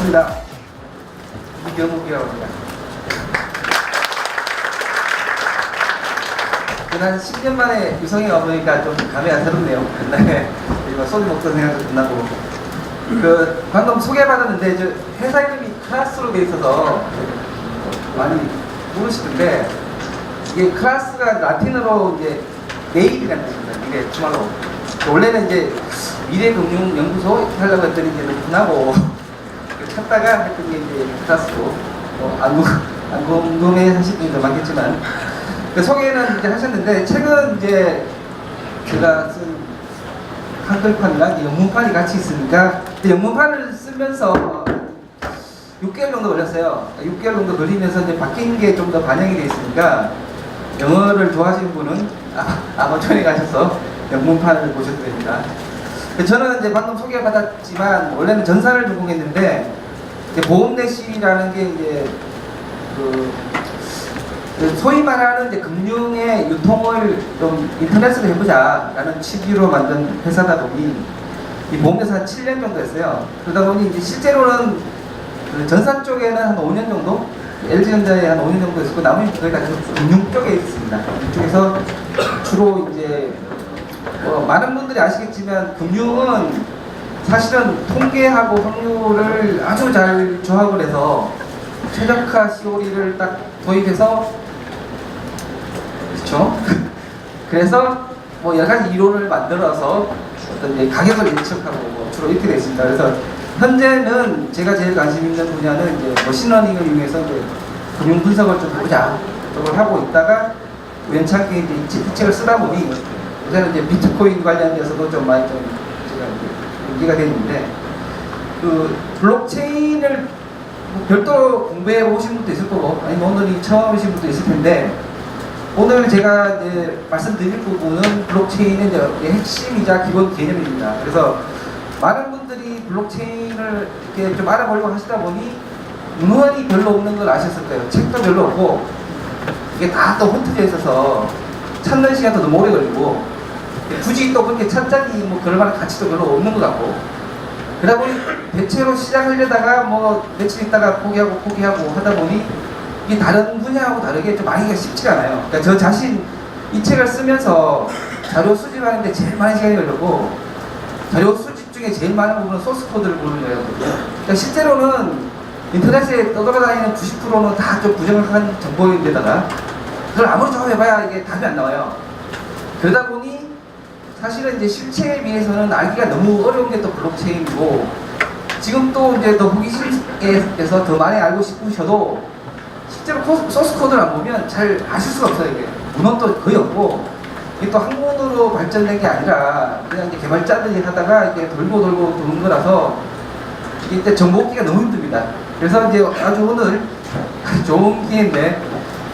반갑습니다. 이경욱이라고 합니다. 한 10년 만에 유성에 와보니까 좀 감회가 새롭네요. 옛날에 소리 먹던 생각도 끝나고. 방금 소개받았는데, 회사 이름이 클라스로 돼 있어서 많이 모르시던데, 이게 클라스가 라틴어로 이제 내일이라는 뜻입니다. 미래, 주말로. 원래는 이제 미래금융연구소 이렇게 하려고 했더니 이제 너무 분하고 찾다가 했던 게 이제 클라스고, 안 궁금해 하실 분도 많겠지만, 소개는 이제 하셨는데, 최근 이제 제가 쓴 한글판이랑 영문판이 같이 있으니까, 영문판을 쓰면서 6개월 정도 걸렸어요. 6개월 정도 걸리면서 이제 바뀐 게 좀 더 반영이 되어 있으니까, 영어를 좋아하시는 분은 아마추어에 가셔서 영문판을 보셔도 됩니다. 저는 이제 방금 소개받았지만, 원래는 전산을 전공했는데, 보험내시라는 게 이제 소위 말하는 이제 금융의 유통을 좀 인터넷으로 해보자라는 취지로 만든 회사다 보니 이 보험회사 한 7년 정도 했어요. 그러다 보니 이제 실제로는 전산 쪽에는 한 5년 정도, LG전자에 한 5년 정도 있었고, 나머지 거의 다 금융 쪽에 있습니다. 이쪽에서 주로 이제 많은 분들이 아시겠지만, 금융은 사실은 통계하고 확률을 아주 잘 조합을 해서 최적화 COE를 딱 도입해서, 그렇죠? 그래서 여러 가지 이론을 만들어서 어떤 이제 가격을 예측하고 주로 이렇게 되어 있습니다. 그래서 현재는 제가 제일 관심 있는 분야는 이제 머신러닝을 이용해서 이제 금융 분석을 좀 해보자 쪽을 하고 있다가 우연찮게 이제 이 책을 쓰다 보니 요새는 이제 비트코인 관련해서도 좀 많이 좀 제가 얘기가 되는데, 블록체인을 별도로 공부해 보신 분도 있을 거고, 아니면 오늘이 처음 오신 분도 있을 텐데, 오늘 제가 이제 말씀드릴 부분은 블록체인의 이제 핵심이자 기본 개념입니다. 그래서 많은 분들이 블록체인을 이렇게 좀 알아보려고 하시다 보니 문헌이 별로 없는 걸 아셨을 거예요. 책도 별로 없고, 이게 다 또 흩어져 있어서 찾는 시간도 너무 오래 걸리고, 굳이 또 그렇게 찾자니 그럴 만한 가치도 별로 없는 것 같고, 그러다 보니 대체로 시작하려다가 며칠 있다가 포기하고 하다 보니 이게 다른 분야하고 다르게 좀 알기가 쉽지가 않아요. 그러니까 저 자신 이 책을 쓰면서 자료 수집하는데 제일 많은 시간이 걸렸고, 자료 수집 중에 제일 많은 부분은 소스 코드를 보는 거였거든요. 그러니까 실제로는 인터넷에 떠돌아다니는 90%는 다 좀 부정확한 정보인데다가 그걸 아무리 조합해봐야 이게 답이 안 나와요. 그러다 보니 사실은 이제 실체에 비해서는 알기가 너무 어려운 게 또 블록체인이고, 지금 또 이제 더 호기심에서 더 많이 알고 싶으셔도 실제로 소스 코드를 안 보면 잘 아실 수가 없어요. 이게 문헌도 거의 없고, 이게 또 학문으로 발전된 게 아니라 그냥 이제 개발자들이 하다가 이렇게 돌고 도는 거라서 이게 정보 얻기가 너무 힘듭니다. 그래서 이제 아주 오늘 좋은 기회인데,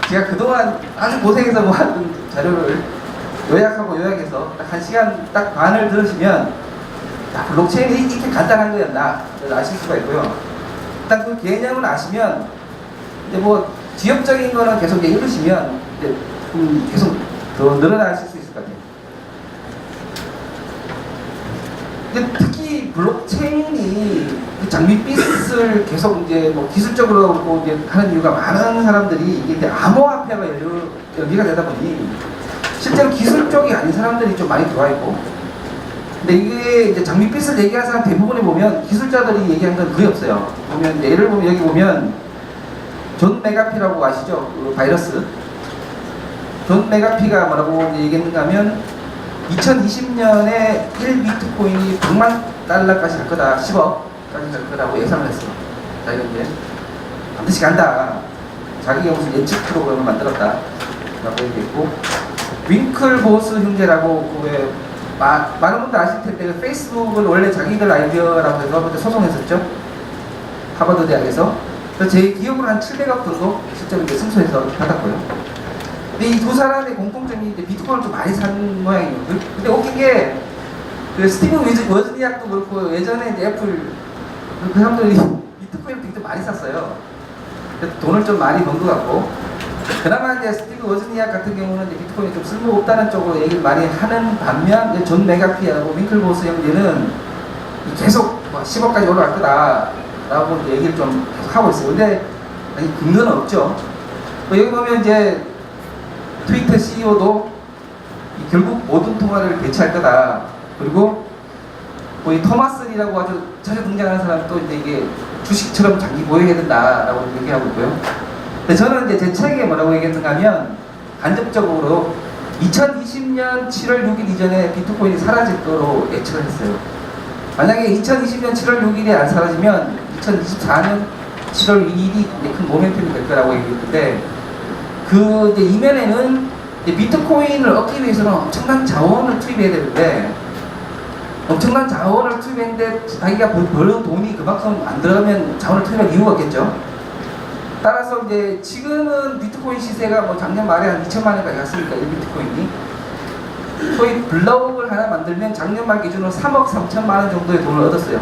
제가 그동안 아주 고생해서 모았던 자료를 요약해서 딱 1시간 딱 반을 들으시면 블록체인이 이렇게 간단한 거였나 아실 수가 있고요. 일단 그 개념을 아시면 이제 지역적인 거는 계속 이제 읽으시면 이제 계속 더 늘어나실 수 있을 것 같아요. 근데 특히 블록체인이 장밋빛을 계속 이제 기술적으로 이제 하는 이유가, 많은 사람들이 이게 이제 암호화폐가 연기가 되다 보니 실제로 기술 쪽이 아닌 사람들이 좀 많이 들어와 있고, 근데 이게 이제 장밋빛을 얘기하는 사람 대부분에 보면 기술자들이 얘기하는 건 거의 없어요. 보면 예를 보면 여기 보면 존 메가피라고 아시죠? 그 바이러스. 존 메가피가 뭐라고 얘기했는가 하면 2020년에 1비트코인이 100만 달러까지 갈 거다, 10억까지 갈 거라고 예상을 했어. 자, 이건 이제 반드시 간다. 자기가 무슨 예측 프로그램을 만들었다 라고 얘기했고, 윙클보스 형제라고 많은 분들 아실 텐데, 페이스북을 원래 자기들 아이디어라고 해서 소송했었죠. 하버드 대학에서. 제 기억으로 한 700억 정도 실제로 이제 승소해서 받았고요. 근데 이 두 사람의 공통점이 이제 비트코인을 좀 많이 산 모양이에요. 근데 웃긴 게, 스티븐 워즈니악도 그렇고, 예전에 이제 애플 그 사람들이 비트코인을 되게 많이 샀어요. 돈을 좀 많이 번 것 같고, 그나마 이제 스티븐 워즈니악 같은 경우는 이제 비트코인이 좀 쓸모없다는 쪽으로 얘기를 많이 하는 반면, 존 메가피하고 윙클보스 형제는 계속 10억까지 올라갈 거다 라고 얘기를 좀 하고 있어요. 근데 아니, 근거는 없죠. 여기 보면 이제 트위터 CEO도 결국 모든 통화를 대체할 거다. 그리고 이 토마슨이라고 아주 자주 등장하는 사람도 이제 이게 주식처럼 장기 보유해야 된다라고 얘기하고 있고요. 근데 저는 이제 제 책에 뭐라고 얘기했는가 하면 간접적으로 2020년 7월 6일 이전에 비트코인이 사라질 거로 예측을 했어요. 만약에 2020년 7월 6일에 안 사라지면 2024년 7월 2일이 큰 모멘텀이 될 거라고 얘기했는데 그 이제 이면에는 이제 비트코인을 얻기 위해서는 엄청난 자원을 투입해야 되는데 엄청난 자원을 투입했는데 자기가 버는 돈이 그만큼 안 들어가면 자원을 투입할 이유가 없겠죠. 따라서 이제 지금은 비트코인 시세가 뭐 작년 말에 한 2천만 원까지 갔으니까 1비트코인이 소위 블록을 하나 만들면 작년 말 기준으로 3억 3천만 원 정도의 돈을 얻었어요.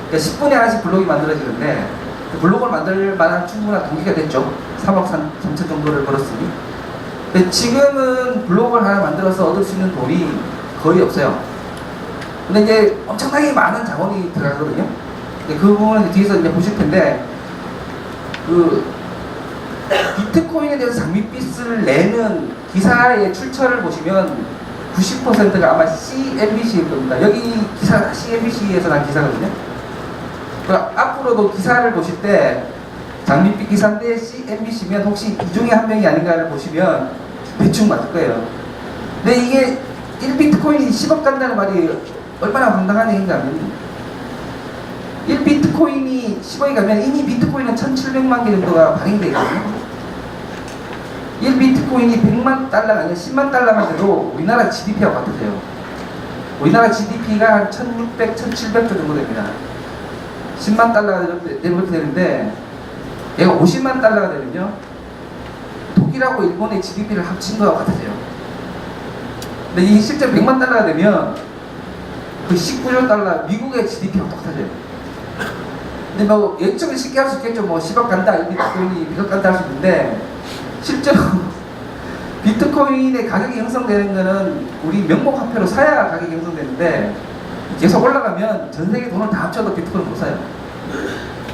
그러니까 10분에 하나씩 블록이 만들어지는데 그 블록을 만들 만한 충분한 동기가 됐죠. 3억 3천 정도를 벌었으니. 근데 지금은 블록을 하나 만들어서 얻을 수 있는 돈이 거의 없어요. 근데 이제 엄청나게 많은 자원이 들어가거든요. 그 부분은 뒤에서 이제 보실 텐데 그 비트코인에 대해서 장밋빛을 내는 기사의 출처를 보시면 90%가 아마 CNBC일 겁니다. 여기 기사가 다 CNBC에서 난 기사거든요. 앞으로도 기사를 보실 때 장밋빛 기사인데 CNBC면 혹시 이 중에 한 명이 아닌가를 보시면 대충 맞을 거예요. 근데 이게 1비트코인이 10억 간다는 말이 얼마나 황당한 얘기인가 하면 1비트코인이 10억이 가면 이미 비트코인은 1700만 개 정도가 발행되어 있거든요. 1비트코인이 100만 달러가 아니라 10만 달러만 돼도 우리나라 GDP와 같으세요. 우리나라 GDP가 한 1600, 1700조 정도 됩니다. 10만 달러가 되면 그렇게 되는데 얘가 50만 달러가 되면요 독일하고 일본의 GDP를 합친 거와 같으세요. 근데 이 실제 100만 달러가 되면 그 19조 달러 미국의 GDP와 똑같아져요. 근데 뭐 예측을 쉽게 할 수 있겠죠. 뭐 10억 간다, 비트코인이 100억 간다 할 수 있는데 실제로 비트코인의 가격이 형성되는 거는 우리 명목 화폐로 사야 가격이 형성되는데 계속 올라가면 전 세계 돈을 다 합쳐도 비트코인 못 사요.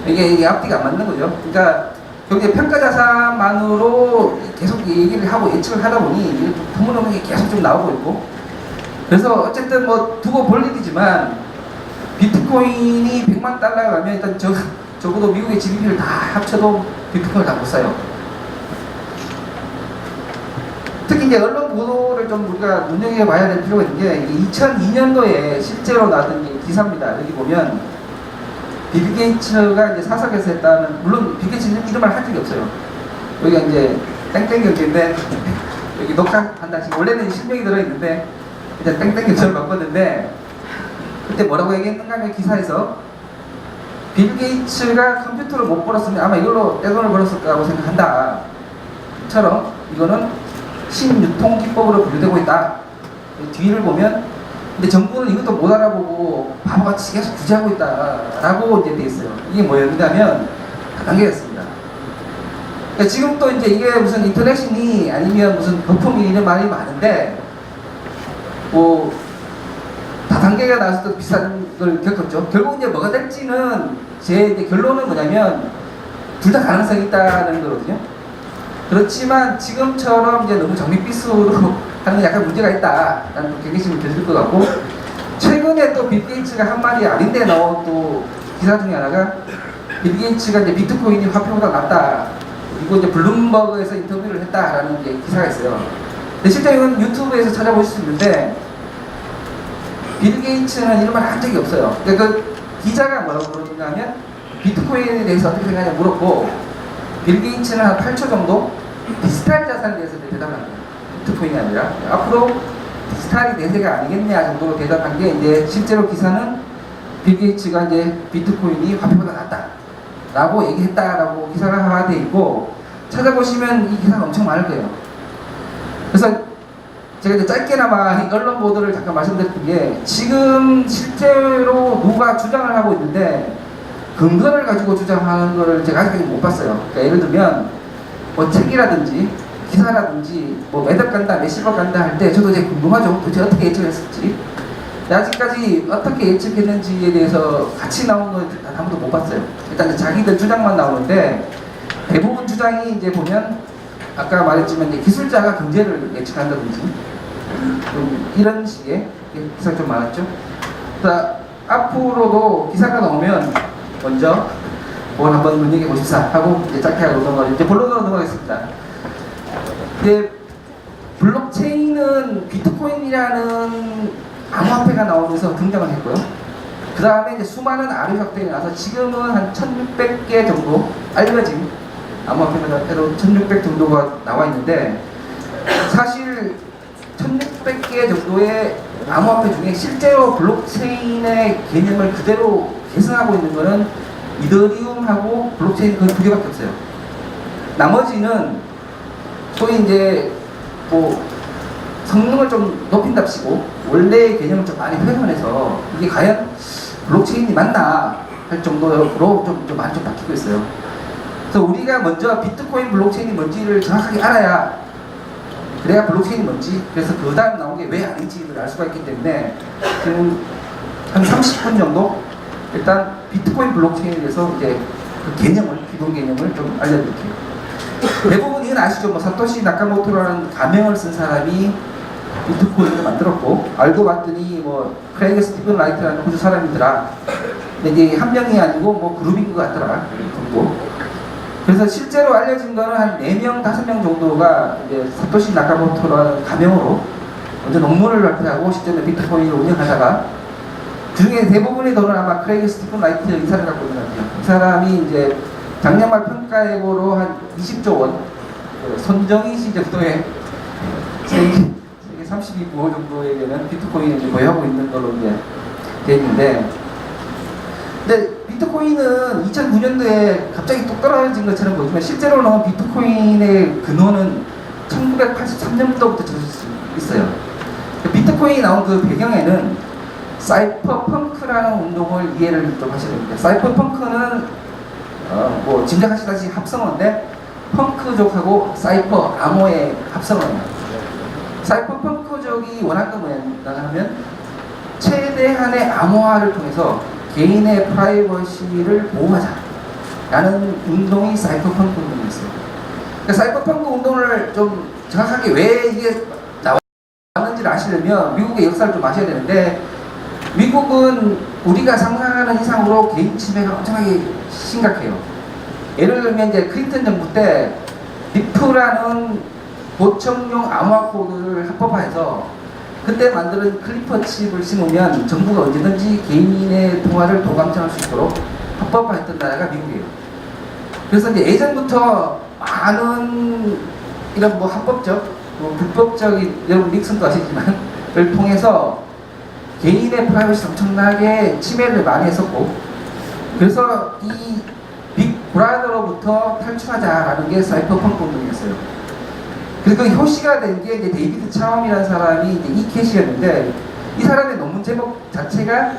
이게 앞뒤가 안 맞는 거죠. 그러니까 경제 평가 자산만으로 계속 얘기를 하고 예측을 하다 보니 부문없는 게 계속 좀 나오고 있고 그래서 어쨌든 뭐 두고 볼 일이지만 비트코인이 100만 달러가 가면 일단 적어도 미국의 GDP를 다 합쳐도 비트코인을 다 못 사요. 특히 이제 언론 보도를 좀 우리가 눈여겨봐야 될 필요가 있는 게 2002년도에 실제로 나왔던 기사입니다. 여기 보면 빌 게이츠가 이제 사석에서 했다는, 물론 빌 게이츠는 이름을 한 적이 없어요. 여기가 이제 땡땡 경제인데 여기 녹화한다. 지금 원래는 실명이 들어있는데 이제 땡땡 경제를 바꿨는데 그때 뭐라고 얘기했는가 하면 기사에서 빌 게이츠가 컴퓨터를 못 벌었으면 아마 이걸로 떼돈을 벌었을 거라고 생각한다. 처럼 이거는 신유통 기법으로 분류되고 있다. 뒤를 보면 근데 정부는 이것도 못 알아보고 바보같이 계속 규제하고 있다라고 이제 돼 있어요. 이게 뭐였냐면 다단계였습니다. 그러니까 지금 또 이제 이게 무슨 인터넷이니 아니면 무슨 거품이 이런 말이 많은데 뭐 다단계가 나와서 또 비슷한 걸 겪었죠. 결국 이제 뭐가 될지는 제 이제 결론은 뭐냐면 둘 다 가능성이 있다는 거거든요. 그렇지만 지금처럼 이제 너무 장밋빛으로 하는 게 약간 문제가 있다라는 경계심을 드실 것 같고 최근에 또 빌 게이츠가 한 말이 아닌데 나온 또 기사 중에 하나가 빌 게이츠가 이제 비트코인이 화폐보다 낫다 그리고 이제 블룸버그에서 인터뷰를 했다라는 이제 기사가 있어요. 근데 실제 이건 유튜브에서 찾아보실 수 있는데 빌 게이츠는 이런 말 한 적이 없어요. 그러니까 그 기자가 뭐라고 물었는가 하면 비트코인에 대해서 어떻게 생각하냐 물었고 빌 게이츠는 한 8초 정도 디지털 자산에 대해서 대답을 합니다. 비트코인이 아니라 앞으로 디지털이 대세가 아니겠냐 정도로 대답한 게 이제 실제로 기사는 빌 게이츠가 이제 비트코인이 화폐보다 낫다 라고 얘기했다라고 기사가 돼 있고 찾아보시면 이 기사가 엄청 많을 거예요. 그래서 제가 이제 짧게나마 언론 보도를 잠깐 말씀드렸던 게 지금 실제로 누가 주장을 하고 있는데 근거를 가지고 주장하는 거를 제가 아직까지 못 봤어요. 그러니까 예를 들면 뭐 책이라든지 기사라든지 뭐 몇억 간다, 몇십억 간다 할 때 저도 이제 궁금하죠. 도대체 어떻게 예측했을지. 아직까지 어떻게 예측했는지에 대해서 같이 나온 거 아무도 못 봤어요. 일단 자기들 주장만 나오는데 대부분 주장이 이제 보면 아까 말했지만 이제 기술자가 경제를 예측한다든지 좀 이런 식의 기사가 좀 많았죠. 그래서 앞으로도 기사가 나오면 먼저 뭘 한번 눈여겨보십사 하고 이제 짧게 하고 넘어가죠. 이제 본론으로 넘어가겠습니다. 이제 블록체인은 비트코인이라는 암호화폐가 나오면서 등장을 했고요. 그 다음에 이제 수많은 아류 혁명이 나서 지금은 한 1600개 정도 알려진 암호화폐가 1600 정도가 나와 있는데, 사실 1600개 정도의 암호화폐 중에 실제로 블록체인의 개념을 그대로 계승하고 있는 거는 이더리움하고 블록체인 그 두 개밖에 없어요. 나머지는 소위 이제 뭐 성능을 좀 높인답시고 원래의 개념을 좀 많이 훼손해서 이게 과연 블록체인이 맞나 할 정도로 좀 많이 좀 바뀌고 있어요. 그래서 우리가 먼저 비트코인 블록체인이 뭔지를 정확하게 알아야, 그래야 블록체인이 뭔지, 그래서 그 다음 나온 게 왜 아닌지를 알 수가 있기 때문에 지금 한 30분 정도 일단 비트코인 블록체인에 대해서 이제 그 개념을, 기본 개념을 좀 알려드릴게요. 대부분 이건 아시죠? 뭐 사토시 나카모토라는 가명을 쓴 사람이 비트코인을 만들었고, 알고 봤더니 뭐 크레이그 스티븐 라이트라는 호주 사람이더라. 근데 이게 한 명이 아니고 뭐 그룹인 것 같더라. 정도. 그래서 실제로 알려진 거는 한 4명, 5명 정도가 이제 사토시 나카모토라는 가명으로 먼저 논문을 발표하고 실제로 비트코인을 운영하다가, 그 중에 대부분의 돈은 아마 크레이그 스티븐 라이트 이 사람이 갖고 있는 것 같아요. 이 사람이 이제 작년 말 평가액으로 한 20조 원, 손정희 씨 정도의 세계 32부 정도에 되는 비트코인을 보유하고 있는 걸로 이제 되어 있는데, 근데 비트코인은 2009년도에 갑자기 뚝 떨어진 것처럼 보이지만 실제로는 비트코인의 근원은 1983년도부터 있어요. 비트코인이 나온 그 배경에는 사이퍼펑크라는 운동을 이해를 좀 하셔야 됩니다. 사이퍼펑크는 뭐 짐작하시다시피 합성어인데 펑크족하고 사이퍼, 암호의 합성어예요. 사이퍼펑크족이 원한 건 뭐냐 하면 최대한의 암호화를 통해서 개인의 프라이버시를 보호하자 라는 운동이 사이퍼펑크 운동이었어요. 그러니까 사이퍼펑크 운동을 좀 정확하게 왜 이게 나왔는지를 아시려면 미국의 역사를 좀 아셔야 되는데, 미국은 우리가 상상하는 이상으로 개인 침해가 엄청나게 심각해요. 예를 들면 이제 클린턴 정부 때 리프라는 보청용 암호화 코드를 합법화해서 그때 만드는 클리퍼 칩을 심으면 정부가 언제든지 개인의 통화를 도감청할 수 있도록 합법화했던 나라가 미국이에요. 그래서 이제 예전부터 많은 이런 뭐 합법적, 뭐 불법적인, 여러분 닉슨도 아시지만 를 통해서 개인의 프라이버시 엄청나게 침해를 많이 했었고, 그래서 이 빅 브라더로부터 탈출하자라는 게 사이퍼펑크 운동이었어요. 그래서 그 효시가 된 게 이제 데이비드 차움이라는 사람이 이제 이캣이었는데, 이 사람의 논문 제목 자체가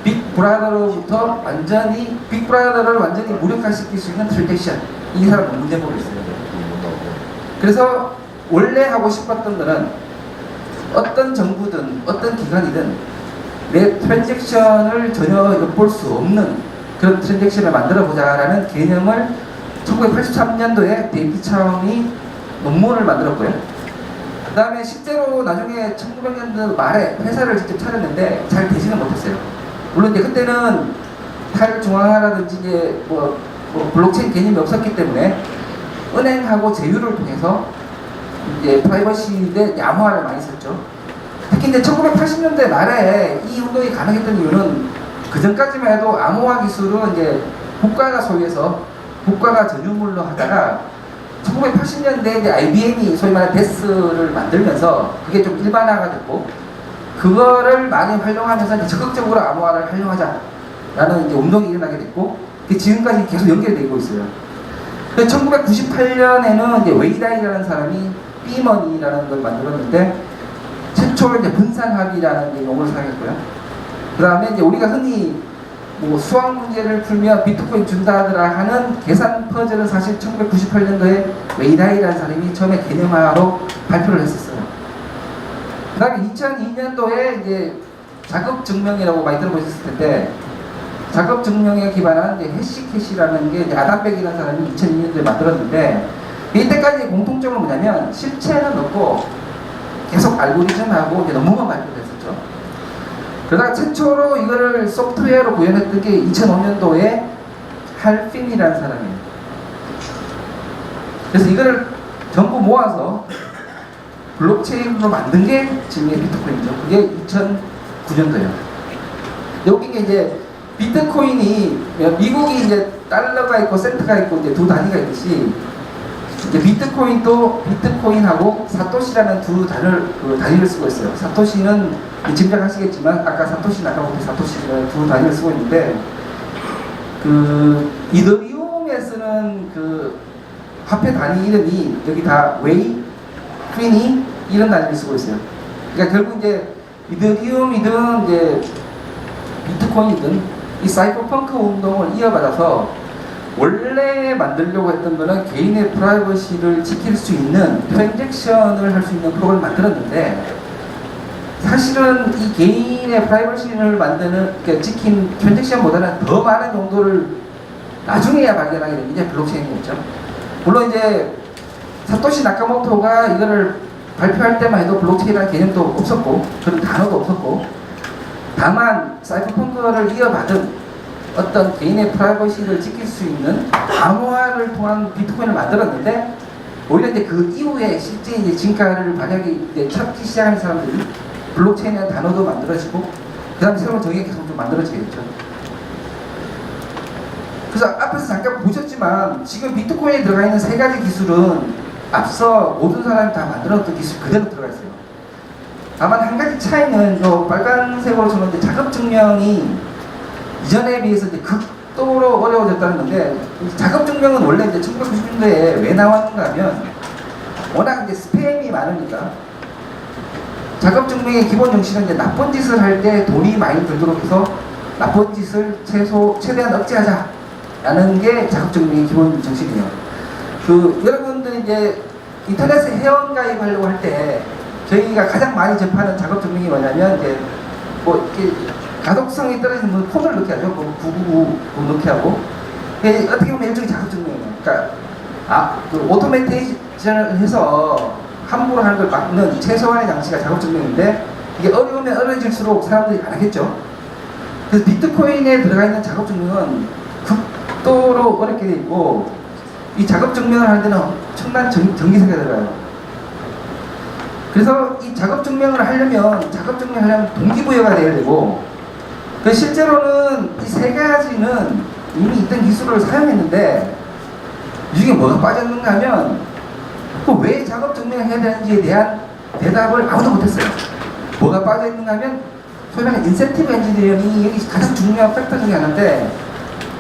빅 브라더로부터 완전히, 빅 브라더를 완전히 무력화시킬 수 있는 트랜잭션, 이 사람 논문 제목이었어요. 그래서 원래 하고 싶었던 거는 어떤 정부든 어떤 기관이든 내 트랜잭션을 전혀 엿볼 수 없는 그런 트랜잭션을 만들어 보자라는 개념을 1983년도에 데이비드 차움이 논문을 만들었고요. 그 다음에 실제로 나중에 1900년도 말에 회사를 직접 차렸는데 잘 되지는 못했어요. 물론 이제 그때는 탈중앙화라든지 이제 뭐 블록체인 개념이 없었기 때문에 은행하고 제휴를 통해서 이제 프라이버시인데 암호화를 많이 썼죠. 특히 이제 1980년대 말에 이 운동이 가능했던 이유는 그 전까지만 해도 암호화 기술은 이제 국가가 소유해서 국가가 전유물로 하다가 1980년대에 이제 IBM이 소위 말하는 데스를 만들면서 그게 좀 일반화가 됐고, 그거를 많이 활용하면서 이제 적극적으로 암호화를 활용하자라는 이제 운동이 일어나게 됐고, 그게 지금까지 계속 연결되고 있어요. 1998년에는 이제 웨이다이라는 사람이 B머니라는 걸 만들었는데, 최초로 이제 분산합의라는 용어를 사용했고요. 그 다음에 이제 우리가 흔히 뭐 수학 문제를 풀면 비트코인 준다 하더라 하는 계산 퍼즐은 사실 1998년도에 웨이다이라는 사람이 처음에 개념화로 발표를 했었어요. 그 다음에 2002년도에 이제 자급 증명이라고 많이 들어보셨을 텐데, 자급 증명에 기반한 이제 해시캐시라는 게 이제 아담백이라는 사람이 2002년도에 만들었는데, 이때까지 공통점은 뭐냐면 실체는 없고 계속 알고리즘하고 이제 논문만 발표됐었죠. 그러다가 최초로 이거를 소프트웨어로 구현했던 게 2005년도에 할핀이라는 사람이에요. 그래서 이거를 전부 모아서 블록체인으로 만든 게 지금의 비트코인이죠. 그게 2009년도예요. 여기 이제 비트코인이 미국이 이제 달러가 있고 센트가 있고 이제 두 단위가 있듯이 이제 비트코인도 비트코인하고 사토시라는 두 단위를 쓰고 있어요. 사토시는 짐작하시겠지만 아까 사토시 나카모토 사토시라는 두 단위를 쓰고 있는데, 그 이더리움에 쓰는 그 화폐 단위 이름이 여기 다 웨이, 퀸이 이런 단위를 쓰고 있어요. 그러니까 결국 이제 이더리움이든 이제 비트코인이든 이 사이버펑크 운동을 이어받아서 원래 만들려고 했던 거는 개인의 프라이버시를 지킬 수 있는 트랜잭션을 할 수 있는 프로그램을 만들었는데, 사실은 이 개인의 프라이버시를 만드는, 그러니까 지킨 트랜잭션보다는 더 많은 용도를 나중에야 발견하게 된 게 블록체인이었죠. 물론 이제 사토시 나카모토가 이거를 발표할 때만 해도 블록체인이라는 개념도 없었고 그런 단어도 없었고, 다만 사이버펑크를 이어받은 어떤 개인의 프라이버시를 지킬 수 있는 암호화를 통한 비트코인을 만들었는데, 오히려 이제 그 이후에 실제 이제 진가를 발휘하기 이제 찾기 시작하는 사람들이 블록체인이라는 단어도 만들어지고, 그 다음에 새로운 정의가 계속 좀 만들어지겠죠. 그래서 앞에서 잠깐 보셨지만 지금 비트코인에 들어가 있는 세 가지 기술은 앞서 모든 사람이 다 만들었던 기술 그대로 들어가 있어요. 다만 한 가지 차이는 요 빨간색으로 저는 자급 증명이 이전에 비해서 이제 극도로 어려워졌다는 건데, 자급 증명은 원래 이제 1990년대에 왜 나왔는가 하면 워낙 이제 스팸이 많으니까, 자급 증명의 기본 정신은 이제 나쁜 짓을 할 때 돈이 많이 들도록 해서 나쁜 짓을 최대한 억제하자라는 게 자급 증명의 기본 정신이에요. 그 여러분들이 이제 인터넷에 회원 가입하려고 할 때 저희가 가장 많이 접하는 자급 증명이 뭐냐면, 이제 뭐 이렇게 가독성이 떨어지는 분 폰을 넣게 하죠. 999 넣게 하고. 어떻게 보면 일종의 자급 증명이에요. 그러니까 그 오토메이션을 해서 함부로 하는 걸 막는 최소한의 장치가 자급 증명인데, 이게 어려우면 어려질수록 사람들이 안 하겠죠. 그래서 비트코인에 들어가 있는 자급 증명은 극도로 어렵게 돼 있고, 이 자급 증명을 하는 데는 엄청난 전기세가 들어가요. 그래서 이 자급 증명을 하려면 동기부여가 돼야 되고, 그 실제로는 이 세 가지는 이미 있던 기술을 사용했는데, 이 중에 뭐가 빠졌는가 하면 그 왜 자급 증명을 해야 되는지에 대한 대답을 아무도 못했어요. 뭐가 빠져있는가 하면 소위 말하는 인센티브 엔지니어링이 여기 가장 중요한 팩터 중에 하나인데,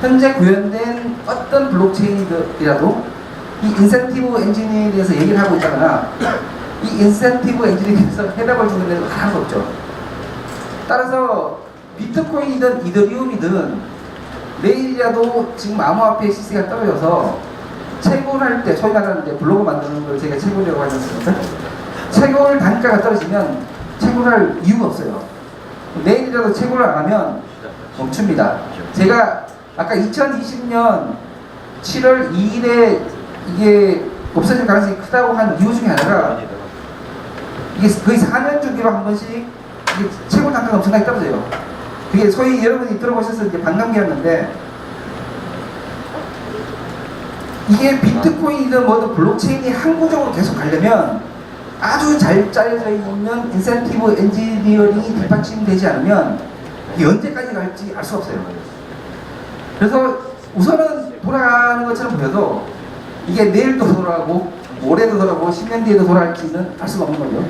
현재 구현된 어떤 블록체인이라도 이 인센티브 엔지니어링에 대해서 얘기를 하고 있다거나 이 인센티브 엔지니어링에서 해답을 주는 데는 하나도 없죠. 따라서 비트코인이든 이더리움이든 내일이라도 지금 암호화폐 시세가 떨어져서 채굴할 때, 소위 말하는 이제 블로그 만드는 걸 제가 채굴이라고 하지 않습니까? 채굴 단가가 떨어지면 채굴할 이유가 없어요. 내일이라도 채굴을 안 하면 멈춥니다. 제가 아까 2020년 7월 2일에 이게 없어질 가능성이 크다고 한 이유 중에 하나가, 이게 거의 4년 주기로 한 번씩 이게 채굴 단가가 엄청나게 떨어져요. 그게 소위 여러분이 들어보셔서 이제 반감기였는데, 이게 비트코인이든 뭐든 블록체인이 항구적으로 계속 가려면 아주 잘 짜여져 있는 인센티브 엔지니어링이 뒷받침되지 않으면 이게 언제까지 갈지 알 수 없어요. 그래서 우선은 돌아가는 것처럼 보여도 이게 내일도 돌아가고 올해도 돌아가고 10년 뒤에도 돌아갈지는 알 수가 없는 거죠.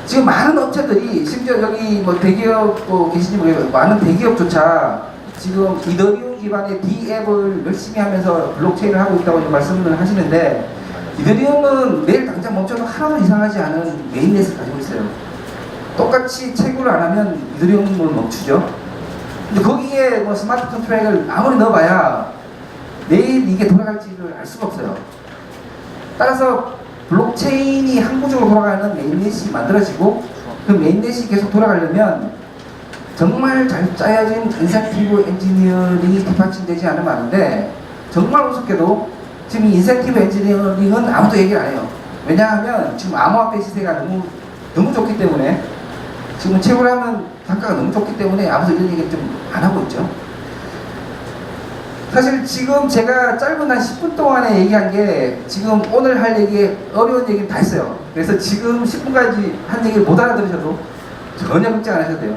지금 많은 업체들이, 심지어 여기 뭐 대기업 계신지 모르겠어요. 많은 대기업조차 지금 이더리움 기반의 D앱을 열심히 하면서 블록체인을 하고 있다고 말씀을 하시는데, 이더리움은 내일 당장 멈춰도 하나도 이상하지 않은 메인넷을 가지고 있어요. 똑같이 채굴을 안 하면 이더리움은 멈추죠. 근데 거기에 뭐 스마트 컨트랙을 아무리 넣어봐야 내일 이게 돌아갈지를 알 수가 없어요. 따라서 블록체인이 항구적으로 돌아가는 메인넷이 만들어지고, 그 메인넷이 계속 돌아가려면 정말 잘 짜여진 인센티브 엔지니어링이 뒷받침되지 않으면 하는데 정말 우습게도 지금 이 인센티브 엔지니어링은 아무도 얘기를 안 해요. 왜냐하면 지금 암호화폐 시세가 너무 좋기 때문에 지금 채굴하면 단가가 너무 좋기 때문에 아무도 이런 얘기를 좀 안 하고 있죠. 사실 지금 제가 짧은 한 10분 동안에 얘기한 게 지금 오늘 할 얘기 어려운 얘기는 다 했어요. 그래서 지금 10분까지 한 얘기를 못 알아들으셔도 전혀 걱정 안 하셔도 돼요.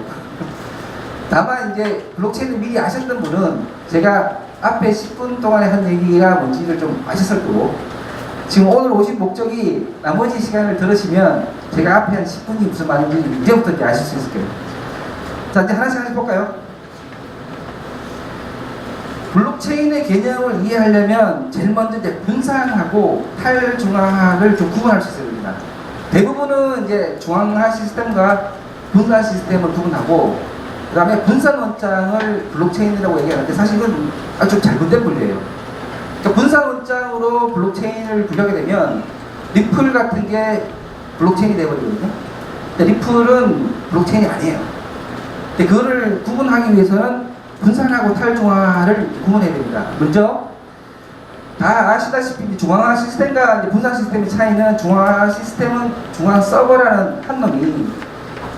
다만 이제 블록체인을 미리 아셨던 분은 제가 앞에 10분 동안에 한 얘기가 뭔지를 좀 아셨을 거고 지금 오늘 오신 목적이 나머지 시간을 들으시면 제가 앞에 한 10분이 무슨 말인지 이제부터 이제 아실 수 있을 거예요. 자, 이제 하나씩 볼까요? 블록체인의 개념을 이해하려면 제일 먼저 이제 분산하고 탈중앙화를 좀 구분할 수 있어야 됩니다. 대부분은 이제 중앙화 시스템과 분산 시스템을 구분하고 그 다음에 분산 원장을 블록체인이라고 얘기하는데 사실은 아주 잘못된 분류예요. 그러니까 분산 원장으로 블록체인을 분류하게 되면 리플 같은 게 블록체인이 되어버리거든요. 근데 리플은 블록체인이 아니에요. 근데 그거를 구분하기 위해서는 분산하고 탈중앙화를 구분해야 됩니다. 먼저 다 아시다시피 중앙화 시스템과 분산 시스템의 차이는 중앙화 시스템은 중앙 서버라는 한 놈이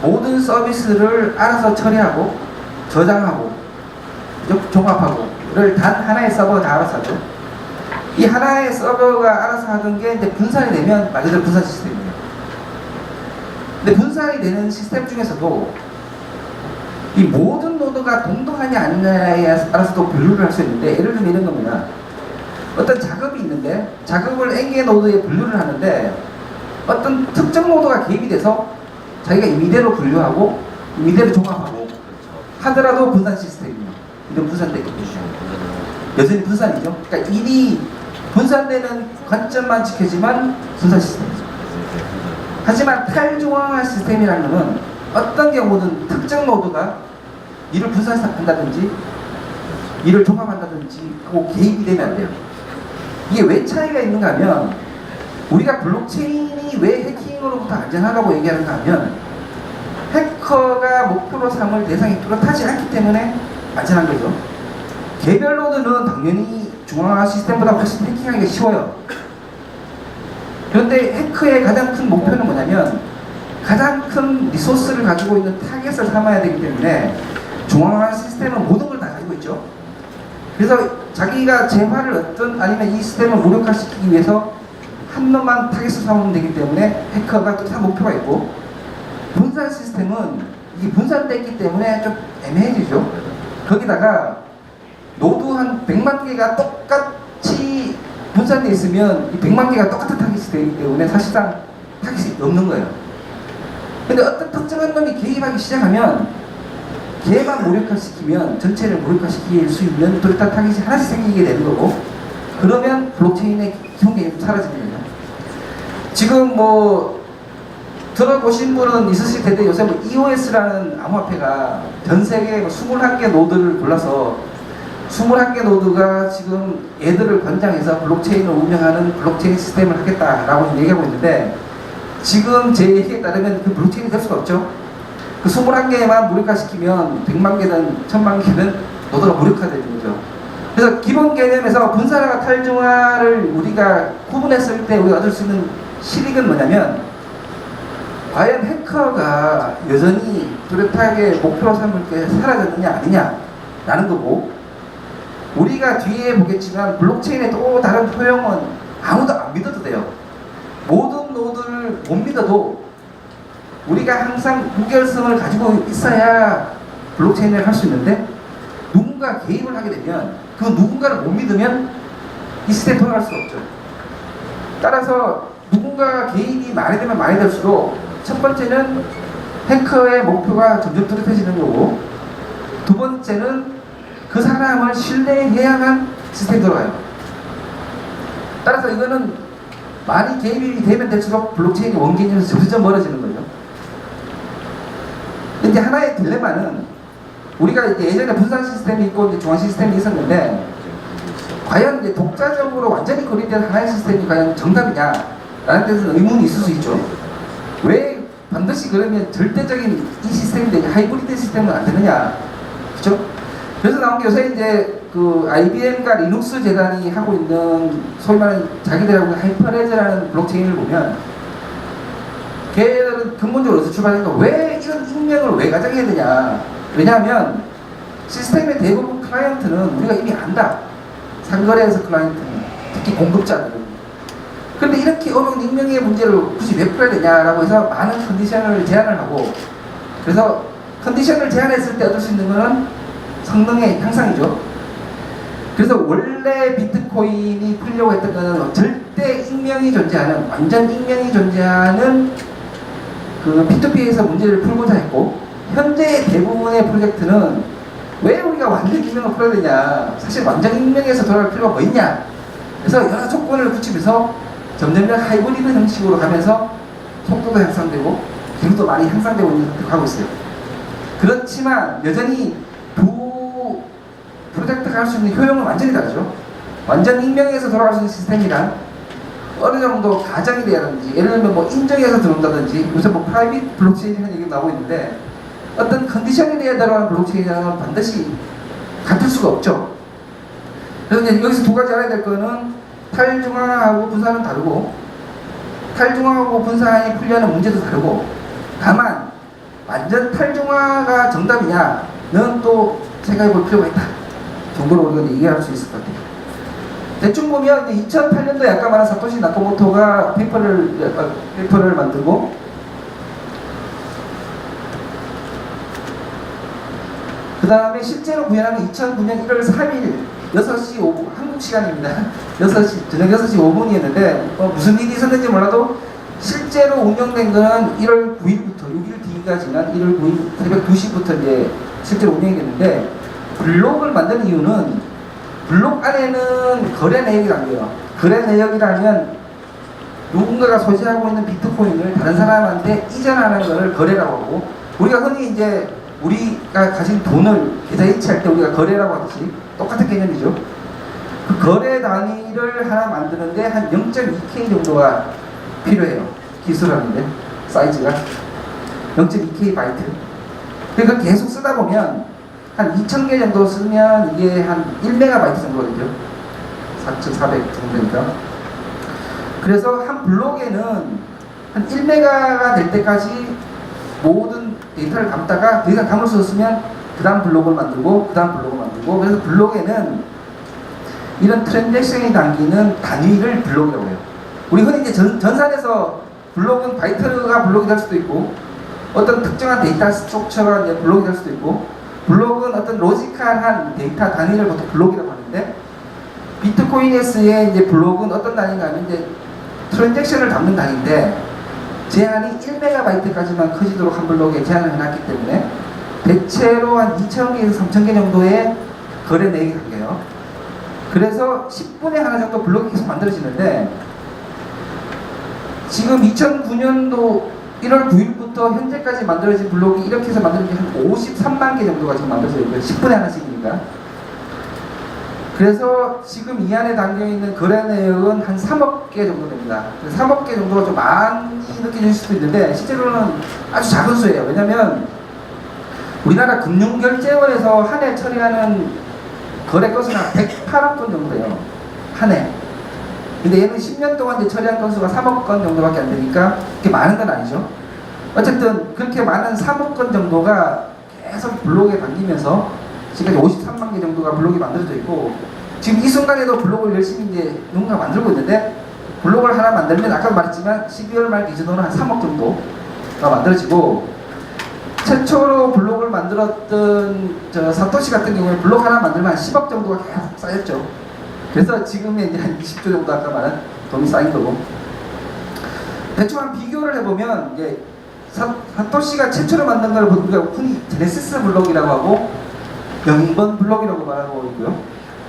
모든 서비스를 알아서 처리하고 저장하고 종합하고를 단 하나의 서버가 다 알아서 하죠. 이 하나의 서버가 알아서 하던 게 이제 분산이 되면 말 그대로 분산 시스템이에요. 근데 분산이 되는 시스템 중에서도 이 모든 노드가 동등하냐 아니냐에 따라서도 분류를 할 수 있는데 예를 들면 이런 겁니다. 어떤 작업이 있는데 작업을 N개의 노드에 분류를 하는데 어떤 특정 노드가 개입이 돼서 자기가 이미대로 분류하고 이미대로 종합하고 하더라도 분산 시스템이에요. 이런 분산되거든요. 여전히 분산이죠. 그러니까 일이 분산되는 관점만 지켜지만 분산 시스템이죠. 하지만 탈중앙화 시스템이라는 것은 어떤 경우든 특정 노드가 일을 분산한다든지 일을 종합한다든지 하고 개입이 되면 안 돼요. 이게 왜 차이가 있는가 하면 우리가 블록체인이 왜 해킹으로부터 안전하다고 얘기하는가 하면 해커가 목표로 삼을 대상이 뚜렷하지 않기 때문에 안전한 거죠. 개별 노드는 당연히 중앙화 시스템보다 훨씬 해킹하기가 쉬워요. 그런데 해커의 가장 큰 목표는 뭐냐면 가장 큰 리소스를 가지고 있는 타겟을 삼아야 되기 때문에 중앙화 시스템은 모든 걸 다 가지고 있죠. 그래서 자기가 재화를 얻든 아니면 이 시스템을 무력화시키기 위해서 한 놈만 타겟을 삼으면 되기 때문에 해커가 뚜렷한 목표가 있고 분산 시스템은 이게 분산됐기 때문에 좀 애매해지죠. 거기다가 노드 한 100만 개가 똑같이 분산되어 있으면 이 100만 개가 똑같은 타겟이 되기 때문에 사실상 타겟이 없는 거예요. 근데 어떤 특정한 놈이 개입하기 시작하면 걔만 무력화시키면 전체를 무력화시킬 수 있는 뚜렷한 타겟이 하나씩 생기게 되는 거고 그러면 블록체인의 기본 개념이 사라지는 거예요. 지금 뭐 들어보신 분은 있으실 텐데 요새 뭐 EOS라는 암호화폐가 전 세계 21개 노드를 골라서 21개 노드가 지금 얘들을 권장해서 블록체인을 운영하는 블록체인 시스템을 하겠다라고 얘기하고 있는데 지금 제 얘기에 따르면 그 블록체인이 될 수가 없죠. 그 21개만 무력화시키면 100만 개든 1000만 개든 노드가 무력화되는 거죠. 그래서 기본 개념에서 분산화와 탈중화를 우리가 구분했을 때 우리가 얻을 수 있는 실익은 뭐냐면 과연 해커가 여전히 뚜렷하게 목표로 삼을 게 사라졌느냐 아니냐 라는 거고 우리가 뒤에 보겠지만 블록체인의 또 다른 효용은 아무도 안 믿어도 돼요. 모든 노드를 못 믿어도 우리가 항상 무결성을 가지고 있어야 블록체인을 할 수 있는데 누군가 개입을 하게 되면 그 누군가를 못 믿으면 이 시스템 돌아갈 수가 없죠. 따라서 누군가 개입이 많이 되면 많이 될수록 첫 번째는 해커의 목표가 점점 뚜렷해지는 거고 두 번째는 그 사람을 신뢰해야만 시스템이 돌아가요. 따라서 이거는 많이 개입이 되면 될수록 블록체인이 원개념에서 점점 멀어지는 거죠. 근데 하나의 딜레마는 우리가 이제 예전에 분산 시스템이 있고 이제 중앙 시스템이 있었는데 과연 이제 독자적으로 완전히 고립된 하나의 시스템이 과연 정답이냐 라는 데서 의문이 있을 수 있죠. 왜 반드시 그러면 절대적인 이 시스템인데 하이브리드 시스템은 안 되느냐, 그렇죠? 그래서 나온 게 요새 이제 그 IBM과 리눅스 재단이 하고 있는 소위 말하는 자기들하고 하이퍼레즈라는 블록체인을 보면 걔들은 근본적으로 어디서 출발하는가, 왜 이런 익명을 왜 가져야 되냐. 왜냐하면 시스템의 대부분 클라이언트는 우리가 이미 안다. 상거래에서 클라이언트는, 특히 공급자들은. 그런데 이렇게 어려운 익명의 문제를 굳이 왜 풀어야 되냐라고 해서 많은 컨디션을 제한을 하고, 그래서 컨디션을 제한했을 때 얻을 수 있는 것은 성능의 향상이죠. 그래서 원래 비트코인이 풀려고 했던 것은 절대 익명이 존재하는, 완전 익명이 존재하는 그 P2P에서 문제를 풀고자 했고, 현재의 대부분의 프로젝트는 왜 우리가 완전 익명을 풀어야 되냐, 사실 완전 익명에서 돌아갈 필요가 뭐 있냐. 그래서 여러 조건을 붙이면서 점점 하이브리드 형식으로 가면서 속도도 향상되고 기술도 많이 향상되고 있는 상태로 가고 있어요. 그렇지만 여전히 두 프로젝트가 할 수 있는 효용은 완전히 다르죠. 완전 익명에서 돌아갈 수 있는 시스템이란 어느 정도 가정이 돼야든지, 예를 들면 뭐 인정해서 들어온다든지, 요새 뭐 프라이빗 블록체인이라는 얘기가 나오고 있는데, 어떤 컨디션에 대해 들어가는 블록체인은 반드시 같을 수가 없죠. 그래서 이제 여기서 두 가지 알아야 될 거는 탈중앙하고 분산은 다르고, 탈중앙하고 분산이 풀려는 문제도 다르고, 다만 완전 탈중앙가 정답이냐는 또 생각해 볼 필요가 있다 정도로 우리가 얘기할 수 있을 것 같아요. 대충 보면 2008년도에 아까 말한 사토시 나카모토가 페이퍼를 만들고, 그 다음에 실제로 구현하는 2009년 1월 3일 6시 5분, 한국 시간입니다. 6시, 저녁 6시 5분이었는데 무슨 일이 있었는지 몰라도 실제로 운영된 거는 1월 9일부터 6일 뒤가 지난 1월 9일 새벽 2시부터 이제 실제로 운영이 됐는데, 블록을 만드는 이유는 블록 안에는 거래 내역이 담겨요. 거래 내역이라면 누군가가 소지하고 있는 비트코인을 다른 사람한테 이전하는 것을 거래라고 하고, 우리가 흔히 이제 우리가 가진 돈을 계좌 이체할 때 우리가 거래라고 하듯이 똑같은 개념이죠. 그 거래 단위를 하나 만드는데 한 0.2K 정도가 필요해요. 기술하는데 사이즈가 0.2K 바이트. 그러니까 계속 쓰다 보면 한 2,000개 정도 쓰면 이게 한 1메가바이트 정도거든요. 4,400 정도니까. 그래서 한 블록에는 한 1메가가 될 때까지 모든 데이터를 담다가 더 이상 담을 수 없으면 그 다음 블록을 만들고, 그 다음 블록을 만들고, 그래서 블록에는 이런 트랜잭션이 담기는 단위를 블록이라고 해요. 우리 흔히 이제 전산에서 블록은 바이트가 블록이 될 수도 있고, 어떤 특정한 데이터 스트럭처가 이제 블록이 될 수도 있고, 블록은 어떤 로지컬한 데이터 단위를 보통 블록이라고 하는데, 비트코인에서의 이제 블록은 어떤 단위인가 하면 이제 트랜잭션을 담는 단위인데, 제한이 1메가바이트까지만 커지도록 한 블록에 제한을 해놨기 때문에 대체로 한 2,000개에서 3,000개 정도의 거래 내역이 담겨요. 그래서 10분에 하나 정도 블록이 계속 만들어지는데, 지금 2009년도 1월 9일부터 현재까지 만들어진 블록이 이렇게 해서 만들어진 게 한 53만 개 정도가 지금 만들어져 있고요. 10분에 하나씩이니까. 그래서 지금 이 안에 담겨있는 거래 내역은 한 3억 개 정도 됩니다. 3억 개 정도가 좀 많이 느껴질 수도 있는데 실제로는 아주 작은 수예요. 왜냐면 우리나라 금융결제원에서 한 해 처리하는 거래 건수는 108억 건 정도 돼요. 한 해. 근데 얘는 10년 동안 이제 처리한 건수가 3억 건 정도밖에 안 되니까 그렇게 많은 건 아니죠. 어쨌든 그렇게 많은 3억 건 정도가 계속 블록에 담기면서 지금까지 53만 개 정도가 블록이 만들어져 있고, 지금 이 순간에도 블록을 열심히 이제 누군가 만들고 있는데, 블록을 하나 만들면 아까 말했지만 12월 말 기준으로는 한 3억 정도가 만들어지고, 최초로 블록을 만들었던 저 사토시 같은 경우에 블록 하나 만들면 한 10억 정도가 계속 쌓였죠. 그래서 지금의 이제 한 20조 정도 아까 말한 돈이 쌓인 거고, 대충 한 비교를 해보면 이제 사토시가 최초로 만든 걸 우리가 흔히 제네시스 블록이라고 하고 0번 블록이라고 말하고 있고요.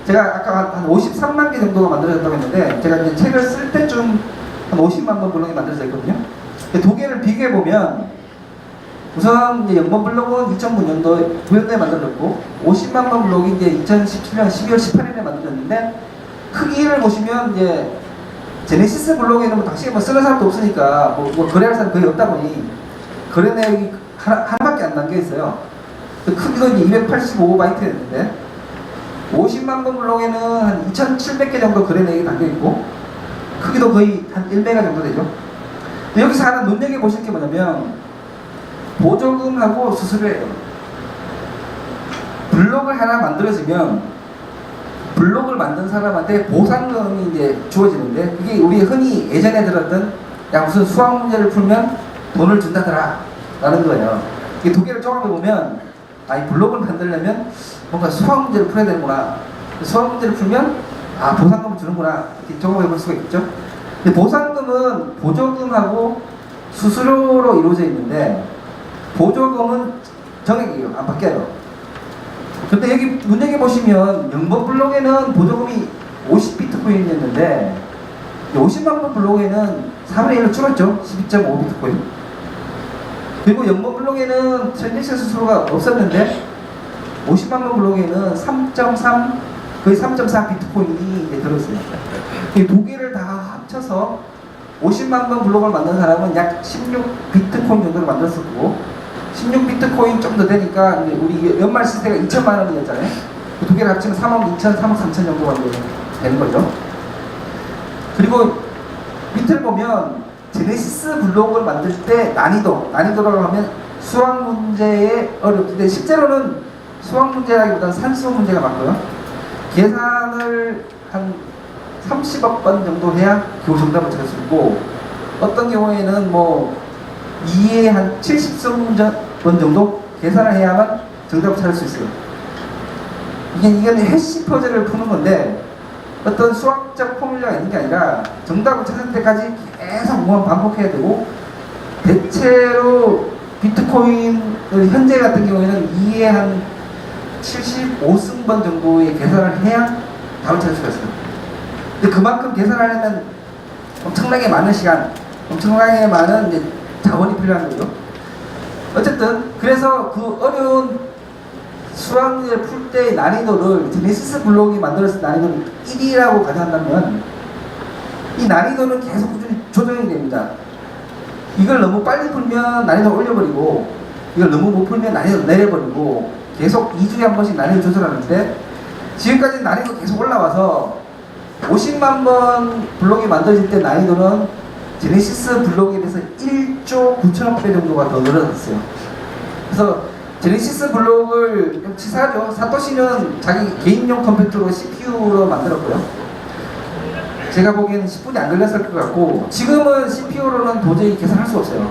제가 아까 한 53만 개 정도가 만들어졌다고 했는데, 제가 이제 책을 쓸 때쯤 한 50만 번 블록이 만들어져 있거든요. 두 개를 비교해 보면, 우선 이제 0번 블록은 2009년도에 9년도에 만들어졌고, 50만 번 블록이 이제 2017년 12월 18일에 만들어졌는데, 크기를 보시면 이제 제네시스 블록에는 뭐 당시에 뭐 쓰는 사람도 없으니까 뭐 거래할 사람 거의 없다 보니 거래 내역이 하나밖에 안 담겨 있어요. 그 크기도 이제 285바이트였는데 50만 번 블록에는 한 2,700개 정도 거래 내역이 담겨 있고 크기도 거의 한 1메가 정도 되죠. 여기서 하나 눈여겨보실 게 뭐냐면 보조금하고 수수료예요. 블록을 하나 만들어지면 블록을 만든 사람한테 보상금이 이제 주어지는데 그게 우리 흔히 예전에 들었던 야 무슨 수학 문제를 풀면 돈을 준다더라 라는 거예요. 이게 두 개를 종합해 보면 아 이 블록을 만들려면 뭔가 수학 문제를 풀어야 되는구나. 수학 문제를 풀면 아 보상금을 주는구나 이렇게 종합해 볼 수가 있겠죠. 근데 보상금은 보조금하고 수수료로 이루어져 있는데 보조금은 정액이에요. 안 바뀌어요. 근데 여기 눈여겨보시면 영번 블록에는 보조금이 50비트코인이었는데 50만 번 블록에는 4분의 1로 줄었죠. 12.5비트코인. 그리고 영번 블록에는 트랜잭션 수수료가 없었는데 50만 번 블록에는 3.3 거의 3.4비트코인이 이제 들었어요. 이 두 개를 다 합쳐서 50만 번 블록을 만든 사람은 약 16비트코인 정도를 만들었었고 16비트코인 좀 더 되니까 우리 연말 시세가 2천만 원이었잖아요. 그 두 개를 합치면 3억 2천, 3억 3천 정도가 되는 거죠. 그리고 밑을 보면 제네시스 블록을 만들 때 난이도라고 하면 수학 문제의 어려운데 실제로는 수학 문제라기보다는 산수 문제가 맞고요. 계산을 한 30억 번 정도 해야 겨우 정답을 찾을 수 있고 어떤 경우에는 뭐 2에 한 70번 정도 계산을 해야만 정답을 찾을 수 있어요. 이건 해시 퍼즐을 푸는 건데 어떤 수학적 포뮬러가 있는 게 아니라 정답을 찾을 때까지 계속 무한 반복해야 되고 대체로 비트코인을 현재 같은 경우에는 2에 한 75승번 정도의 계산을 해야 답을 찾을 수가 있어요. 근데 그만큼 계산하려면 엄청나게 많은 시간, 엄청나게 많은 이제 자원이 필요한 거죠. 어쨌든 그래서 그 어려운 수학 문제를 풀 때의 난이도를 제네시스 블록이 만들었을 난이도를 1이라고 가져간다면 이 난이도는 계속 꾸준히 조정이 됩니다. 이걸 너무 빨리 풀면 난이도를 올려버리고 이걸 너무 못 풀면 난이도를 내려버리고 계속 2주에 한 번씩 난이도 조절하는데 지금까지 난이도 계속 올라와서 50만 번 블록이 만들어질 때 난이도는 제네시스 블록에 비해서 1조 9천억 배 정도가 더 늘어났어요. 그래서 제네시스 블록을 좀 치사하죠. 사토시는 자기 개인용 컴퓨터로 CPU로 만들었고요. 제가 보기에는 10분이 안 걸렸을 것 같고 지금은 CPU로는 도저히 계산할 수 없어요.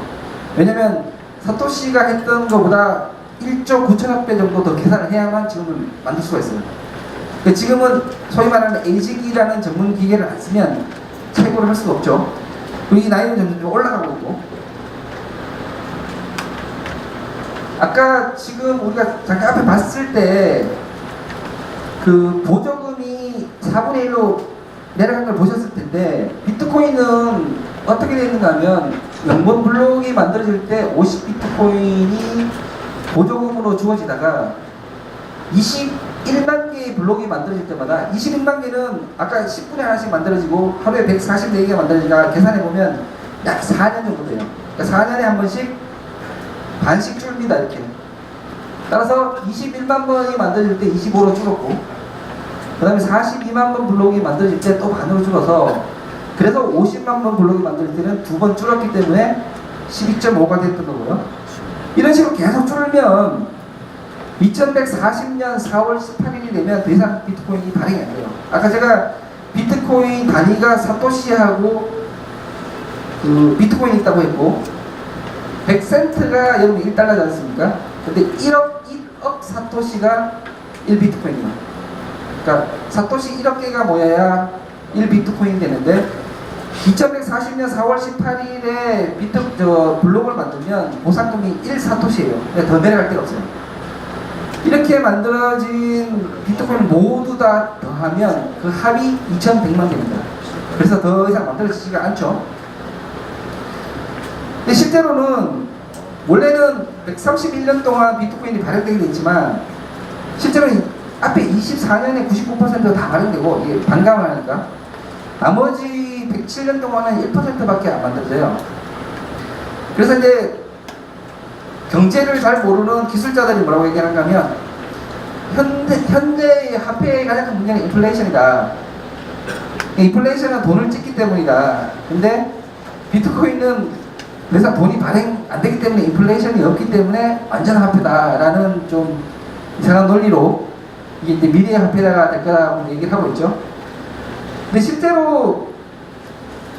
왜냐면 사토시가 했던 것보다 1조 9천억 배 정도 더 계산을 해야만 지금은 만들 수가 있어요. 그러니까 지금은 소위 말하는 ASIC이라는 전문 기계를 안 쓰면 최고를 할 수가 없죠. 그리고 이 나이는 점점 올라가고 있고 아까 지금 우리가 잠깐 앞에 봤을 때 그 보조금이 4분의 1로 내려간 걸 보셨을 텐데 비트코인은 어떻게 되는가 하면 영번 블록이 만들어질 때 50비트코인이 보조금으로 주어지다가 21만 개의 블록이 만들어질 때마다 21만 개는 아까 10분에 하나씩 만들어지고 하루에 144개가 만들어지니까 계산해보면 약 4년 정도 돼요. 그러니까 4년에 한 번씩 반씩 줄입니다. 이렇게. 따라서 21만 번이 만들어질 때 25로 줄었고 그 다음에 42만 번 블록이 만들어질 때 또 반으로 줄어서 그래서 50만 번 블록이 만들어질 때는 두 번 줄었기 때문에 12.5가 됐던 거고요. 이런 식으로 계속 줄면 2140년 4월 18일이 되면 더 이상 비트코인이 발행이 안 돼요. 아까 제가 비트코인 단위가 사토시하고 그 비트코인이 있다고 했고 100센트가 여러분 1달러지 않습니까? 근데 1억 사토시가 1비트코인이에요. 그러니까 사토시 1억 개가 모여야 1비트코인 되는데 2140년 4월 18일에 블록을 만들면 보상금이 1사토시예요. 그러니까 더 내려갈 데가 없어요. 이렇게 만들어진 비트코인 모두 다 더하면 그 합이 2100만 개입니다. 그래서 더 이상 만들어지지가 않죠. 근데 실제로는 원래는 131년 동안 비트코인이 발행되게 됐지만 실제로는 앞에 24년에 99%가 다 발행되고 이게 반감을 하니까 나머지 107년 동안은 1%밖에 안 만들어져요. 그래서 이제 경제를 잘 모르는 기술자들이 뭐라고 얘기하는가 하면 현재의 화폐의 가장 큰 문제는 인플레이션이다. 인플레이션은 돈을 찍기 때문이다. 근데 비트코인은 그래서 돈이 발행 안 되기 때문에 인플레이션이 없기 때문에 완전 화폐다라는 좀 이상한 논리로 이게 이제 미래의 화폐가 될 거라고 얘기를 하고 있죠. 근데 실제로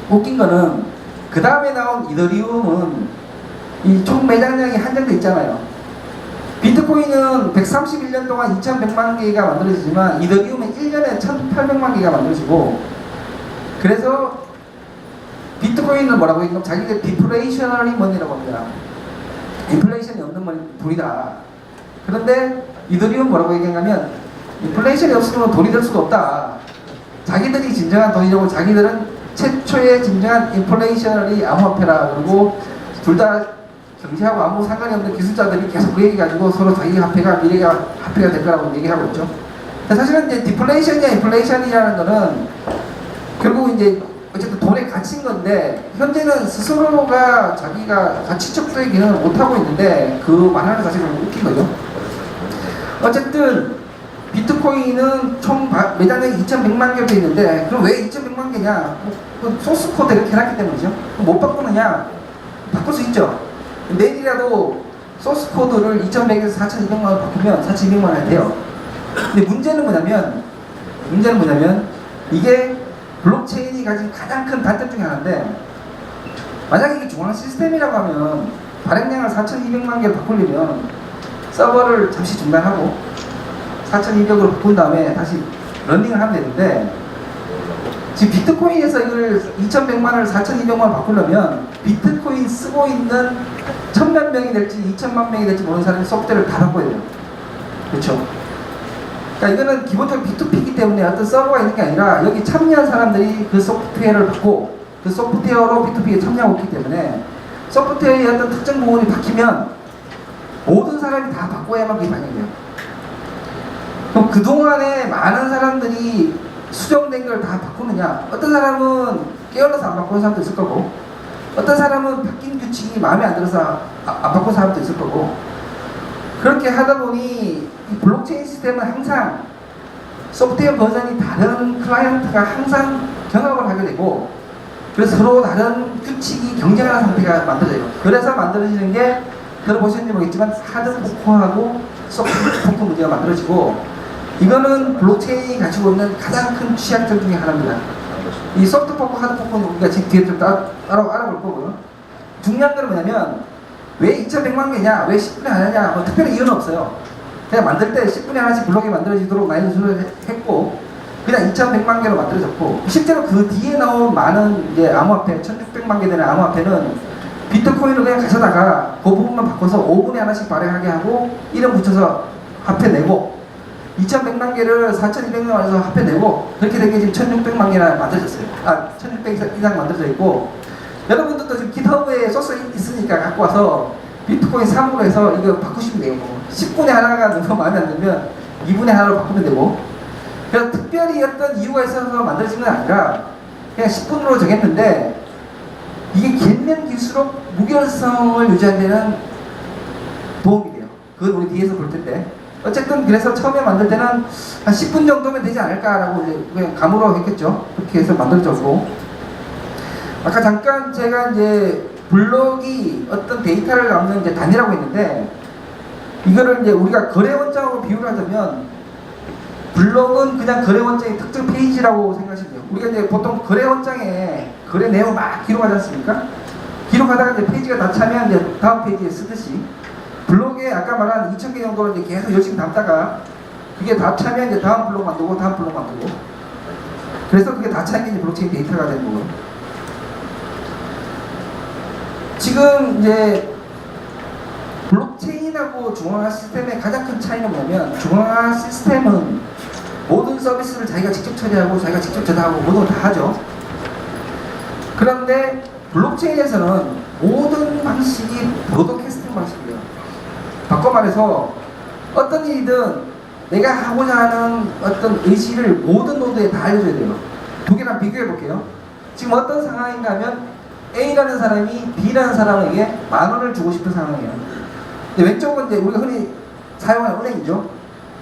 웃긴 거는 그 다음에 나온 이더리움은 이 총 매장량이 한정돼 있잖아요. 비트코인은 131년 동안 2100만 개가 만들어지지만 이더리움은 1년에 1800만 개가 만들어지고, 그래서 비트코인은 뭐라고 했냐면 자기들 디플레이셔너리 머니라고 합니다. 인플레이션이 없는 돈이다. 그런데 이더리움 뭐라고 얘기하냐면 인플레이션이 없으면 돈이 될 수도 없다. 자기들이 진정한 돈이라고, 자기들은 최초의 진정한 인플레이셔너리 암호화폐라. 그리고 둘 다 경제하고 아무 상관이 없는 기술자들이 계속 그 얘기 가지고 서로 자기 화폐가 미래가 화폐가 될 거라고 얘기하고 있죠. 사실은 이제 디플레이션이나 인플레이션이라는 거는 결국 이제 어쨌든 돈의 가치인 건데, 현재는 스스로가 자기가 가치 척도의 기능을 못하고 있는데 그 말하는 자체가 웃긴 거죠. 어쨌든 비트코인은 총 매장량이 2100만 개로 되어 있는데, 그럼 왜 2100만 개냐? 소스 코드 이렇게 해놨기 때문이죠. 못 바꾸느냐? 바꿀 수 있죠. 내일이라도 소스 코드를 2100에서 4200만 원 바꾸면 4200만 원 돼요. 근데 문제는 뭐냐면 이게 블록체인이 가진 가장 큰 단점 중에 하나인데, 만약에 이게 중앙 시스템이라고 하면 발행량을 4200만 개로 바꾸려면 서버를 잠시 중단하고 4200으로 바꾼 다음에 다시 런닝을 하면 되는데, 지금 비트코인에서 이걸 2100만을 4200만 바꾸려면 비트코인 쓰고 있는 1000만 명이 될지 2000만 명이 될지 모르는 사람이 소프트웨어를 다 바꿔야 돼요. 그렇죠? 그러니까 이거는 기본적으로 B2P이기 때문에 어떤 서버가 있는 게 아니라 여기 참여한 사람들이 그 소프트웨어를 받고 그 소프트웨어로 B2P에 참여하고 있기 때문에 소프트웨어의 어떤 특정 부분이 바뀌면 모든 사람이 다 바꿔야만 그게 반영돼요. 그럼 그동안에 많은 사람들이 수정된 걸 다 바꾸느냐? 어떤 사람은 깨어나서 안 바꾸는 사람도 있을 거고, 어떤 사람은 바뀐 규칙이 마음에 안 들어서 안 바꾸는 사람도 있을 거고, 그렇게 하다 보니 이 블록체인 시스템은 항상 소프트웨어 버전이 다른 클라이언트가 항상 경합을 하게 되고, 그래서 서로 다른 규칙이 경쟁하는 상태가 만들어져요. 그래서 만들어지는 게 들어보셨는지 모르겠지만 하드 포크하고 소프트 포크 문제가 만들어지고, 이거는 블록체인이 가지고 있는 가장 큰 취약점 중에 하나입니다. 이 소프트 포크, 하드 포크는 우리가 지금 뒤에 좀 따로 알아볼 거고요. 중요한 건 뭐냐면 왜 2100만 개냐, 왜 10분에 하느냐, 뭐 특별히 이유는 없어요. 그냥 만들 때 10분에 하나씩 블록이 만들어지도록 마이너스를 했고, 그냥 2100만 개로 만들어졌고, 실제로 그 뒤에 나온 많은 이제 암호화폐, 1600만 개 되는 암호화폐는 비트코인을 그냥 가져다가 그 부분만 바꿔서 5분에 하나씩 발행하게 하고 이름 붙여서 화폐 내고, 2100만 개를 4200만 원에서 화폐 내고, 그렇게 된 게 지금 1600만 개나 만들어졌어요. 1600 이상 만들어져 있고, 여러분들도 지금 깃허브에 소스 있으니까 갖고 와서 비트코인 3으로 해서 이거 바꾸시면 돼요. 10분에 하나가 너무 마음에 안 들면 2분에 하나로 바꾸면 되고, 그래서 특별히 어떤 이유가 있어서 만들어진 건 아니라 그냥 10분으로 정했는데, 이게 길면 길수록 무결성을 유지하는 데는 도움이 돼요. 그건 우리 뒤에서 볼 텐데, 어쨌든 그래서 처음에 만들 때는 한 10분 정도면 되지 않을까라고 이제 그냥 감으로 했겠죠. 그렇게 해서 만들어졌고, 아까 잠깐 제가 이제 블록이 어떤 데이터를 남는 이제 단위라고 했는데, 이거를 이제 우리가 거래 원장하고 비유를 하자면 블록은 그냥 거래 원장의 특정 페이지라고 생각하시면 돼요. 우리가 이제 보통 거래 원장에 거래 내용을 막 기록하지 않습니까? 기록하다가 이제 페이지가 다 차면 이제 다음 페이지에 쓰듯이, 블록에 아까 말한 2000개 정도를 이제 계속 열심히 담다가 그게 다 차면 이제 다음 블록 만들고 다음 블록 만들고, 그래서 그게 다 차는 게 이제 블록체인 데이터가 되는 거고요. 지금 이제 블록체인하고 중앙화 시스템의 가장 큰 차이는 뭐냐면, 중앙화 시스템은 모든 서비스를 자기가 직접 처리하고 자기가 직접 저장하고 모든 걸 다 하죠. 그런데 블록체인에서는 모든 방식이 브로드캐스팅 방식이에요. 바꿔 말해서 어떤 일이든 내가 하고자 하는 어떤 의지를 모든 노드에 다 알려줘야 돼요. 두 개랑 비교해 볼게요. 지금 어떤 상황인가 하면 A라는 사람이 B라는 사람에게 10,000원을 주고 싶은 상황이에요. 근데 왼쪽은 이제 우리가 흔히 사용하는 은행이죠.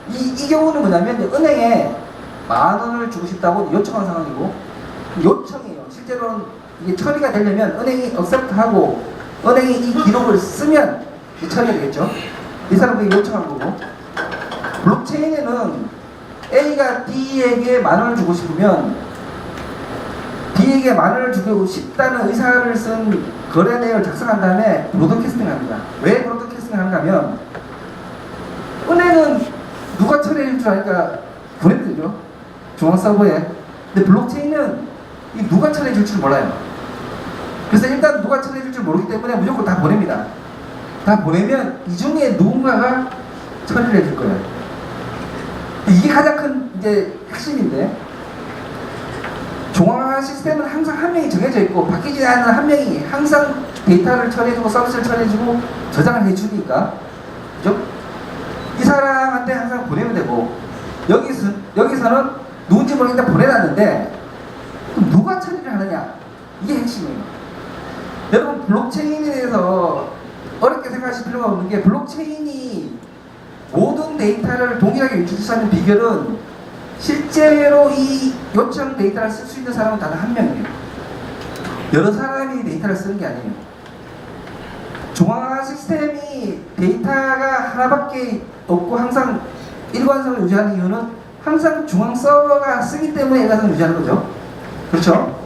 이 경우는 뭐냐면 이제 은행에 10,000원을 주고 싶다고 요청한 상황이고, 요청이에요. 실제로는 이게 처리가 되려면 은행이 억셉트하고 은행이 이 기록을 쓰면 처리가 되겠죠. 이 사람들이 요청한 거고, 블록체인에는 A가 B에게 10,000원을 주고 싶으면 B에게 10,000원을 주고 싶다는 의사를 쓴 거래 내역을 작성한 다음에 브로드캐스팅을 합니다. 왜 브로드캐스팅을 하는가 하면, 은행은 누가 처리해 줄 줄 아니까 보내면 되죠. 중앙 서버에. 근데 블록체인은 이 누가 처리해 줄 줄 몰라요. 그래서 일단 누가 처리해 줄 줄 모르기 때문에 무조건 다 보냅니다. 다 보내면 이 중에 누군가가 처리를 해줄 거예요. 이게 가장 큰 이제 핵심인데, 종합 시스템은 항상 한 명이 정해져 있고 바뀌지 않는 한 명이 항상 데이터를 처리해주고 서비스를 처리해주고 저장을 해주니까, 그죠? 이 사람한테 항상 보내면 되고, 여기서는 누군지 모르겠는데 보내놨는데 그럼 누가 처리를 하느냐, 이게 핵심이에요. 여러분, 블록체인에 대해서 어렵게 생각하실 필요가 없는 게, 블록체인이 모든 데이터를 동일하게 유출할 수 있는 비결은 실제로 이 요청 데이터를 쓸 수 있는 사람은 단 한 명이에요. 여러 사람이 데이터를 쓰는 게 아니에요. 중앙화 시스템이 데이터가 하나밖에 없고 항상 일관성을 유지하는 이유는 항상 중앙 서버가 쓰기 때문에 일관성을 유지하는 거죠. 그렇죠?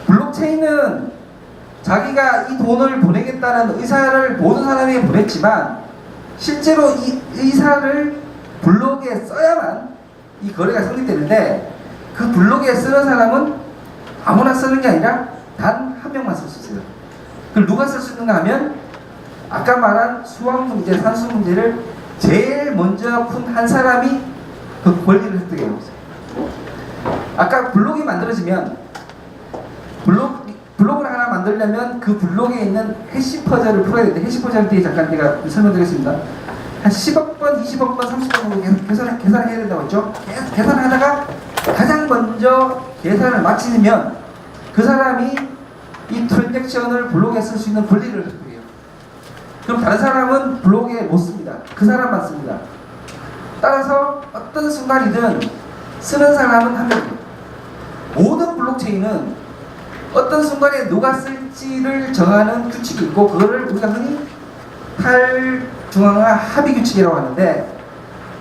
블록체인은 자기가 이 돈을 보내겠다는 의사를 모든 사람에게 보냈지만 실제로 이 의사를 블록에 써야만 이 거래가 성립되는데, 그 블록에 쓰는 사람은 아무나 쓰는 게 아니라 단 한 명만 쓸 수 있어요. 그걸 누가 쓸 수 있는가 하면, 아까 말한 수학 문제, 산수 문제를 제일 먼저 푼 한 사람이 그 권리를 획득해요. 아까 블록이 만들어지면 블록을 하나 만들려면 그 블록에 있는 해시 퍼즐을 풀어야 되는데, 해시 퍼즐 뒤에 잠깐 제가 설명드리겠습니다. 한 10억 번, 20억 번, 30억 번 정도 계산을 해야 된다고 했죠. 계산하다가 가장 먼저 계산을 마치면 그 사람이 이 트랜잭션을 블록에 쓸 수 있는 권리를 획득해요. 그럼 다른 사람은 블록에 못 씁니다. 그 사람만 씁니다. 따라서 어떤 순간이든 쓰는 사람은 한 명이에요. 모든 블록체인은 어떤 순간에 누가 쓸지를 정하는 규칙이 있고, 그거를 우리가 흔히 탈중앙화 합의 규칙이라고 하는데,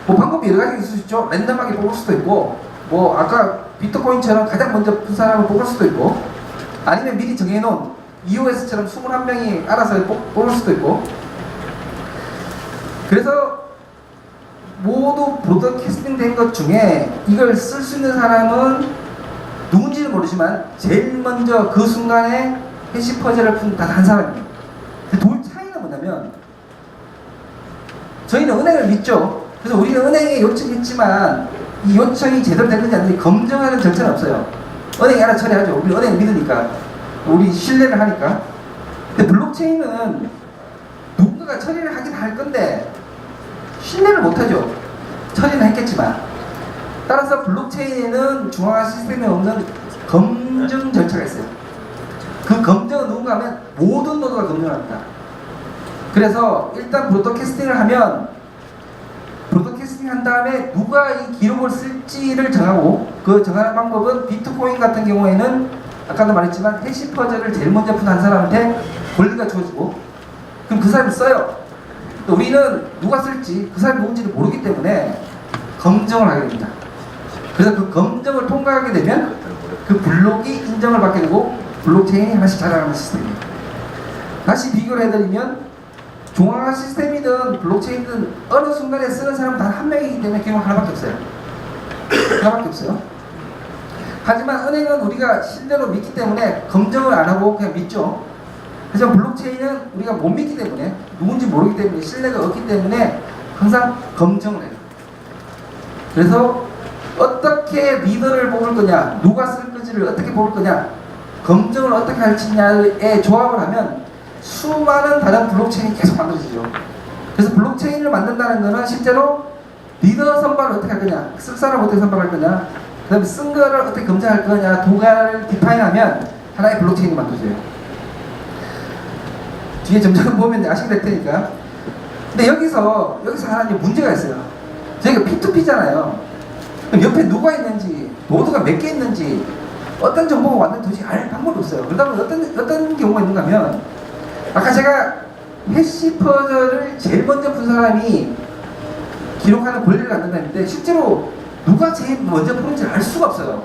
뭐 방법이 여러 가지 있을 수 있죠. 랜덤하게 뽑을 수도 있고, 뭐 아까 비트코인처럼 가장 먼저 푼 사람을 뽑을 수도 있고, 아니면 미리 정해놓은 EOS처럼 21명이 알아서 뽑을 수도 있고. 그래서 모두 브로드캐스팅 된 것 중에 이걸 쓸 수 있는 사람은 누군지는 모르지만 제일 먼저 그 순간에 해시 퍼즐을 푼 단 한 사람이에요. 그 차이는 뭐냐면, 저희는 은행을 믿죠. 그래서 우리는 은행에 요청했지만 이 요청이 제대로 됐는지 안 됐는지 검증하는 절차는 없어요. 은행이 알아 처리하죠. 우리 은행 믿으니까, 우리 신뢰를 하니까. 근데 블록체인은 누군가가 처리를 하긴 할 건데 신뢰를 못하죠. 처리는 했겠지만. 따라서 블록체인에는 중앙화 시스템에 없는 검증 절차가 있어요. 그 검증은 누군가 하면 모든 노드가 검증을 합니다. 그래서 일단 브로드캐스팅을 하면, 브로드캐스팅 한 다음에 누가 이 기록을 쓸지를 정하고, 그 정하는 방법은 비트코인 같은 경우에는 아까도 말했지만 해시 퍼즐을 제일 먼저 푼 한 사람한테 권리가 주어지고, 그럼 그 사람이 써요. 또 우리는 누가 쓸지 그 사람이 누군지를 모르기 때문에 검증을 하게 됩니다. 그래서 그 검증을 통과하게 되면 그 블록이 인정을 받게 되고 블록체인이 하나씩 자라나는 시스템이에요. 다시 비교를 해드리면, 중앙화 시스템이든 블록체인이든 어느 순간에 쓰는 사람은 단 한 명이기 때문에 경우 하나밖에 없어요. 하나밖에 없어요. 하지만 은행은 우리가 신뢰로 믿기 때문에 검증을 안 하고 그냥 믿죠. 하지만 블록체인은 우리가 못 믿기 때문에, 누군지 모르기 때문에, 신뢰가 없기 때문에 항상 검증을 해요. 그래서 어떻게 리더를 뽑을 거냐, 누가 쓸 건지를 어떻게 뽑을 거냐, 검증을 어떻게 할지냐에 조합을 하면 수많은 다른 블록체인이 계속 만들어지죠. 그래서 블록체인을 만든다는 것은 실제로 리더 선발을 어떻게 할 거냐, 쓸 사람을 어떻게 선발할 거냐, 그 다음에 쓴 거를 어떻게 검증할 거냐, 도가를 디파인하면 하나의 블록체인이 만들어져요. 뒤에 점점 보면 아시게 될 테니까. 근데 여기서 하나 이제 문제가 있어요. 저희가 P2P잖아요. 그럼 옆에 누가 있는지, 노드가 몇 개 있는지, 어떤 정보가 왔는지 도저히 알 방법이 없어요. 그러다 보면 어떤 경우가 있는가 하면, 아까 제가 해시 퍼즐을 제일 먼저 푼 사람이 기록하는 권리를 갖는다 했는데, 실제로 누가 제일 먼저 푸는지 알 수가 없어요.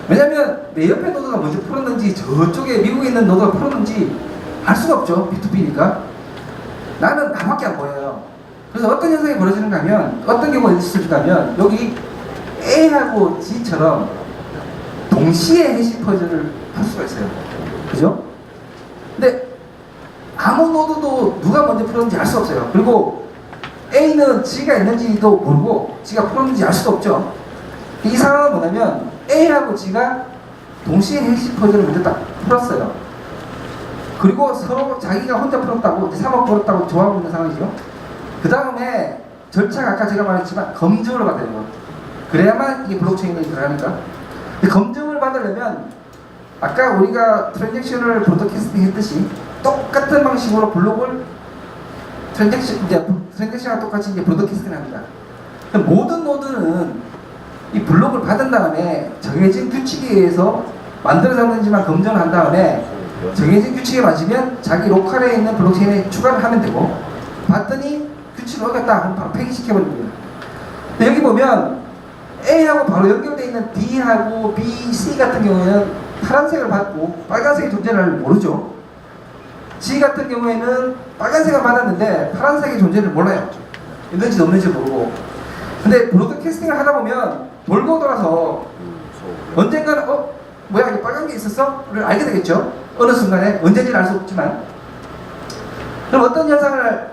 왜냐면 내 옆에 노드가 먼저 풀었는지, 저쪽에 미국에 있는 노드가 풀었는지 알 수가 없죠. P2P니까. 나는 나밖에 안 보여요. 그래서 어떤 현상이 벌어지는가 하면, 어떤 경우가 있을까 하면, 여기 A하고 G처럼 동시에 해시 퍼즐을 풀 수가 있어요. 그죠? 근데 아무 노드도 누가 먼저 풀었는지 알 수 없어요. 그리고 A는 G가 있는지도 모르고 G가 풀었는지 알 수도 없죠. 이 상황은 뭐냐면 A하고 G가 동시에 해시 퍼즐을 먼저 딱 풀었어요. 그리고 서로 자기가 혼자 풀었다고, 이제 3억 풀었다고 좋아하고 있는 상황이죠. 그 다음에 절차가 아까 제가 말했지만 검증을 받아야 돼요. 그래야만 이게 블록체인에 들어가니까. 근데 검증을 받으려면 아까 우리가 트랜잭션을 브로드캐스팅 했듯이 똑같은 방식으로 블록을 트랜잭션과 똑같이 이제 브로드캐스팅 합니다. 모든 노드는 이 블록을 받은 다음에 정해진 규칙에 의해서 만들어졌는지만 검증을 한 다음에 정해진 규칙에 맞으면 자기 로컬에 있는 블록체인에 추가를 하면 되고, 봤더니 규칙을 어겼다 그럼 바로 폐기시켜버립니다. 근데 여기 보면 A하고 바로 연결되어 있는 B하고 B, C 같은 경우에는 파란색을 받고 빨간색의 존재를 모르죠. G 같은 경우에는 빨간색을 받았는데 파란색의 존재를 몰라요. 있는지 없는지 모르고. 근데 브로드캐스팅을 하다 보면 돌고 돌아서 언젠가는 뭐야 이게 빨간 게 있었어? 를 알게 되겠죠. 어느 순간에 언제인지는 알 수 없지만. 그럼 어떤 현상을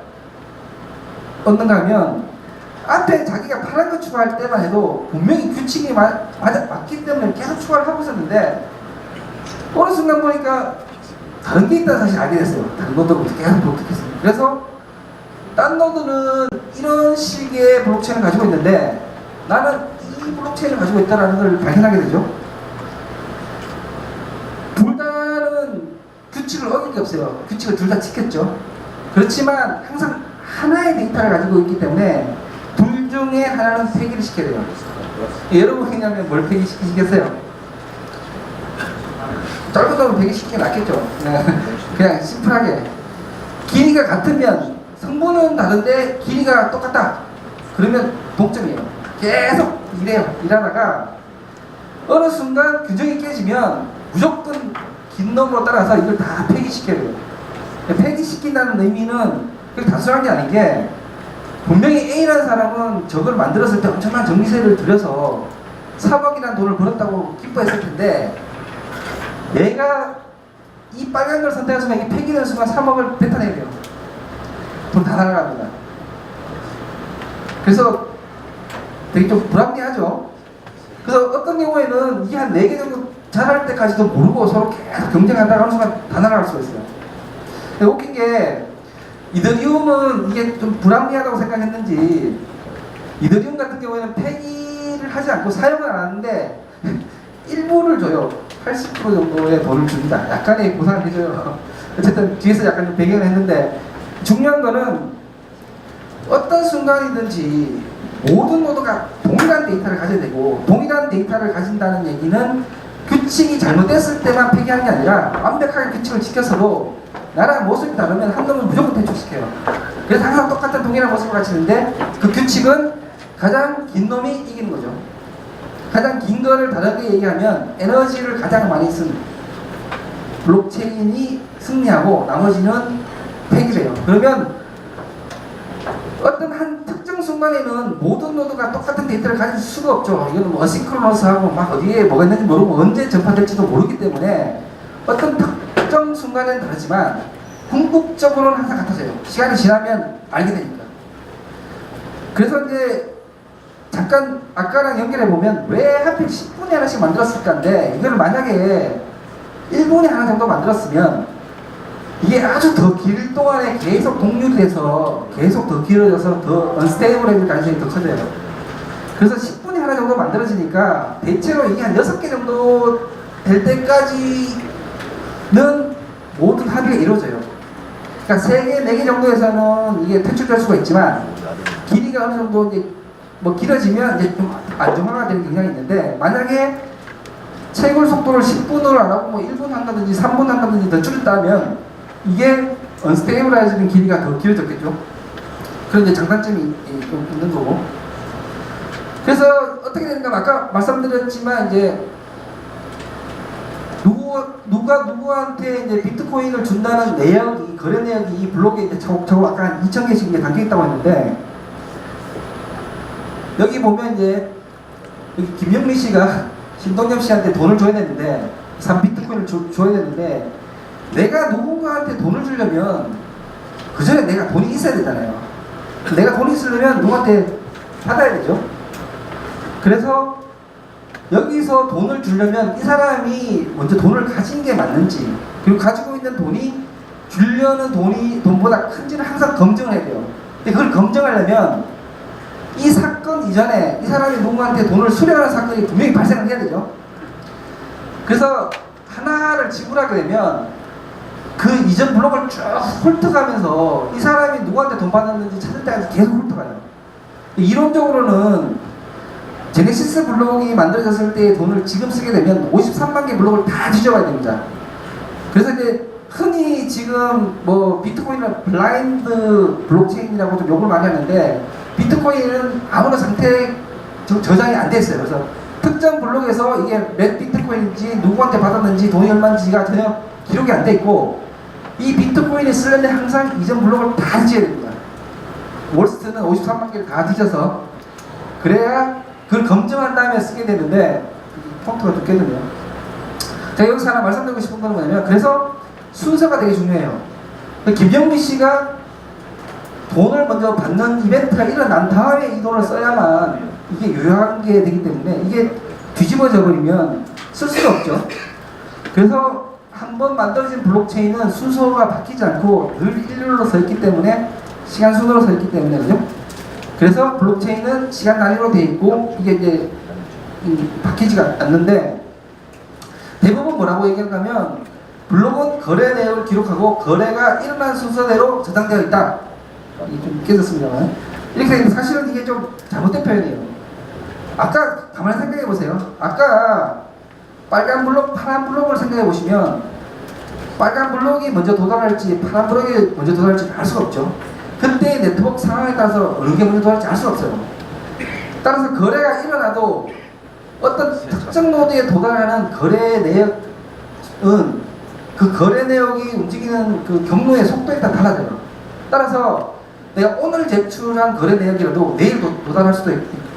얻는가 하면, 앞에 자기가 파란 거 추가할 때만 해도 분명히 규칙이 맞기 때문에 계속 추가를 하고 있었는데, 어느 순간 보니까 다른 게 있다는 사실 알게 됐어요. 다른 노드로부터 계속 브로드캐스팅. 그래서 딴 노드는 이런 식의 블록체인을 가지고 있는데 나는 이 블록체인을 가지고 있다는 걸 발견하게 되죠. 둘 다는 규칙을 어긴 게 없어요. 규칙을 둘 다 지켰죠. 그렇지만 항상 하나의 데이터를 가지고 있기 때문에 둘 중에 하나는 폐기를 시켜야 돼요. 여러분 그냥 뭘 폐기시키시겠어요? 짧은 놈은 폐기시키는 게 낫겠죠. 그냥 심플하게 길이가 같으면 성분은 다른데 길이가 똑같다 그러면 동점이에요. 계속 일하다가 어느 순간 균형이 깨지면 무조건 긴 놈으로 따라서 이걸 다 폐기시켜야 돼요. 폐기시킨다는 의미는 그게 단순한 게 아닌 게, 분명히 A라는 사람은 저걸 만들었을 때 엄청난 전기세를 들여서 3억이라는 돈을 벌었다고 기뻐했을 텐데, 얘가 이 빨간 걸 선택해서 이게 폐기되는 순간 3억을 뱉어내야 돼요. 돈 다 날아갑니다. 그래서 되게 좀 불합리하죠. 그래서 어떤 경우에는 이게 한 4개 정도 자랄 때까지도 모르고 서로 계속 경쟁한다고 하는 순간 다 날아갈 수가 있어요. 근데 웃긴 게, 이더리움은 이게 좀 불합리하다고 생각했는지, 이더리움 같은 경우에는 폐기를 하지 않고 사용을 안 하는데 일부를 줘요. 80% 정도의 돈을 줍니다. 약간의 보상을 해줘요. 어쨌든 뒤에서 약간 좀 배경을 했는데, 중요한 거는 어떤 순간이든지 모든 노드가 동일한 데이터를 가져야 되고, 동일한 데이터를 가진다는 얘기는 규칙이 잘못됐을 때만 폐기하는 게 아니라 완벽하게 규칙을 지켜서도 나랑 모습이 다르면 한 놈은 무조건 퇴출시켜요. 그래서 항상 똑같은 동일한 모습을 가지는데, 그 규칙은 가장 긴 놈이 이기는 거죠. 가장 긴 거를 다르게 얘기하면 에너지를 가장 많이 쓴 블록체인이 승리하고 나머지는 폐기를 해요. 그러면 어떤 한 특정 순간에는 모든 노드가 똑같은 데이터를 가질 수가 없죠. 이거는 뭐 어싱크로너스하고 막 어디에 뭐가 있는지 모르고 언제 전파될지도 모르기 때문에 어떤 특정 순간에는 다르지만 궁극적으로는 항상 같아져요. 시간이 지나면 알게 되니까. 그래서 이제 잠깐 아까랑 연결해 보면 왜 하필 10분에 하나씩 만들었을까인데, 이걸 만약에 1분에 하나 정도 만들었으면 이게 아주 더 길 동안에 계속 동률이 돼서 계속 더 길어져서 더 언스테이블해질 가능성이 더 커져요. 그래서 10분에 하나 정도 만들어지니까 대체로 이게 한 6개 정도 될 때까지는 모든 합의가 이루어져요. 그러니까 3개, 4개 정도에서는 이게 퇴출될 수가 있지만 길이가 어느 정도 이제 뭐 길어지면 이제 좀 안정화가 되는 경향이 있는데, 만약에 채굴 속도를 10분으로 안 하고 뭐 1분 한다든지 3분 한다든지 더 줄였다면 이게 언스테이블라이즈는 길이가 더 길어졌겠죠. 그런 이제 장단점이 좀 있는 거고. 그래서 어떻게 되는가, 아까 말씀드렸지만 이제 누가 누구한테 이제 비트코인을 준다는 내역이, 거래 내역이 이 블록에 이제 저거 아까 한 2,000개씩 이제 담겨 있다고 했는데, 여기 보면 이제 여기 김영미 씨가 신동엽 씨한테 돈을 줘야 되는데, 3비트코인을 줘야 되는데, 내가 누군가한테 돈을 주려면 그 전에 내가 돈이 있어야 되잖아요. 내가 돈이 있으려면 누구한테 받아야 되죠. 그래서 여기서 돈을 주려면 이 사람이 먼저 돈을 가진 게 맞는지, 그리고 가지고 있는 돈이 주려는 돈보다 큰지를 항상 검증을 해야 돼요. 근데 그걸 검증하려면 이 사건 이전에 이 사람이 누구한테 돈을 수령하는 사건이 분명히 발생을 해야 되죠. 그래서 하나를 지불하게 되면 그 이전 블록을 쭉 훑어가면서 이 사람이 누구한테 돈 받았는지 찾을 때까지 계속 훑어가요. 이론적으로는 제네시스 블록이 만들어졌을 때의 돈을 지금 쓰게 되면 53만 개 블록을 다 뒤져봐야 됩니다. 그래서 이제 흔히 지금 뭐 비트코인은 블라인드 블록체인이라고 좀 욕을 많이 하는데, 비트코인은 아무런 상태에 저장이 안 돼 있어요. 그래서 특정 블록에서 이게 몇 비트코인인지, 누구한테 받았는지, 돈이 얼마인지가 전혀 기록이 안 돼 있고, 이 비트코인을 쓰려면 항상 이전 블록을 다 뒤져야 됩니다. 월스트는 53만 개를 다 뒤져서, 그래야 그걸 검증한 다음에 쓰게 되는데, 폰트가 좀 깨졌네요. 제가 여기서 하나 말씀드리고 싶은 건 뭐냐면, 그래서 순서가 되게 중요해요. 김영미 씨가 돈을 먼저 받는 이벤트가 일어난 다음에 이 돈을 써야만 이게 유효한 게 되기 때문에, 이게 뒤집어져 버리면 쓸 수가 없죠. 그래서 한번 만들어진 블록체인은 순서가 바뀌지 않고 늘 일렬로 서 있기 때문에, 시간 순으로 서 있기 때문에, 그죠? 그래서 블록체인은 시간 단위로 되어 있고, 이게 이제 바뀌지가 않는데, 대부분 뭐라고 얘기하냐면, 블록은 거래 내역을 기록하고 거래가 일어난 순서대로 저장되어 있다. 이게 좀 깨졌습니다만, 이렇게 되면 사실은 이게 좀 잘못된 표현이에요. 아까 가만히 생각해 보세요. 아까 빨간 블록, 파란 블록을 생각해 보시면, 빨간 블록이 먼저 도달할지 파란 블록이 먼저 도달할지 알 수가 없죠. 그때 네트워크 상황에 따라서 어느 게 먼저 도달할지 알 수가 없어요. 따라서 거래가 일어나도 어떤 특정 노드에 도달하는 거래 내역은 그 거래 내역이 움직이는 그 경로의 속도에 따라 달라져요. 따라서 내가 오늘 제출한 거래 내역이라도 내일 도달할 수도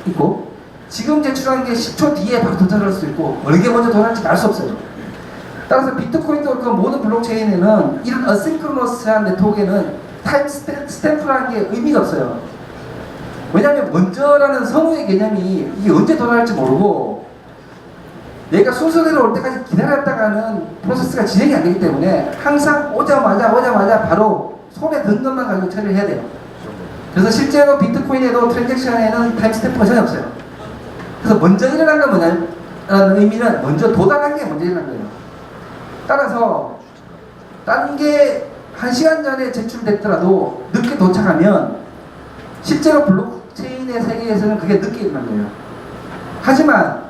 있고, 지금 제출한 게 10초 뒤에 바로 도달할 수도 있고, 어느 게 먼저 도달할지 알 수 없어요. 따라서 비트코인도 그렇고 모든 블록체인에는 이런 어싱크로너스한 네트워크에는 타임 스탬프라는 게 의미가 없어요. 왜냐하면 먼저라는 선호의 개념이 이게 언제 도달할지 모르고, 내가 순서대로 올 때까지 기다렸다가는 프로세스가 진행이 안 되기 때문에 항상 오자마자 바로 손에 든 것만 가지고 처리를 해야 돼요. 그래서 실제로 비트코인에도 트랜잭션에는 타임 스탬프가 전혀 없어요. 그래서 먼저 일어난 건 뭐냐는 의미는 먼저 도달한 게 먼저 일어난 거예요. 따라서 딴 게 1시간 전에 제출됐더라도 늦게 도착하면 실제로 블록체인의 세계에서는 그게 늦게 일어난 거예요. 하지만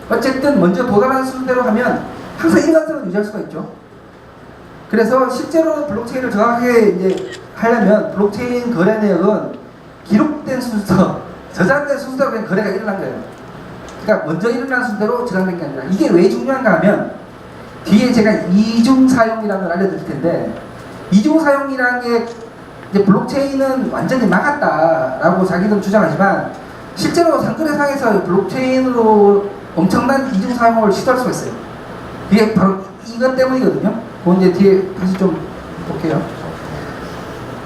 어쨌든 먼저 도달하는 순서대로 하면 항상 일관성을 유지할 수가 있죠. 그래서 실제로 블록체인을 정확하게 이제 하려면 블록체인 거래 내역은 기록된 순서, 저장된 순서대로 그냥 거래가 일어난 거예요. 그러니까 먼저 일어난 순서대로 저장된 게 아니라, 이게 왜 중요한가 하면 뒤에 제가 이중 사용이라는 걸 알려드릴 텐데, 이중 사용이라는 게 이제 블록체인은 완전히 막았다라고 자기들은 주장하지만, 실제로 상거래상에서 블록체인으로 엄청난 이중 사용을 시도할 수가 있어요. 그게 바로 이것 때문이거든요. 그건 이제 뒤에 다시 좀 볼게요.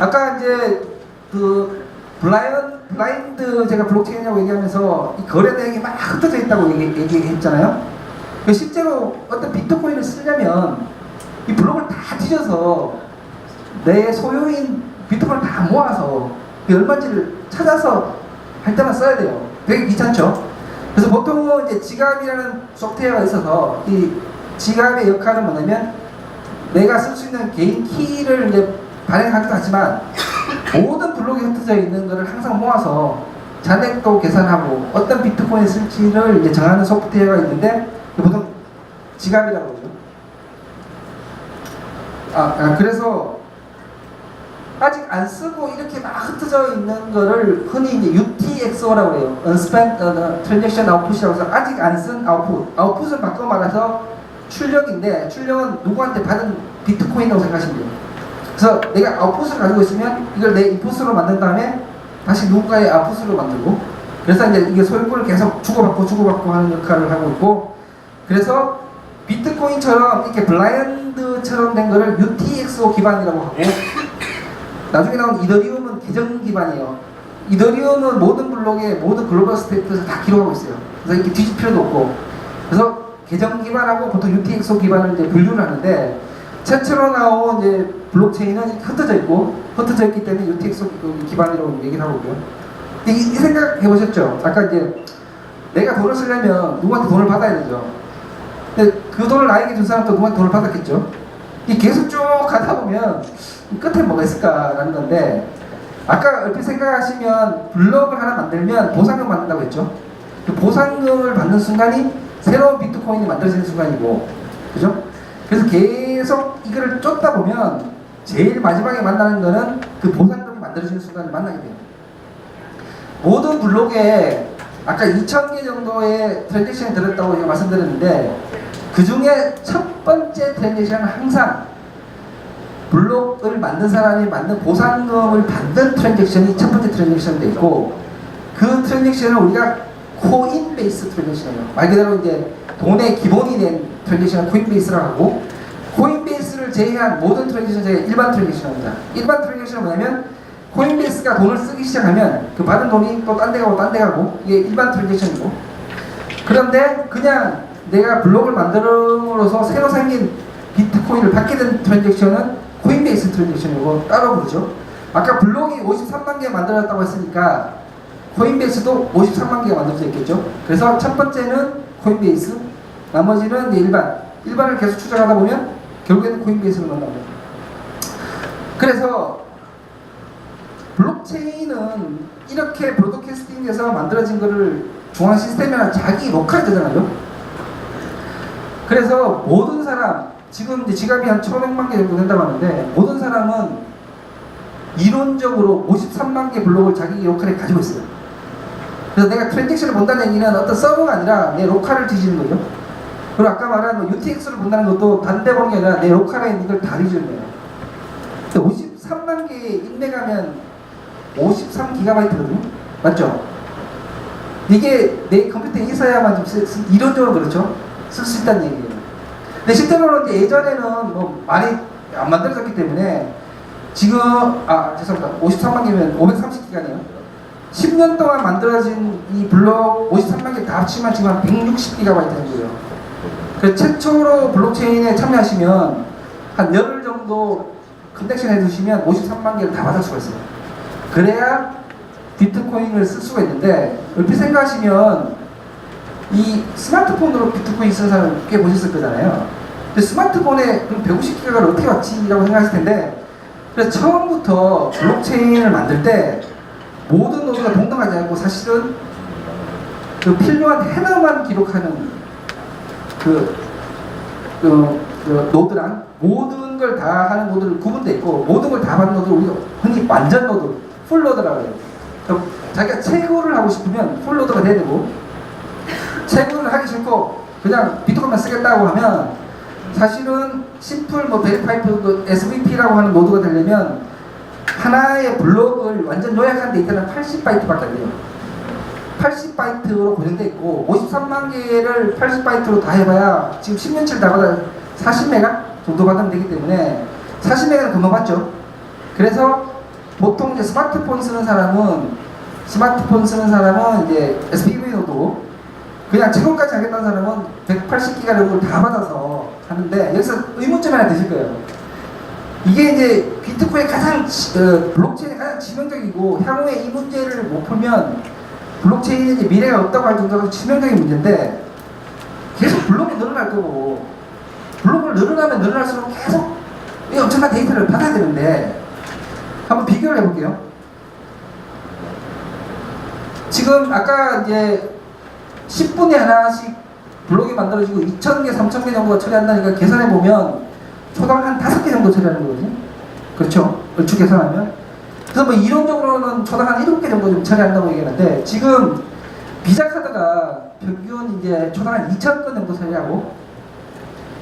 아까 이제 그 블라인드 제가 블록체인이라고 얘기하면서 이 거래 내역이 막 흩어져 있다고 얘기했잖아요. 실제로 어떤 비트코인을 쓰려면 이 블록을 다 뒤져서 내 소유인 비트코인을 다 모아서 그 얼마인지를 찾아서 할 때만 써야 돼요. 되게 귀찮죠? 그래서 보통은 이제 지갑이라는 소프트웨어가 있어서, 이 지갑의 역할은 뭐냐면 내가 쓸 수 있는 개인 키를 이제 발행하기도 하지만 모든 블록에 흩어져 있는 것을 항상 모아서 잔액도 계산하고 어떤 비트코인을 쓸지를 이제 정하는 소프트웨어가 있는데 보통 지갑이라고 그러죠. 그래서 아직 안 쓰고 이렇게 막 흩어져 있는 거를 흔히 이제 UTXO라고 해요. Unspent Transaction Output이라고 해서 아직 안 쓴 아웃풋. 아웃풋은 바꿔 말해서 출력인데 출력은 누구한테 받은 비트코인이라고 생각하시면 돼요. 그래서 내가 아웃풋을 가지고 있으면 이걸 내 인풋으로 만든 다음에 다시 누군가의 아웃풋으로 만들고 그래서 이제 이게 소유권을 계속 주고받고 하는 역할을 하고 있고 그래서 비트코인처럼 이렇게 블라인드처럼 된 거를 UTXO 기반이라고 하고 나중에 나온 이더리움은 계정 기반이에요. 이더리움은 모든 블록에 모든 글로벌 스테이트에서 다 기록하고 있어요. 그래서 이렇게 뒤질 필요도 없고 그래서 계정 기반하고 보통 UTXO 기반을 이제 분류를 하는데 최초로 나온 이제 블록체인은 흩어져 있기 때문에 UTXO 기반이라고 얘기를 하고 있고요. 이 생각 해보셨죠? 아까 이제 내가 돈을 쓰려면 누구한테 돈을 받아야 되죠. 근데 그 돈을 나에게 준 사람도 누구한테 돈을 받았겠죠. 이 계속 쭉 가다 보면 끝에 뭐가 있을까라는 건데 아까 얼핏 생각하시면 블록을 하나 만들면 보상금 받는다고 했죠. 그 보상금을 받는 순간이 새로운 비트코인이 만들어지는 순간이고 그죠? 그래서 계속 이거를 쫓다 보면 제일 마지막에 만나는 거는 그 보상금이 만들어지는 순간을 만나게 돼요. 모든 블록에 아까 2,000개 정도의 트랜잭션이 들었다고 제가 말씀드렸는데 그 중에 첫 번째 트랜잭션은 항상 블록을 만든 사람이 만든 보상금을 받는 트랜잭션이 첫 번째 트랜잭션이 되어 있고 그 트랜잭션을 우리가 코인 베이스 트랜잭션이에요. 말 그대로 이제 돈의 기본이 된 트랜잭션을 코인 베이스라고 하고 코인 베이스를 제외한 모든 트랜잭션은 제가 일반 트랜잭션입니다. 일반 트랜잭션은 뭐냐면 코인 베이스가 돈을 쓰기 시작하면 그 받은 돈이 또 딴 데 가고 이게 일반 트랜잭션이고 그런데 그냥 내가 블록을 만들므로써 새로 생긴 비트코인을 받게 된 트랜잭션은 코인베이스 트랜잭션이고 따로 부르죠. 아까 블록이 53만 개 만들어졌다고 했으니까 코인베이스도 53만 개가 만들어져 있겠죠. 그래서 첫 번째는 코인베이스, 나머지는 일반을 계속 추적하다 보면 결국에는 코인베이스로 넘어갑니다. 그래서 블록체인은 이렇게 브로드캐스팅에서 만들어진 거를 중앙 시스템이나 자기 로컬 되잖아요. 그래서 모든 사람 지금 이제 지갑이 한 1,500만 개 정도 된다고 하는데 모든 사람은 이론적으로 53만 개 블록을 자기 로컬에 가지고 있어요. 그래서 내가 트랜잭션을 본다는 얘기는 어떤 서버가 아니라 내 로컬을 뒤지는 거죠. 그리고 아까 말한 뭐 UTX를 본다는 것도 다른 데 보는 게 아니라 내 로컬에 있는 걸 다 뒤지는 거예요. 53만 개 인맥하면 53GB거든요. 맞죠? 이게 내 컴퓨터에 있어야만 좀 이론적으로 그렇죠? 쓸 수 있다는 얘기예요. 근데 실제로는 이제 예전에는 뭐 많이 안 만들어졌기 때문에 지금 죄송합니다. 53만 개면 530기가네요. 10년 동안 만들어진 이 블록 53만 개 다 합치면 지금 한 160GB 되는 거예요. 그 최초로 블록체인에 참여하시면 한 열흘 정도 커넥션 해두시면 53만 개를 다 받을 수가 있어요. 그래야 비트코인을 쓸 수가 있는데 얼핏 생각하시면 이 스마트폰으로 비트코인 쓰는 사람 꽤 보셨을 거잖아요. 근데 스마트폰에 그럼 150기가를 어떻게 왔지? 라고 생각하실 텐데 그래서 처음부터 블록체인을 만들 때 모든 노드가 동등하지 않고 사실은 그 필요한 해너만 기록하는 그 노드랑 모든 걸 다 하는 노드를 구분되어 있고 모든 걸 다 받는 노드를 우리가 흔히 완전 노드, 풀 노드라고 해요. 자기가 채굴을 하고 싶으면 풀 노드가 돼야 되고 채굴을 하기 싫고 그냥 비트코인만 쓰겠다고 하면 사실은 심플 뭐 베리파이프 그 SVP라고 하는 노드가 되려면 하나의 블록을 완전 요약한 데이터는 80바이트밖에 안 돼요. 80바이트로 고정되어 있고 53만 개를 80바이트로 다 해봐야 지금 10년치를 다 받아 40메가 정도 받으면 되기 때문에 40메가는 금방 받죠. 그래서 보통 이제 스마트폰 쓰는 사람은 이제 SPV 노드고 그냥 채굴까지 하겠다는 사람은 180기가 정도를 다 받아서 하는데 여기서 의문점이 하나 드실 거예요. 이게 이제 비트코인의 블록체인의 가장 치명적이고 향후에 이 문제를 못 풀면 블록체인의 이제 미래가 없다고 할 정도로 치명적인 문제인데 계속 블록이 늘어날 거고 블록을 늘어나면 늘어날수록 계속 이 엄청난 데이터를 받아야 되는데 한번 비교를 해볼게요. 지금 아까 이제 10분에 하나씩 블록이 만들어지고 2,000개, 3,000개 정도가 처리한다니까 계산해보면 초당 한 5개 정도 처리하는 거거든요. 그렇죠? 얼추 계산하면. 그래서 뭐 이론적으로는 초당 한 7개 정도 좀 처리한다고 얘기하는데, 지금 비자 카드가 평균 이제 초당 한 2,000건 정도 처리하고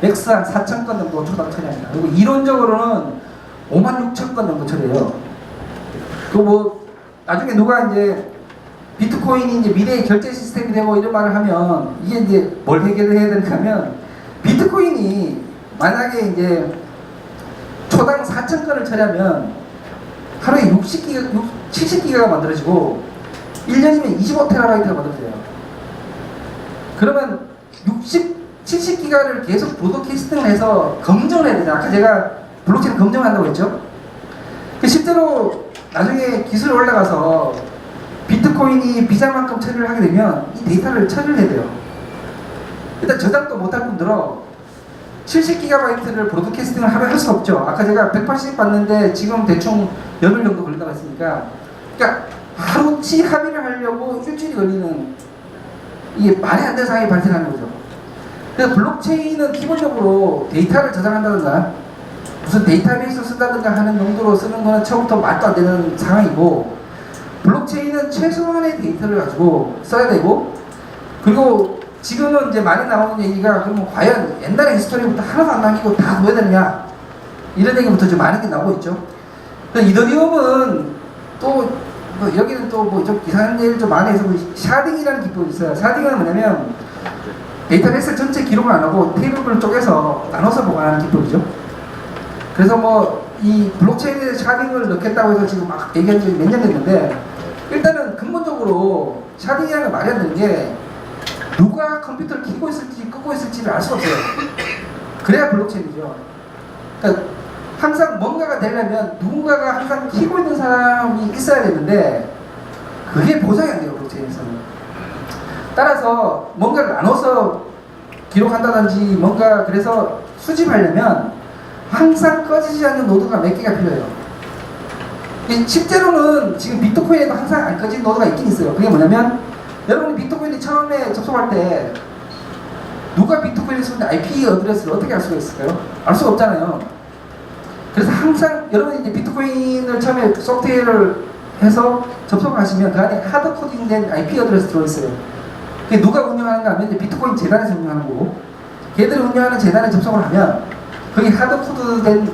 맥스 한 4,000건 정도 초당 처리합니다. 그리고 이론적으로는 56,000건 정도 처리해요. 그 뭐 나중에 누가 이제 비트코인이 이제 미래의 결제 시스템이 되고 이런 말을 하면 이게 이제 뭘 해결해야 되는가 하면, 비트코인이 만약에 이제 초당 4,000건을 처리하면 하루에 70기가가 만들어지고 1년이면 25TB가 만들어져요. 그러면 70기가를 계속 브로드캐스팅을 해서 검증을 해야 되잖아요. 아까 제가 블록체인 검증한다고 했죠. 실제로 나중에 기술이 올라가서 비트코인이 비자만큼 처리를 하게 되면 이 데이터를 처리를 해야 돼요. 일단 저장도 못할 뿐더러 70GB를 브로드캐스팅을 하루에 할 수 없죠. 아까 제가 180 봤는데 지금 대충 열흘 정도 걸린다고 했으니까, 그러니까 하루치 합의를 하려고 일주일이 걸리는, 이게 말이 안 되는 상황이 발생하는 거죠. 그래서 블록체인은 기본적으로 데이터를 저장한다든가 무슨 데이터베이스를 쓴다든가 하는 용도로 쓰는 거는 처음부터 말도 안 되는 상황이고, 블록체인은 최소한의 데이터를 가지고 써야 되고, 그리고 지금은 이제 많이 나오는 얘기가, 그러면 과연 옛날의 히스토리부터 하나도 안 남기고 다 둬야 되느냐, 이런 얘기부터 좀 많은 게 나오고 있죠. 이더리움은 또 뭐 여기는 또 뭐 좀 이상한 얘기를 좀 많이 해서 샤딩이라는 기법이 있어요. 샤딩은 뭐냐면 데이터베이스 전체 기록을 안 하고 테이블을 쪼개서 나눠서 보관하는 기법이죠. 그래서 뭐 이 블록체인에 샤딩을 넣겠다고 해서 지금 막 얘기한 지 몇 년 됐는데, 일단은 근본적으로 샤딩이라는 게 말이 안 되는 게, 누가 컴퓨터를 켜고 있을지 끄고 있을지를 알 수가 없어요. 그래야 블록체인이죠. 그러니까 항상 뭔가가 되려면 누군가가 항상 켜고 있는 사람이 있어야 되는데, 그게 보장이 안 돼요, 블록체인에서는. 따라서 뭔가를 나눠서 기록한다든지 뭔가 그래서 수집하려면 항상 꺼지지 않는 노드가 몇 개가 필요해요. 실제로는 지금 비트코인에도 항상 안 꺼진 노드가 있긴 있어요. 그게 뭐냐면, 여러분이 비트코인이 처음에 접속할 때 누가 비트코인을 쓰는데 IP 어드레스를 어떻게 알 수가 있을까요? 알 수가 없잖아요. 그래서 항상 여러분이 이제 비트코인을 처음에 소프트웨어를 해서 접속하시면 그 안에 하드 코딩된 IP 어드레스 들어있어요. 그게 누가 운영하는가 하면 이제 비트코인 재단에서 운영하는 거고, 걔들이 운영하는 재단에 접속을 하면 거기 하드 코드된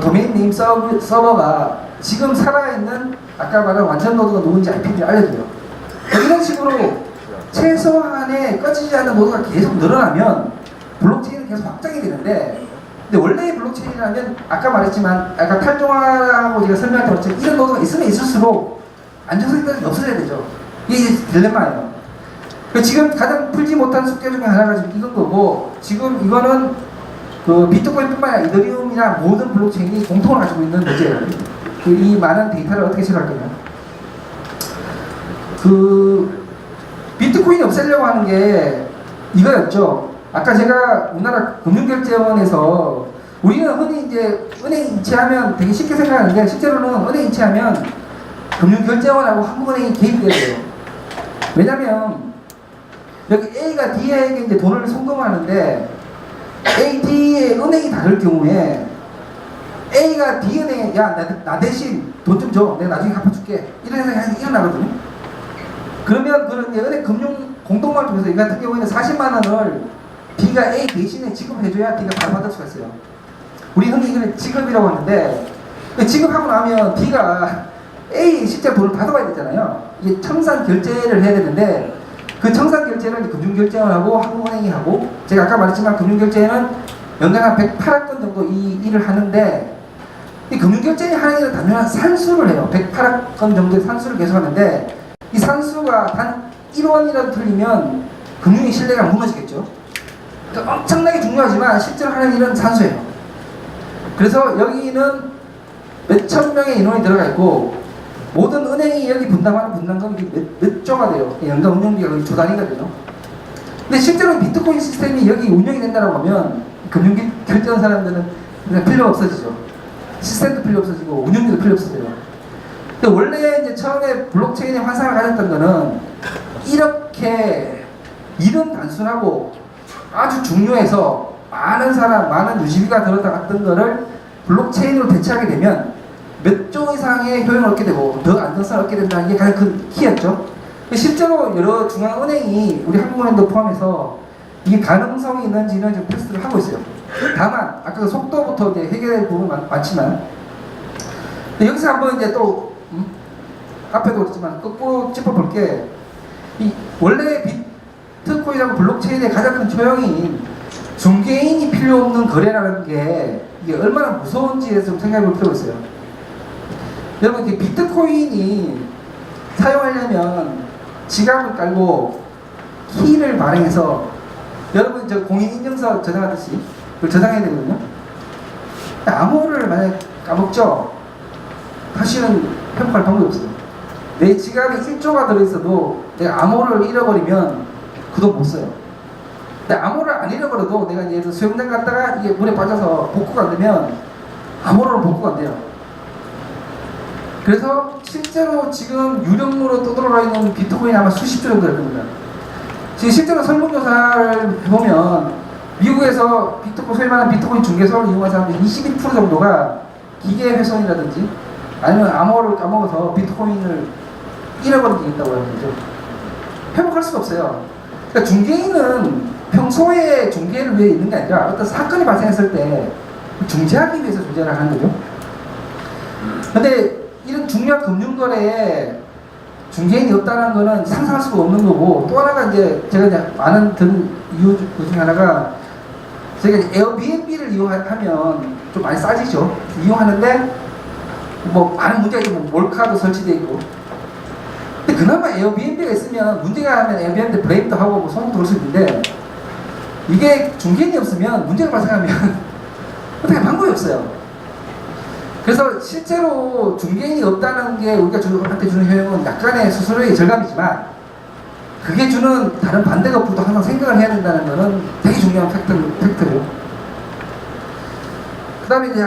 도메인 네임 서버가 지금 살아있는 아까 말한 완전 노드가 누군지 IP를 알려줘요. 이런 식으로 최소한의 꺼지지 않는 노드가 계속 늘어나면 블록체인은 계속 확장이 되는데, 근데 원래의 블록체인이라면 아까 말했지만, 아까 탈중화라고 제가 설명할 때 말했지만, 이런 노드가 있으면 있을수록 안정성이 없어져야 되죠. 이게 딜레마예요. 지금 가장 풀지 못한 숙제 중에 하나가 지금 이건 거고, 지금 이거는 그 비트코인뿐만 아니라 이더리움이나 모든 블록체인이 공통을 가지고 있는 문제예요. 이 많은 데이터를 어떻게 처리할 거냐. 그 비트코인이 없애려고 하는 게 이거였죠. 아까 제가 우리나라 금융결제원에서, 우리는 흔히 이제 은행 이체하면 되게 쉽게 생각하는데, 실제로는 은행 이체하면 금융결제원하고 한국은행이 개입돼야 돼요. 왜냐면 여기 A가 D에게 이제 돈을 송금하는데, A, D의 은행이 다를 경우에 A가 D은행에 야, 나 대신 돈 좀 줘, 내가 나중에 갚아줄게, 이런 생각이 일어나거든요. 그러면 그런 은행 금융 공동망을 통해서 이 같은 경우에는 40만 원을 D가 A 대신에 지급해줘야 D가 바로 받을 수가 있어요. 우리 흔히 이걸 지급이라고 하는데, 지급하고 나면 D가 A 실제 돈을 받아봐야 되잖아요. 이게 청산 결제를 해야 되는데, 그 청산 결제는 금융결제원하고 한국은행이 하고, 제가 아까 말했지만 금융결제는 연간 한 108억 건 정도 이 일을 하는데, 이 금융결제원이 하는 일은 단순한 산수를 해요. 108억 건 정도의 산수를 계속 하는데, 이 산수가 단 1원이라도 틀리면 금융의 신뢰가 무너지겠죠. 그러니까 엄청나게 중요하지만 실제로 하는 일은 산수예요. 그래서 여기는 몇천 명의 인원이 들어가 있고, 모든 은행이 여기 분담하는 분담금이 몇 조가 돼요. 연간 운영비가 거의 조 단위가 되죠. 근데 실제로 비트코인 시스템이 여기 운영이 된다고 하면 금융결제원 사람들은 그냥 필요가 없어지죠. 시스템도 필요 없어지고 운영비도 필요 없어져요. 근데 원래 이제 처음에 블록체인의 환상을 가졌던 거는 이렇게 일은 단순하고 아주 중요해서 많은 사람, 많은 유지비가 들어갔던 거를 블록체인으로 대체하게 되면 몇 조 이상의 효용을 얻게 되고 더 안전성을 얻게 된다는 게 가장 큰 키였죠. 실제로 여러 중앙은행이 우리 한국은행도 포함해서 이게 가능성이 있는지는 지금 테스트를 하고 있어요. 다만 아까 그 속도부터 이제 해결될 부분은 많지만 여기서 한번 이제 또 앞에도 그렇지만 거꾸로 짚어볼게. 이 원래 비트코인하고 블록체인의 가장 큰 효용인 중개인이 필요 없는 거래라는 게 이게 얼마나 무서운지에 좀 생각해 볼 필요가 있어요. 여러분, 이게 비트코인이 사용하려면 지갑을 깔고 키를 발행해서 여러분 저 공인인증서 저장하듯이 그걸 저장해야 되거든요. 암호를 만약에 까먹죠? 다시는 회복할 방법이 없어요. 내 지갑에 1조가 들어있어도 내가 암호를 잃어버리면 그 돈 못 써요. 근데 암호를 안 잃어버려도 내가 이제 수영장 갔다가 이게 물에 빠져서 복구가 안 되면 암호로는 복구가 안 돼요. 그래서 실제로 지금 유령으로 떠돌아 있는 비트코인이 아마 수십 조 정도 될 겁니다. 지금 실제로 설문조사를 해보면 미국에서 비트코인, 소위 말하는 비트코인 중개소를 이용한 사람들 21% 정도가 기계 훼손이라든지 아니면 암호를 까먹어서 비트코인을 잃어버린 게 있다고 하는 거죠. 회복할 수가 없어요. 그러니까 중개인은 평소에 중개를 위해 있는 게 아니라 어떤 사건이 발생했을 때 중재하기 위해서 존재를 하는 거죠. 근데 이런 중요한 금융거래에 중개인이 없다는 거는 상상할 수가 없는 거고, 또 하나가 이제 제가 이제 많은 든 이유 중에 하나가 저희가 이제 에어비앤비를 이용하면 좀 많이 싸지죠. 이용하는데 뭐 많은 문제가 있고 몰카도 설치되어 있고, 근데 그나마 에어비앤비가 있으면 문제가 하면 에어비앤비 브레이크도 하고 뭐 손도 돌 수 있는데, 이게 중개인이 없으면 문제가 발생하면 어떻게 방법이 없어요. 그래서 실제로 중개인이 없다는 게 우리가 한테 주는 효용은 약간의 수수료의 절감이지만, 그게 주는 다른 반대 거부도 항상 생각을 해야 된다는 거는 되게 중요한 팩트예요. 그 다음에 이제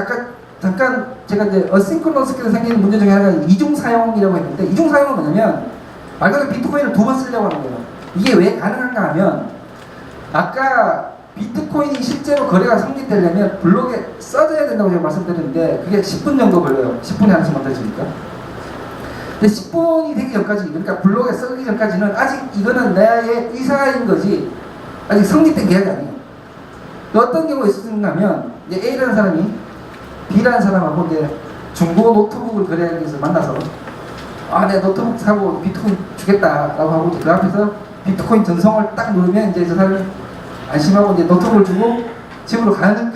잠깐 제가 이제 어싱크로너스끼리 생기는 문제 중에 하나가 이중 사용이라고 했는데, 이중 사용은 뭐냐면 말 그대로 비트코인을 두 번 쓰려고 하는 거예요. 이게 왜 가능한가 하면, 아까 비트코인이 실제로 거래가 성립되려면 블록에 써져야 된다고 제가 말씀드렸는데 그게 10분 정도 걸려요. 10분에 하나씩 만들어지니까. 근데 10분이 되기 전까지, 그러니까 블록에 써기 전까지는 아직 이거는 나의 의사인 거지 아직 성립된 계약이 아니에요. 어떤 경우가 있었는가 하면 이제 A라는 사람이 B라는 사람하고 이제 중고 노트북을 거래하기 위해서 만나서 내 노트북 사고 비트코인 주겠다라고 하고 그 앞에서 비트코인 전송을 딱 누르면 이제 저 사람이 안심하고 이제 노트북을 주고 집으로 가면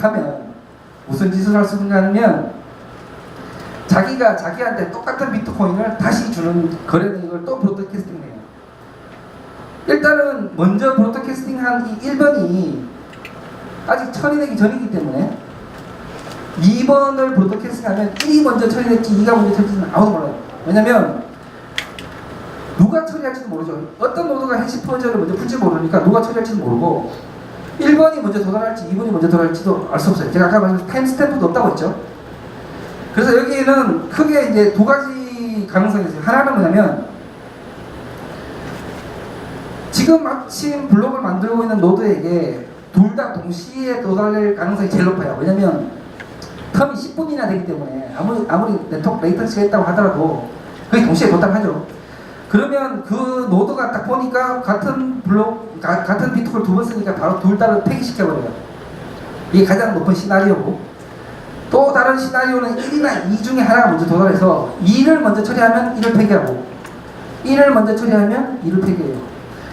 무슨 짓을 할 수 있는가 하면, 자기가 자기한테 똑같은 비트코인을 다시 주는 거래는 이걸 또 브로드캐스팅을 해요. 일단은 먼저 브로드캐스팅한 이 1번이 아직 처리되기 전이기 때문에 2번을 브로드캐스팅하면 1이 먼저 처리될지 2가 먼저 처리될지는 아무도 몰라요. 왜냐면 누가 처리할지도 모르죠. 어떤 노드가 해시 퍼즐을 먼저 풀지 모르니까 누가 처리할지도 모르고, 1번이 먼저 도달할지 2번이 먼저 도달할지도 알 수 없어요. 제가 아까 말씀 타임스탬프도 없다고 했죠. 그래서 여기에는 크게 이제 두 가지 가능성이 있어요. 하나는 뭐냐면, 지금 마침 블록을 만들고 있는 노드에게 둘 다 동시에 도달할 가능성이 제일 높아요. 왜냐면 텀이 10분이나 되기 때문에 아무리 네트워크 레이턴시가 있다고 하더라도 그게 동시에 도달하죠. 그러면 그 노드가 딱 보니까 같은 비트코인을 두 번 쓰니까 바로 둘 다를 폐기시켜버려요. 이게 가장 높은 시나리오고, 또 다른 시나리오는 1이나 2 중에 하나가 먼저 도달해서 2를 먼저 처리하면 1을 폐기하고 1을 먼저 처리하면 2를 폐기해요.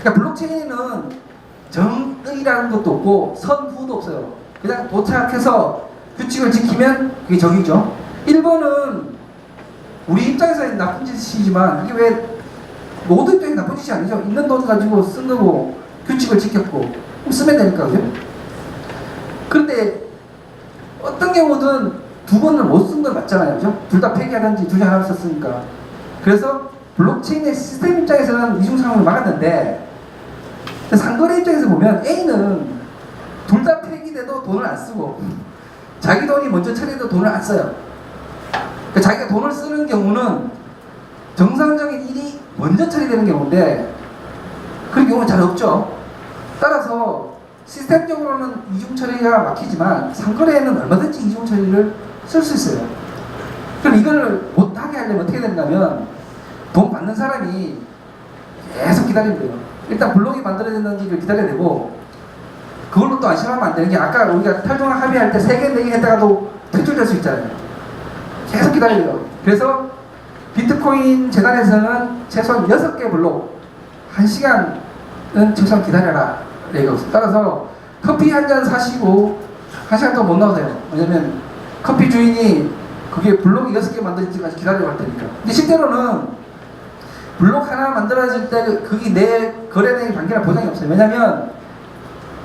그러니까 블록체인은 정의라는 것도 없고 선후도 없어요. 그냥 도착해서 규칙을 지키면 그게 정의죠. 1번은 우리 입장에서는 나쁜 짓이지만 이게 왜 노드 입장에 나쁜 짓이 아니죠. 있는 노드 가지고 쓴 거고 규칙을 지켰고 그럼 쓰면 되니까, 그죠? 그런데 어떤 경우든 두 번을 못 쓴 건 맞잖아요, 그죠? 둘 다 폐기하든지 둘 중 하나를 썼으니까. 그래서 블록체인의 시스템 입장에서는 이중 상황을 막았는데, 상거래 입장에서 보면 A는 둘 다 폐기돼도 돈을 안 쓰고 자기 돈이 먼저 처리해도 돈을 안 써요. 자기가 돈을 쓰는 경우는 정상적인 일이 먼저 처리되는 경우인데 그런 경우는 잘 없죠. 따라서 시스템적으로는 이중 처리가 막히지만 상거래에는 얼마든지 이중 처리를 쓸 수 있어요. 그럼 이걸 못하게 하려면 어떻게 된다면 돈 받는 사람이 계속 기다리면 돼요. 일단 블록이 만들어졌는지를 기다려야 되고 그걸로 또 안심하면 안 되는 게 아까 우리가 탈중앙 합의할 때 3개, 4개 했다가도 퇴출될 수 있잖아요. 계속 기다려요. 그래서 비트코인 재단에서는 최소한 6개 블록 1시간은 최소한 기다려라 얘기가 없어요. 따라서 커피 한 잔 사시고 1시간 동안 못 나오세요. 왜냐면 커피 주인이 그게 블록이 6개 만들어질 때까지 기다려야 할 테니까. 근데 실제로는 블록 하나 만들어질 때 그게 내 거래량의 관계나 보장이 없어요. 왜냐면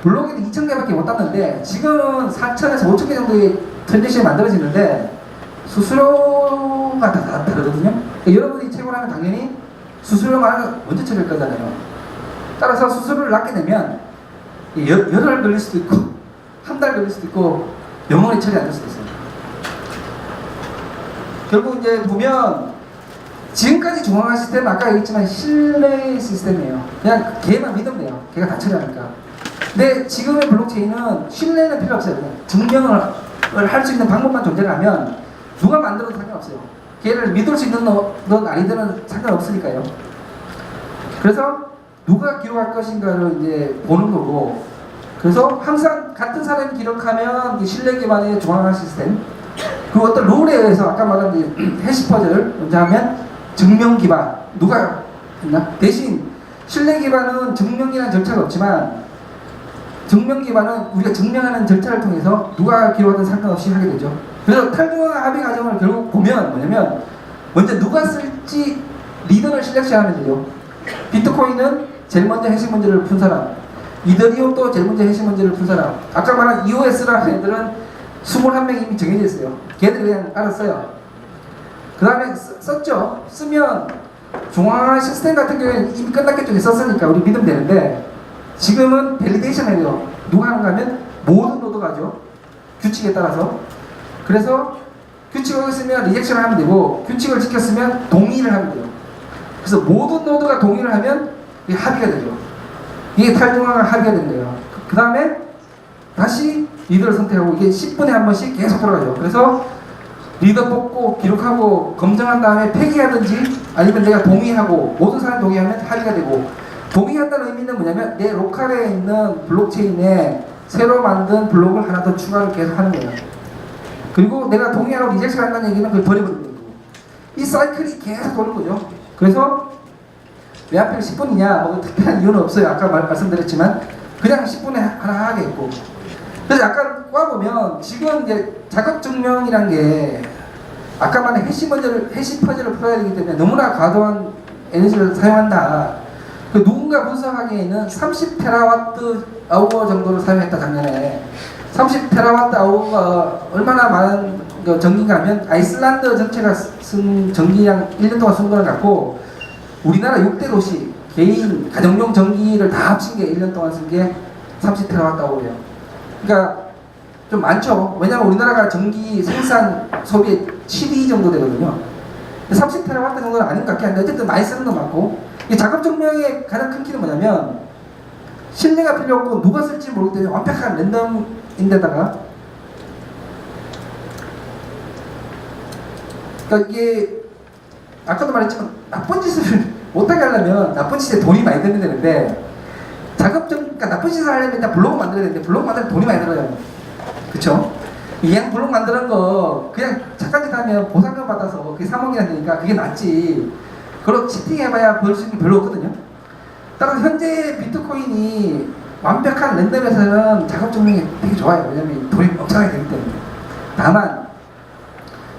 블록에는 2,000개밖에 못 땄는데 지금은 4,000에서 5,000개 정도의 트랜잭션이 만들어지는데 수수료가 다 다르거든요. 그러니까 여러분이 채굴하면 당연히 수수료만 먼저 처리할 거잖아요. 따라서 수수료를 낮게 내면 열흘 걸릴 수도 있고 한 달 걸릴 수도 있고 영원히 처리 안 될 수도 있어요. 결국 이제 보면 지금까지 중앙화 시스템은 아까 얘기했지만 신뢰 시스템이에요. 그냥 걔만 믿으면 돼요. 걔가 다 처리하니까. 근데 지금의 블록체인은 신뢰는 필요 없어요. 그냥 증명을 할 수 있는 방법만 존재하면 누가 만들어도 상관없어요. 걔를 믿을 수 있는 넌 아니들은 상관없으니까요. 그래서 누가 기록할 것인가를 이제 보는 거고, 그래서 항상 같은 사람이 기록하면 신뢰 기반의 중앙화 시스템, 그 어떤 룰에 의해서 아까 말한 해시 퍼즐을 먼저 하면 증명 기반, 누가 했나? 대신 신뢰 기반은 증명이라는 절차가 없지만 증명 기반은 우리가 증명하는 절차를 통해서 누가 기록하든 상관없이 하게 되죠. 그래서 탈중앙 합의 과정을 결국 보면 뭐냐면 먼저 누가 쓸지 리더를 실렉션하면 되죠. 비트코인은 제일 먼저 해시 문제를 푼 사람, 이더리움도 제일 먼저 해시 문제를 푼 사람, 아까 말한 EOS라는 애들은 21명이 이미 정해져 있어요. 걔들이 그냥 알았어요. 그 다음에 썼죠. 쓰면 중앙화 시스템 같은 경우에는 이미 끝났겠죠. 썼으니까 우리 믿으면 되는데 지금은 밸리데이션 해요. 누가 하는가 하면 모든 노드가 하죠. 규칙에 따라서. 그래서 규칙을 어겼으면 리젝션을 하면 되고 규칙을 지켰으면 동의를 하면 돼요. 그래서 모든 노드가 동의를 하면 이게 합의가 되죠. 이게 탈중앙화 합의가 된 거예요. 그 다음에 다시 리더를 선택하고 이게 10분에 한 번씩 계속 돌아가죠. 그래서 리더 뽑고 기록하고 검증한 다음에 폐기하든지 아니면 내가 동의하고 모든 사람이 동의하면 합의가 되고, 동의한다는 의미는 뭐냐면 내 로컬에 있는 블록체인에 새로 만든 블록을 하나 더 추가를 계속 하는 거예요. 그리고 내가 동의하고 리젝션 한다는 얘기는 그걸 버려버리는 거고, 이 사이클이 계속 도는 거죠. 그래서 왜 하필 10분이냐, 뭐 특별한 이유는 없어요. 아까 말씀드렸지만 그냥 10분에 하나 하겠고. 그래서 약간 꽈보면 지금 이제 자격 증명이란 게 아까 말한 해시 퍼즐을 풀어야 되기 때문에 너무나 과도한 에너지를 사용한다. 그 누군가 분석하기에는 30테라와트 아워 정도를 사용했다 작년에. 30테라와트 아워가 얼마나 많은 전기가 하면 아이슬란드 전체가 쓴 전기량 1년 동안 쓴 거랑 같고, 우리나라 6대 도시 개인 가정용 전기를 다 합친 게 1년 동안 쓴 게 30테라와트 아워예요. 그러니까 좀 많죠. 왜냐하면 우리나라가 전기 생산 소비의 12 정도 되거든요. 30테라와트 정도는 아닌 것 같긴 한데 어쨌든 많이 쓰는 건 많고, 이 작업 증명의 가장 큰 키는 뭐냐면 신뢰가 필요 없고 누가 쓸지 모르기 때문에 완벽한 랜덤인데다가, 그러니까 이게 아까도 말했지만 나쁜 짓을 못하게 하려면 나쁜 짓에 돈이 많이 드는 데인데, 그러니까 나쁜 짓을 하려면 일단 블로그 만들어야 되는데 블로그 만드는 돈이 많이 들어요. 그쵸? 그냥 블로그 만드는 거 그냥 착한 짓 하면 보상금 받아서 그게 3억이나 되니까 그게 낫지. 그리고 치팅해봐야 벌 수 있는 게 별로 없거든요. 따라서 현재 비트코인이 완벽한 랜덤에서는 작업 증명이 되게 좋아요. 왜냐면 돈이 엄청나게 되기 때문에. 다만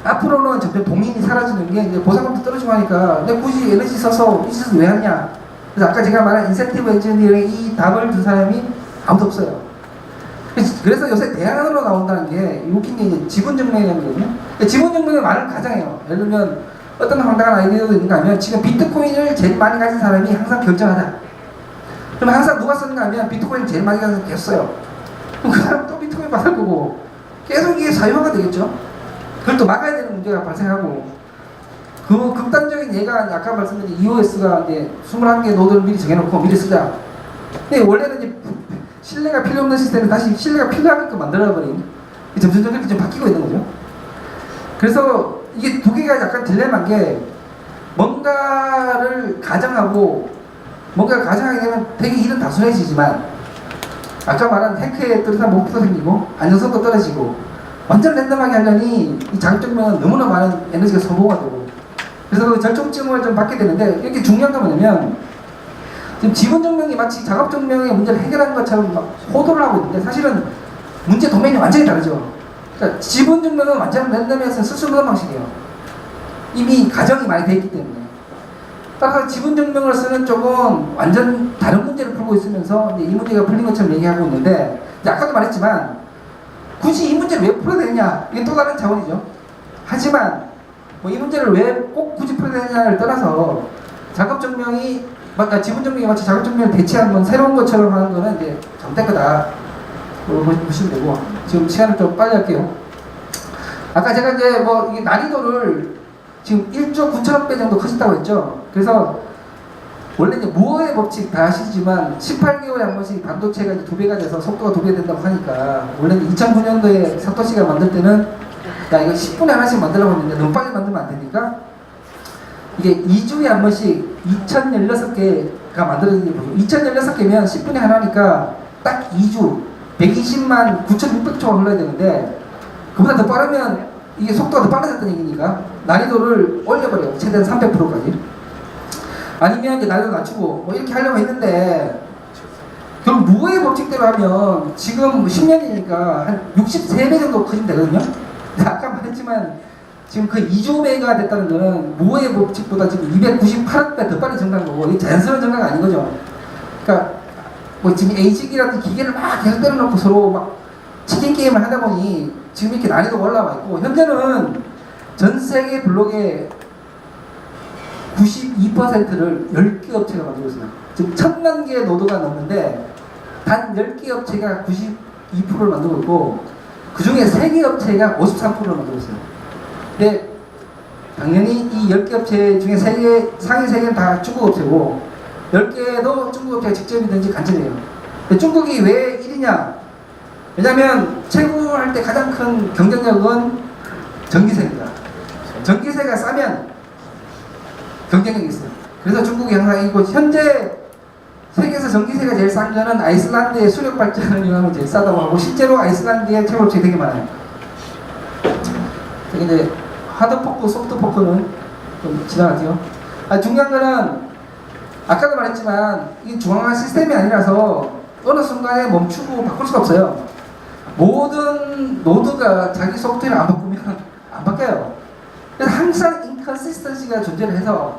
앞으로는 점점 동인이 사라지는 게 이제 보상금도 떨어지고 하니까 내가 굳이 에너지 써서 이 짓을 왜 하냐. 그래서 아까 제가 말한 인센티브 엔지니어링 이 답을 준 사람이 아무도 없어요. 그래서 요새 대안으로 나온다는 게 웃긴 게 이제 지분 증명이거든요. 지분 증명의 말을 가장해요. 예를 들면 어떤 황당한 아이디어도 있는가 하면 지금 비트코인을 제일 많이 가진 사람이 항상 결정하자. 그럼 항상 누가 쓰는가 하면 비트코인 제일 많이 가진 사람이 계속 써요. 그럼 그 사람 또 비트코인 받을 거고 계속 이게 사유화가 되겠죠. 그걸 또 막아야 되는 문제가 발생하고, 그 극단적인 예가 아까 말씀드린 EOS가 이제 21개 노드를 미리 정해놓고 미리 쓰자. 근데 원래는 이제 신뢰가 필요 없는 시스템을 다시 신뢰가 필요하게끔 만들어버린, 점점 그렇게 좀 바뀌고 있는 거죠. 그래서 이게 두 개가 약간 딜레마인 게, 뭔가를 가정하고 뭔가를 가정하게 되면 되게 일은 단순해지지만, 아까 말한 해크에 뚜렷한 목표도 생기고 안정성도 떨어지고, 완전 랜덤하게 하려니 이 자격증명은 너무나 많은 에너지가 소모가 되고, 그래서 그 절충점을 좀 받게 되는데, 이렇게 중요한 건 뭐냐면, 지금 지분증명이 마치 작업증명의 문제를 해결하는 것처럼 막 호도를 하고 있는데, 사실은 문제 도메인이 완전히 다르죠. 그러니까 지분증명은 완전 랜덤에서 쓸 수 없는 방식이에요. 이미 가정이 많이 되어 있기 때문에. 따라서 지분증명을 쓰는 쪽은 완전 다른 문제를 풀고 있으면서 이제 이 문제가 풀린 것처럼 얘기하고 있는데, 이제 아까도 말했지만 굳이 이 문제를 왜 풀어야 되느냐, 이게 또 다른 차원이죠. 하지만 뭐 이 문제를 왜 꼭 굳이 풀어야 되느냐를 떠나서, 작업증명이 지분증명이 마치 작업증명을 대체한 새로운 것처럼 하는 거는 이제 잘못된 거다 보시면 되고, 지금 시간을 좀 빨리 할게요. 아까 제가 이제 뭐 이게 난이도를 지금 1조 9천억 배 정도 커진다고 했죠. 그래서 원래 이제 무어의 법칙 다 아시지만 18개월에 한 번씩 반도체가 이제 2배가 돼서 속도가 2배 된다고 하니까, 원래 2009년도에 사토시가 만들 때는 야 이거 10분에 하나씩 만들라고 했는데 너무 빨리 만들면 안 되니까 이게 2주에 한 번씩 2016개가 만들어지는 거죠. 2016개면 10분에 하나니까 딱 2주 120만 9,600초가 흘러야 되는데, 그보다 더 빠르면 이게 속도가 더 빨라졌다는 얘기니까 난이도를 올려버려요. 최대한 300%까지. 아니면 이제 난이도 낮추고 뭐 이렇게 하려고 했는데, 결국 무어의 법칙대로 하면 지금 10년이니까 한 63배 정도 커지면 되거든요. 아까 말했지만 지금 그 2조 배가 됐다는 거는 무어의 법칙보다 지금 298억 배 더 빨리 증가한 거고, 이게 자연스러운 증가가 아닌 거죠. 그러니까 뭐 지금 에이직이라든지 기계를 막 계속 때려놓고 서로 막 치킨 게임을 하다 보니 지금 이렇게 난이도가 올라와 있고, 현재는 전 세계 블록의 92%를 10개 업체가 만들고 있어요. 지금 1000만 개의 노드가 넘는데 단 10개 업체가 92%를 만들고 있고, 그 중에 3개 업체가 53%를 만들고 있어요. 근데 당연히 이 10개 업체 중에 상위 3개는 다 중국 업체고, 10개도 중국 업체가 직접이든지 간접이에요. 근데 중국이 왜 1위냐? 왜냐면 채굴할 때 가장 큰 경쟁력은 전기세입니다. 전기세가 싸면 경쟁력이 있어요. 그래서 중국이 항상 이고, 현재 세계에서 전기세가 제일 싼 거는 아이슬란드의 수력 발전을 이용하면 제일 싸다고 하고, 실제로 아이슬란드에 채굴업체가 되게 많아요. 이제 하드포크, 소프트포크는 좀 지나갈게요. 중요한 거는 아까도 말했지만 이 중앙화 시스템이 아니라서 어느 순간에 멈추고 바꿀 수가 없어요. 모든 노드가 자기 소프트웨어를 안 바꾸면 안 바뀌어요. 그래서 항상 인컨시스턴시가 존재를 해서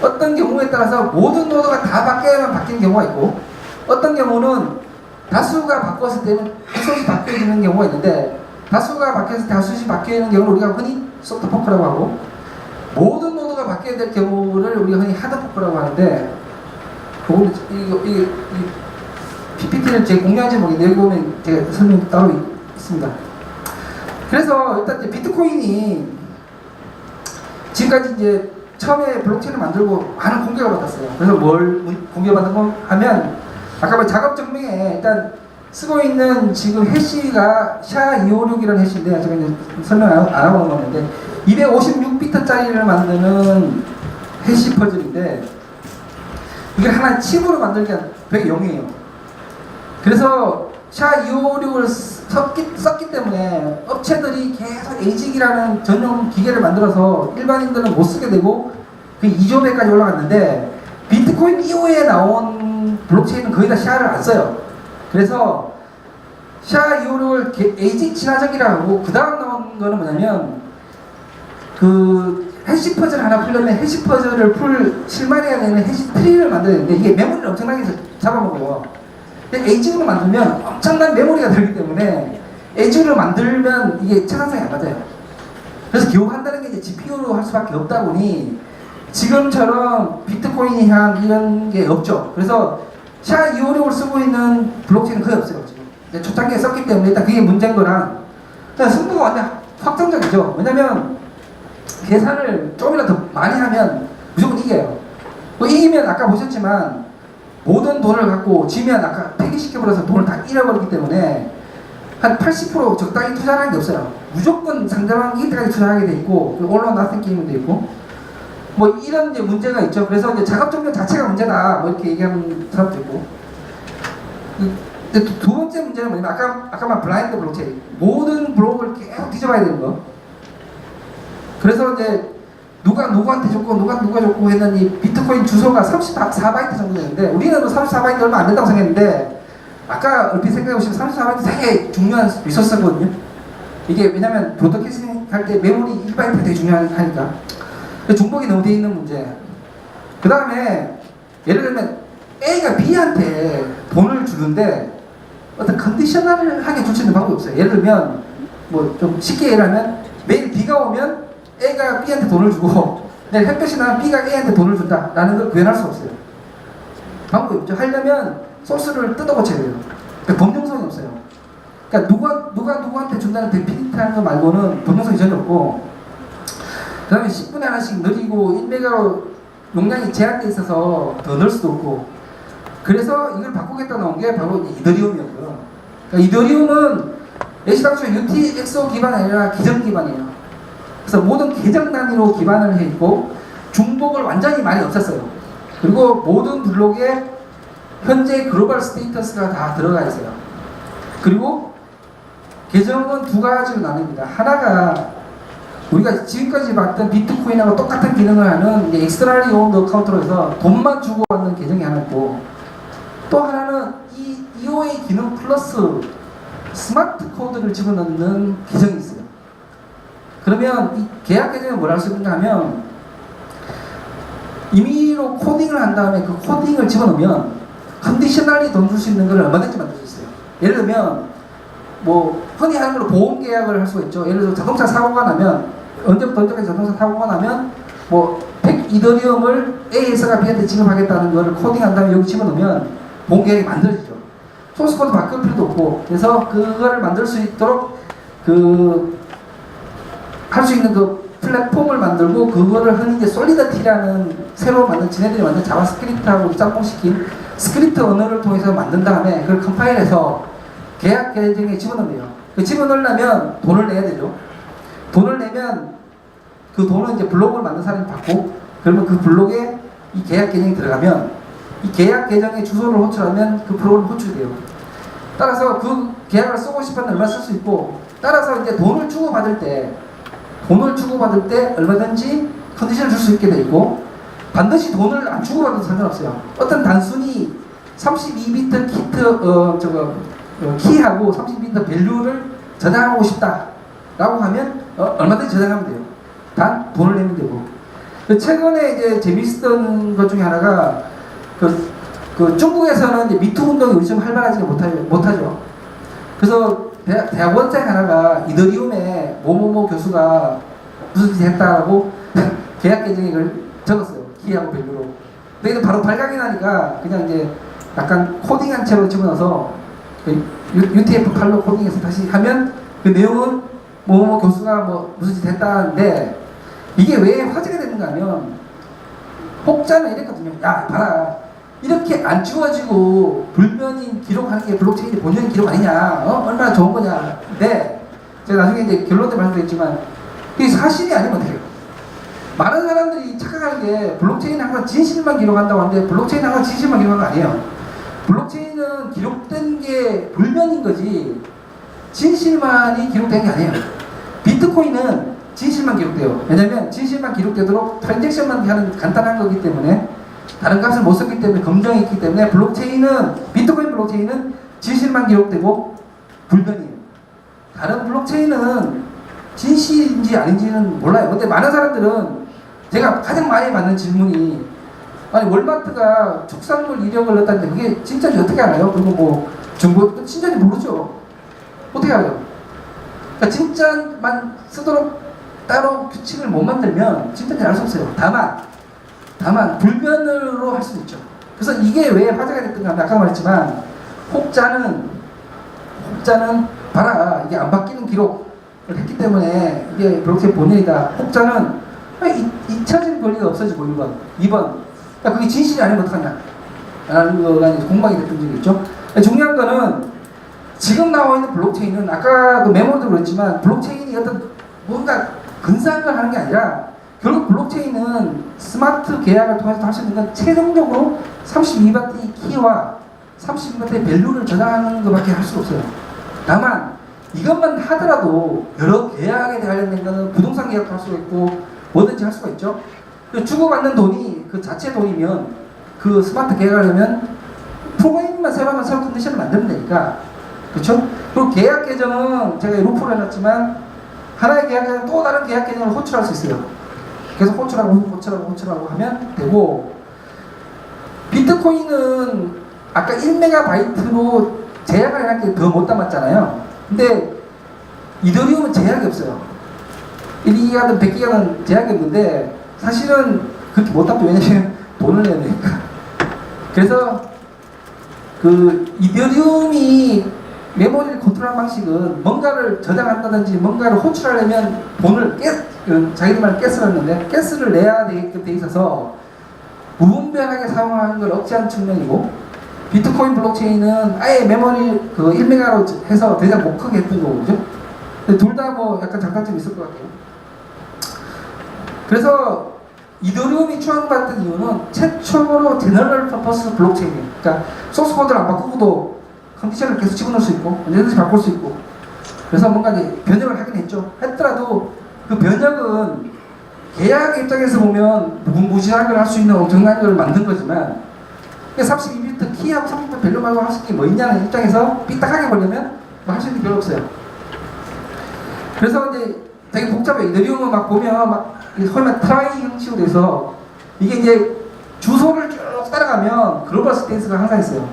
어떤 경우에 따라서 모든 노드가 다 바뀌어야만 바뀌는 경우가 있고, 어떤 경우는 다수가 바꿨을 때는 다수씩 바뀌어지는 경우가 있는데, 다수가 바뀌어서 다수씩 바뀌는 경우를 우리가 흔히 소프트포크라고 하고, 모든 노드가 바뀌어야 될 경우를 우리가 흔히 하드포크라고 하는데, 그거는 이 PPT를 제가 공유한지 모르겠는데 여기 보면 제가 설명이 따로 있습니다. 그래서 일단 이제 비트코인이 지금까지 이제 처음에 블록체인을 만들고 많은 공개가 받았어요. 그래서 뭘 공개받은 거 하면, 아까 말 작업 증명에 일단 쓰고 있는 지금 해시가 SHA-256이라는 해시인데, 제가 이제 설명 안 하고 넘어갔는데 256비트짜리를 만드는 해시 퍼즐인데, 이게 하나의 칩으로 만들기가 되게 용이해요. 그래서 SHA-256을 썼기 때문에 업체들이 계속 에이직이라는 전용 기계를 만들어서 일반인들은 못 쓰게 되고, 그 2조 배까지 올라갔는데, 비트코인 이후에 나온 블록체인은 거의 다 SHA를 안 써요. 그래서 SHA-256을 에이직 친화적이라고 하고, 그 다음 나온 거는 뭐냐면 그 해시 퍼즐 하나 풀려면 해시 퍼즐을 실마리해야 되는 해시 트리를 만들어야 되는데, 이게 메모리를 엄청나게 잡아먹어요. 근데 에이직으로 만들면 엄청난 메모리가 들기 때문에 에이직으로 만들면 이게 차단성이 안 맞아요. 그래서 겨우 한다는 게 이제 GPU로 할 수밖에 없다 보니 지금처럼 비트코인이 한 이런 게 없죠. 그래서 SHA-256을 쓰고 있는 블록체인은 거의 없어요. 지금 초창기에 썼기 때문에 일단 그게 문제인 거랑, 승부가 완전 확정적이죠. 왜냐면 계산을 조금이라도 더 많이 하면 무조건 이겨요. 뭐 이기면 아까 보셨지만 모든 돈을 갖고 지면 아까 폐기시켜버려서 돈을 다 잃어버리기 때문에 한 80% 적당히 투자하는 게 없어요. 무조건 상대방 이길 때까지 투자하게 돼 있고 all or nothing 게임이 돼 있고 뭐 이런 이제 문제가 있죠. 그래서 이제 자금종료 자체가 문제다 뭐 이렇게 얘기하는 사람도 있고. 두 번째 문제는 뭐냐면 아까 말 블라인드 블록체인 모든 블록을 계속 뒤져봐야 되는 거. 그래서 이제 누가 누구한테 줬고 누가 줬고 했더니 비트코인 주소가 34바이트 정도 되는데 우리는 34바이트 얼마 안 된다고 생각했는데 아까 얼핏 생각해보시면 34바이트 되게 중요한 리소스거든요. 이게 왜냐면 브로드캐스팅 할 때 메모리 1바이트가 되게 중요하니까 중복이 너무 돼 있는 문제. 그 다음에 예를 들면 A가 B한테 돈을 주는데 어떤 컨디셔널하게 줄 수 있는 방법이 없어요. 예를 들면 뭐 좀 쉽게 얘기하면 매일 B가 오면 A가 B한테 돈을 주고 내일 햇볕이 나면 B가 A한테 돈을 준다 라는 걸 구현할 수 없어요. 방법이 없죠. 하려면 소스를 뜯어고쳐야 돼요. 그러니까 법령성이 없어요. 그러니까 누가 누구한테 준다는 데피니트한 거 말고는 법령성이 전혀 없고 그 다음에 10분에 하나씩 느리고 1메가 용량이 제한되어 있어서 더 넣을 수도 없고 그래서 이걸 바꾸겠다 나온 게 바로 이더리움이었고요. 그러니까 이더리움은 애시당초 UTXO 기반이 아니라 계정 기반이에요. 그래서 모든 계정 단위로 기반을 해 있고 중복을 완전히 많이 없앴어요. 그리고 모든 블록에 현재 글로벌 스테이터스가 다 들어가 있어요. 그리고 계정은 두 가지로 나뉩니다. 하나가 우리가 지금까지 봤던 비트코인하고 똑같은 기능을 하는 엑스트라리 오운드 어카운트로 해서 돈만 주고 받는 계정이 하나 있고 또 하나는 이 EOA 기능 플러스 스마트 코드를 집어넣는 계정이 있어요. 그러면 이 계약 계정에 뭘 할 수 있는가 하면 임의로 코딩을 한 다음에 그 코딩을 집어넣으면 컨디셔널리 돈 줄 수 있는 걸 얼마든지 만들 수 있어요. 예를 들면 뭐 흔히 하는 걸로 보험 계약을 할 수가 있죠. 예를 들어 자동차 사고가 나면 언제부터 언제까지 자동차 사고가 나면 뭐 100 이더리움을 A에서가 B한테 지급하겠다는 거를 코딩한 다음에 여기 집어넣으면 보험 계약이 만들어지죠. 소스 코드 바꿀 필요도 없고 그래서 그거를 만들 수 있도록 할 수 있는 그 플랫폼을 만들고 그거를 흔히 이제 솔리더티라는 새로 만든 지네들이 만든 자바스크립트하고 짬뽕시킨 스크립트 언어를 통해서 만든 다음에 그걸 컴파일해서 계약 계정에 집어넣어요. 그 집어넣으려면 돈을 내야 되죠. 돈을 내면 그 돈은 이제 블록을 만든 사람이 받고 그러면 그 블록에 이 계약 계정이 들어가면 이 계약 계정의 주소를 호출하면 그 프로그램이 호출돼요. 따라서 그 계약을 쓰고 싶으면 얼마 쓸 수 있고 따라서 이제 돈을 주고받을 때 얼마든지 컨디션을 줄 수 있게 돼 있고 반드시 돈을 안 주고받아도 상관없어요. 어떤 단순히 32비트 키하고 32비트 밸류를 저장하고 싶다 라고 하면 얼마든지 저장하면 돼요. 단 돈을 내면 되고 최근에 이제 재밌었던 것 중에 하나가 그 중국에서는 이제 미투 운동이 우리처럼 활발하지 못하죠. 그래서 대학원생 하나가 이더리움에 뭐뭐뭐 교수가 무슨 짓 했다고 계약 계정에 그걸 적었어요. 키하고 밸류로. 근데 바로 발각이 나니까 그냥 이제 약간 코딩한 채로 집어넣어서 UTF-8로 코딩해서 다시 하면 그 내용은 뭐뭐 교수가 뭐 무슨 짓 했다는데 이게 왜 화제가 되는가 하면 혹자는 이랬거든요. 야 봐라 이렇게 안 지워지고 불변인 기록하는 게 블록체인의 본연의 기록 아니냐 얼마나 좋은 거냐. 근데 제가 나중에 이제 결론 때 말씀드렸지만 그게 사실이 아니면 어떡해요. 많은 사람들이 착각하는 게 블록체인은 항상 진실만 기록한다고 하는데 블록체인은 항상 진실만 기록하는 거 아니에요. 블록체인은 기록된 게 불변인 거지 진실만이 기록된 게 아니에요. 비트코인은 진실만 기록돼요. 왜냐면 진실만 기록되도록 트랜잭션만 하는 간단한 거기 때문에 다른 값을 못 썼기 때문에 검정이 있기 때문에 비트코인 블록체인은 진실만 기록되고 불변이에요. 다른 블록체인은 진실인지 아닌지는 몰라요. 근데 많은 사람들은 제가 가장 많이 받는 질문이 아니 월마트가 축산물 이력을 넣었다는데 그게 진짜인지 어떻게 알아요? 그리고 뭐 중고 진짜인지 모르죠. 어떻게 알아요? 그러니까 진짜만 쓰도록 따로 규칙을 못 만들면 진짜인지 알 수 없어요. 다만 불변으로 할 수 있죠. 그래서 이게 왜 화제가 됐던가 하면 아까 말했지만 혹자는 봐라 이게 안 바뀌는 기록 했기 때문에 이게 블록체인 본연이다. 혹자는 잊혀질 권리가 없어지고 1번. 2번. 야, 그게 진실이 아니면 어떡하냐. 라는 거가 이제 공방이 됐던 적이 있죠. 중요한 거는 지금 나와 있는 블록체인은 아까 그 메모도 그랬지만 블록체인이 어떤 뭔가 근사한 걸 하는 게 아니라 결국 블록체인은 스마트 계약을 통해서 할 수 있는 건 최종적으로 32바트의 키와 32바트의 밸류를 저장하는 것밖에 할 수가 없어요. 다만 이것만 하더라도 여러 계약에 관련된 거는 부동산 계약도 할 수가 있고 뭐든지 할 수가 있죠. 주고받는 돈이 그 자체 돈이면 그 스마트 계약을 하려면 프로그램만 새로 하면 새로운 컨디션을 만들면 되니까. 그렇죠? 그리고 계약 계정은 제가 루프를 해놨지만 하나의 계약 계정은 또 다른 계약 계정을 호출할 수 있어요. 계속 호출하고 하면 되고, 비트코인은 아까 1메가바이트로 제약을 해놨기 때문에 더 못 담았잖아요. 근데 이더리움은 제약이 없어요. 1기가든 100기가든 제약이 없는데 사실은 그렇게 못 담죠. 왜냐면 돈을 내야 되니까. 그래서 그 이더리움이 메모리를 컨트롤하는 방식은 뭔가를 저장한다든지 뭔가를 호출하려면 돈을 자기들 말로 가스를 했는데 가스를 내야 되게끔 돼 있어서 무분별하게 사용하는 걸 억제하는 측면이고, 비트코인 블록체인은 아예 메모리 그 1메가로 해서 대장 못 크게 했던 거죠. 둘 다 뭐 약간 장단점이 있을 것 같아요. 그래서 이더리움이 추앙받던 이유는 최초로 제너럴 퍼포스 블록체인이에요. 그러니까 소스 코드를 안 바꾸고도 컨디션을 계속 집어넣을 수 있고 언제든지 바꿀 수 있고, 그래서 뭔가 이제 변형을 하긴 했더라도 그 변형은 계약 입장에서 보면 무궁무진한 걸 할 수 있는 엄청난 걸 만든 거지만 32비트 키하고 30비트 밸류 말고 할 수 있는 게 뭐 있냐는 입장에서 삐딱하게 보려면 뭐 할 수 있는 게 별로 없어요. 그래서 이제 되게 복잡해요. 이더리움은 막 보면 막 소위 말 트라이 형식으로 돼서 이게 이제 주소를 쭉 따라가면 글로벌 스테이스가 항상 있어요.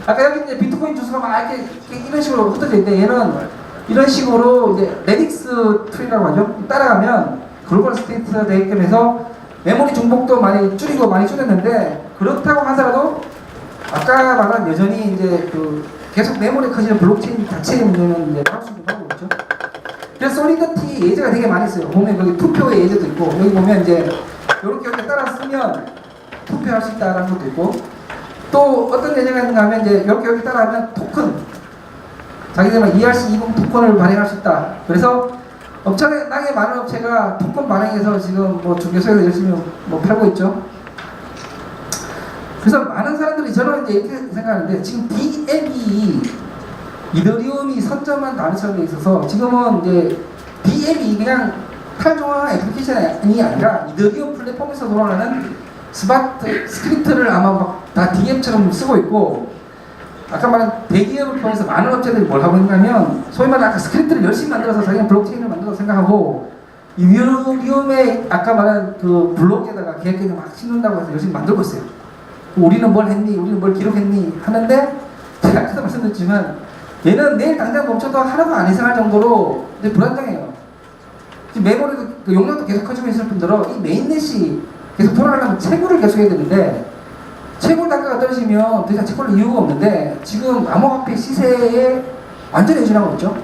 아까 여기 이제 비트코인 주소가 막 이렇게 이런 식으로 흩어져 있는데 얘는 이런 식으로 이제 레딕스 트리라고 하죠. 따라가면 글로벌 스테이트가 되게끔 해서 메모리 중복도 많이 줄이고 많이 줄였는데, 그렇다고 하더라도 아까 말한 여전히 이제 그 계속 메모리 커지는 블록체인 자체의 문제는 이제 나올 수 있는 방법이 없죠. 그래서 솔리디티 예제가 되게 많이 있어요. 보면 거기 투표의 예제도 있고, 여기 보면 이제 이렇게 따라 쓰면 투표할 수 있다는 것도 있고, 또 어떤 예제가 있는가 하면 이제 이렇게 여기 따라하면 토큰, 자기들만 ERC20 토큰을 발행할 수 있다. 그래서 엄청나게 많은 업체가 토큰 발행해서 지금 뭐 중개소에서 열심히 뭐 팔고 있죠. 그래서 많은 사람들이 저는 이제 이렇게 생각하는데, 지금 DM이 이더리움이 선점한 단어처럼 돼 있어서 지금은 이제 DM이 그냥 탈중앙 애플리케이션이 아니라 이더리움 플랫폼에서 돌아가는 스마트 스크립트를 아마 막 다 DM처럼 쓰고 있고, 아까 말한 대기업을 통해서 많은 업체들이 뭘 하고 있냐면 소위 말해 아까 스크립트를 열심히 만들어서 자기는 블록체인을 만들어서 생각하고, 이 이더리움의 아까 말한 그 블록에다가 계획을 막 심는다고 해서 열심히 만들고 있어요. 우리는 뭘 했니? 우리는 뭘 기록했니? 하는데 제가 아까도 말씀드렸지만 얘는 내일 당장 멈춰도 하나도 안 이상할 정도로 이제 불안정해요. 지금 메모리도 그 용량도 계속 커지고 있을 뿐더러 이 메인넷이 계속 돌아가려면 채굴을 계속 해야 되는데, 채굴 단가가 떨어지면 더 이상 채굴할 이유가 없는데 지금 암호화폐 시세에 완전히 의존하고 있죠.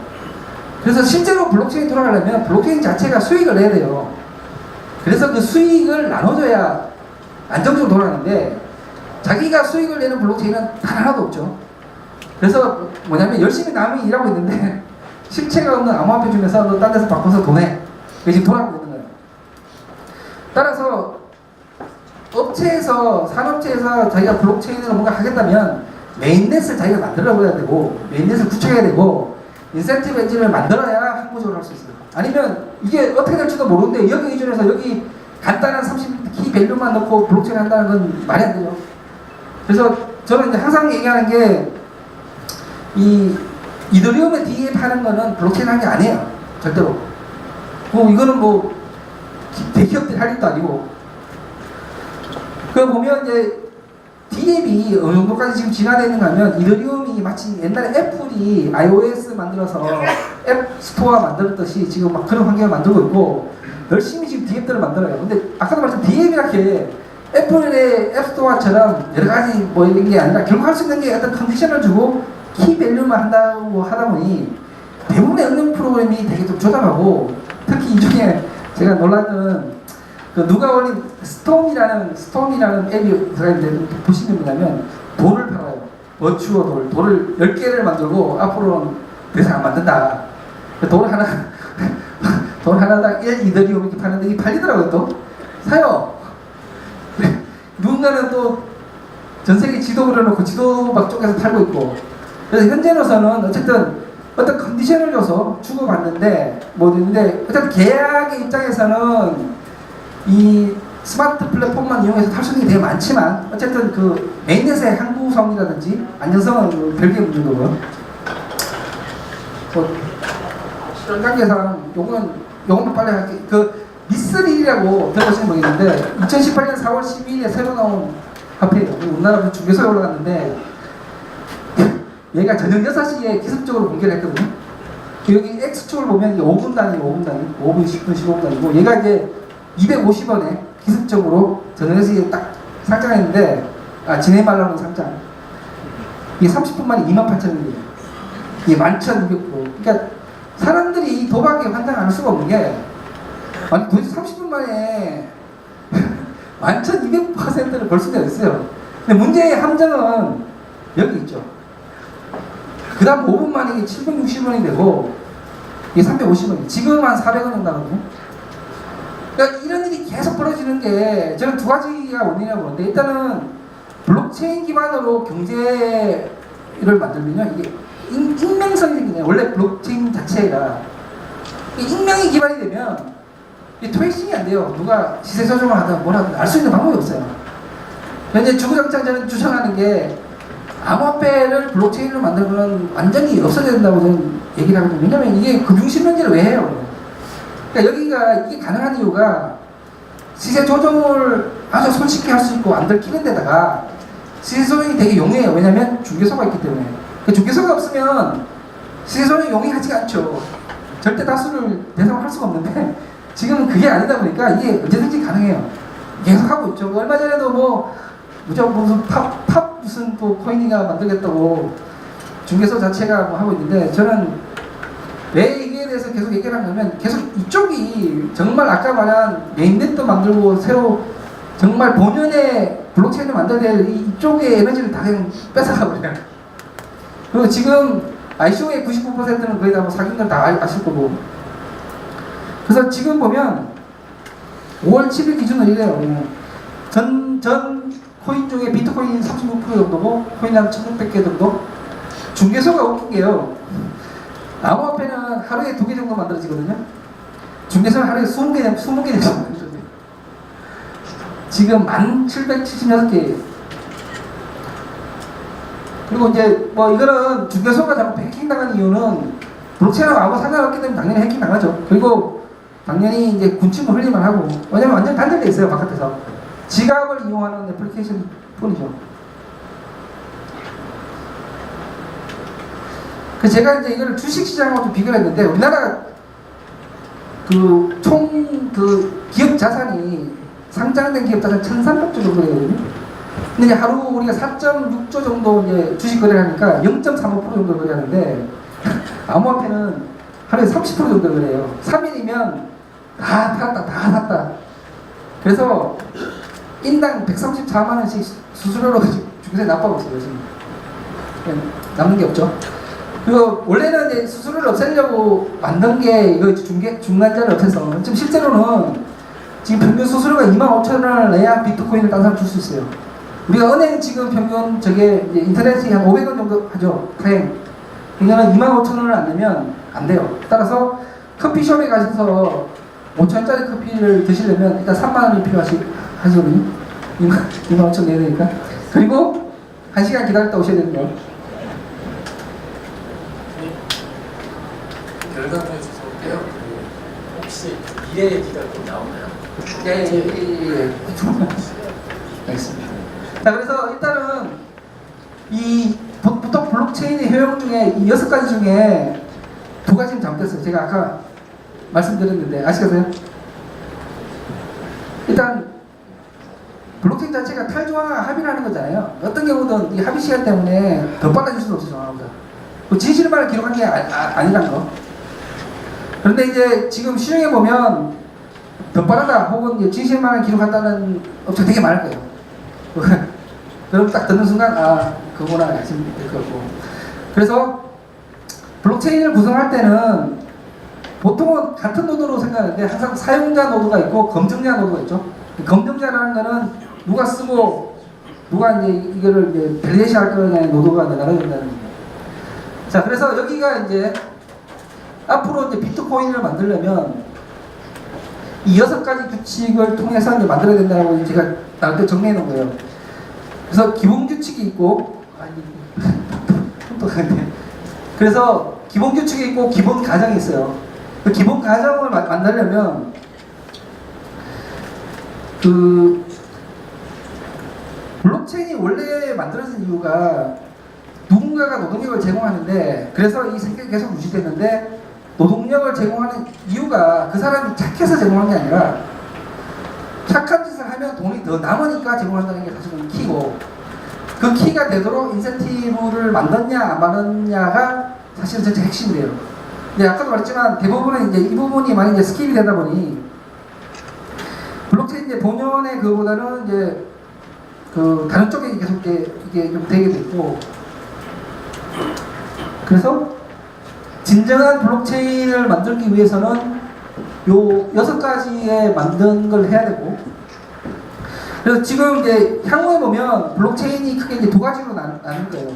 그래서 실제로 블록체인이 돌아가려면 블록체인 자체가 수익을 내야 돼요. 그래서 그 수익을 나눠줘야 안정적으로 돌아가는데 자기가 수익을 내는 블록체인은 단 하나도 없죠. 그래서 뭐냐면 열심히 남이 일하고 있는데 실체가 없는 암호화폐 중에서 너 딴 데서 바꿔서 돈해. 그게 지금 돌아가고 있는 거예요. 따라서 업체에서, 산업체에서 자기가 블록체인으로 뭔가 하겠다면 메인넷을 자기가 만들려고 해야 되고, 메인넷을 구축해야 되고, 인센티브 엔진을 만들어야 항구적으로 할 수 있어요. 아니면 이게 어떻게 될지도 모르는데 여기 기준에서 여기 간단한 30키 밸류만 넣고 블록체인 한다는 건 말이 안 되죠. 그래서 저는 이제 항상 얘기하는 게, 이 이더리움에 DApp 하는 거는 블록체인 하는 게 아니에요. 절대로. 이거는 뭐 대기업들이 할 일도 아니고. 그 보면 이제 DApp이 어느 정도까지 지금 진화되어 있는가 하면, 이더리움이 마치 옛날에 애플이 iOS 만들어서 앱 스토어 만들었듯이 지금 막 그런 환경을 만들고 있고 열심히 지금 DApp들을 만들어요. 근데 아까도 말했던 DApp이라게 애플의 앱스토어처럼 여러 가지 뭐 이런 게 아니라 결국 할 수 있는 게 어떤 컨디션을 주고 키 밸류만 한다고 하다 보니 대부분의 응용 프로그램이 되게 좀 조잡하고, 특히 이 중에 제가 놀랐던 그 누가 올린 스톰이라는 앱이 들어있는데 보시면 뭐냐면 돌을 팔아요. 버추어 돌을 10개를 만들고 앞으로는 더 이상 안 만든다. 돌 하나당 1 이더리움 이렇게 파는데 이게 팔리더라고요. 또 사요. 누군가는 또 전 세계 지도 그려놓고 지도막 쪽에서 팔고 있고. 그래서 현재로서는 어쨌든 어떤 컨디션을 줘서 주고받는데 뭐 있는데, 어쨌든 계약의 입장에서는 이 스마트 플랫폼만 이용해서 탈 수 있는 게 되게 많지만, 어쨌든 그 메인넷의 항구성이라든지 안전성은 별개의 문제고요. 뭐 이런 관계상 요거는 빨리 할게. 그 미스릴이라고 들어보시는 분 있는데 2018년 4월 12일에 새로 나온 화폐예요. 우리나라 중개소에 올라갔는데 얘가 저녁 6시에 기습적으로 공개를 했거든요. 여기 X축을 보면 5분 단위, 5분, 10분, 15분 단위고, 얘가 이제 250원에 기습적으로 저녁 6시에 딱 상장했는데, 지네 말로는 상장. 이게 30분 만에 28,000원이에요. 이게 11,200%. 그러니까 사람들이 이 도박에 환장 안 할 수가 없는 게, 아니 도대체 30분 만에 11,200%를 벌 수가 있어요. 근데 문제의 함정은 여기 있죠. 그 다음 5분 만에 이게 760원이 되고, 이게 350원이, 지금 한 400원 정도 하거든요. 그러니까 이런 일이 계속 벌어지는 게 저는 두 가지가 원인이라고 보는데, 일단은 블록체인 기반으로 경제를 만들면요, 이게 익명성이 생기네요. 원래 블록체인 자체가 익명이 기반이 되면 트레이싱이 안 돼요. 누가 시세 조정을 하든 뭘 하든 알 수 있는 방법이 없어요. 현재 주구장창 저는 주장하는 게, 암호화폐를 블록체인으로 만드는 건 완전히 없어져야 된다고 저는 얘기를 하거든요. 왜냐면 이게 금융실명제를 왜 해요? 그러니까 여기가 이게 가능한 이유가, 시세 조정을 아주 솔직히 할 수 있고 안 들키는 데다가 시세 조정이 되게 용이해요. 왜냐면 중개소가 있기 때문에. 그러니까 중개소가 없으면 시세 조정이 용이하지가 않죠. 절대 다수를 대상할 수가 없는데, 지금은 그게 아니다 보니까 이게 언제든지 가능해요. 계속 하고 있죠. 얼마 전에도 무슨 팝 무슨 또 코인이가 만들겠다고 중개소 자체가 뭐 하고 있는데, 저는 왜 이게 대해서 계속 얘기를 하냐면, 계속 이쪽이 정말 아까 말한 메인넷도 만들고 새로 정말 본연의 블록체인을 만들어야 될 이쪽의 에너지를 다 그냥 뺏어가 버려요. 그리고 지금 ICO의 99%는 거의 다 뭐 사귄 걸 다 아실 거고. 그래서 지금 보면 5월 7일 기준으로 이래요. 전 코인 중에 비트코인 36% 정도고, 코인 한 1,600개 정도. 중개소가 웃긴 게요, 암호화폐는 하루에 2개 정도 만들어지거든요. 중개소는 하루에 20개 정도 만들어져요. 지금 1,776개예요. 그리고 이제 뭐 이거는 중개소가 자꾸 해킹 당하는 이유는 블록체인하고 아무 상관없기 때문에 당연히 해킹 당하죠. 그리고 당연히 이제 군침을 흘리만 하고, 왜냐면 완전 단절돼 있어요, 바깥에서. 지갑을 이용하는 애플리케이션 뿐이죠. 그래서 제가 이제 이거를 주식시장하고 좀 비교를 했는데, 우리나라 총 기업 자산이, 상장된 기업 자산 1,300조 정도 되거든요. 근데 이제 하루 우리가 4.6조 정도 이제 주식 거래를 하니까 0.35% 정도 거래하는데, 암호화폐는 하루에 30% 정도 거래해요. 3일이면 다 팔았다, 다 샀다. 그래서 인당 134만원씩 수수료로 중개소에 납부하고 있어요, 지금. 남는 게 없죠. 그리고 원래는 이제 수수료를 없애려고 만든 게 이거 중간자를 없애서, 지금 실제로는 지금 평균 수수료가 25,000원을 내야 비트코인을 딴 사람 줄 수 있어요. 우리가 은행 지금 평균 저게 이제 인터넷이 한 500원 정도 하죠, 타행. 그러니까 25,000원을 안 내면 안 돼요. 따라서 커피숍에 가셔서 5,000원짜리 커피를 드시려면 일단 3만원이 필요하시거든요. 25,000원 내야 되니까. 그리고 1시간 기다렸다 오셔야 되는 거예요. 결과를 주셨는데요. 혹시 미래 얘기가 좀 나오나요? 예. 알겠습니다. 자, 그래서 일단은 보통 블록체인의 효용 중에 이 6가지 중에 2가지는 잘못됐어요. 제가 아까 말씀드렸는데 아시겠어요? 일단 블록체인 자체가 탈중앙화 합의를 하는 거잖아요. 어떤 경우는 이 합의 시간 때문에 더 빨라질 수도 없어요, 정화보다. 그 진실만을 기록한 게 아니란 거. 그런데 이제 지금 시중에 보면 덧바라다 혹은 이제 진실만을 기록한다는 업체 되게 많을 거예요. 그럼 딱 듣는 순간 그거나 하시면 될 거고. 그래서 블록체인을 구성할 때는 보통은 같은 노드로 생각하는데 항상 사용자 노드가 있고 검증자 노드가 있죠. 검증자라는 거는 누가 쓰고 누가 이제 이거를 이제 밸리데이션 할 거냐의 노드가 나눠야 된다는 거예요. 자, 그래서 여기가 이제 앞으로 이제 비트코인을 만들려면 이 6가지 규칙을 통해서 이제 만들어야 된다고 제가 나올 때 정리해 놓은 거예요. 그래서 기본 규칙이 있고, 그래서 기본 규칙이 있고 기본 가정이 있어요. 그 기본 가정을 만들려면 그 블록체인이 원래 만들어진 이유가 누군가가 노동력을 제공하는데, 그래서 이 생각이 계속 유지됐는데, 노동력을 제공하는 이유가 그 사람이 착해서 제공한 게 아니라 착한 짓을 하면 돈이 더 남으니까 제공한다는 게 사실은 키고, 그 키가 되도록 인센티브를 만들었냐 안 만들었냐가 사실은 전체 핵심이래요. 근데 아까도 말했지만 대부분은 이제 이 부분이 많이 이제 스킵이 되다 보니 블록체인 이제 본연의 그보다는 이제 그 다른 쪽에 계속 이게 좀 되게 됐고, 그래서 진정한 블록체인을 만들기 위해서는 요 6가지에 만든 걸 해야 되고, 그래서 지금 이제 향후에 보면 블록체인이 크게 이제 2가지로 나눌 거예요.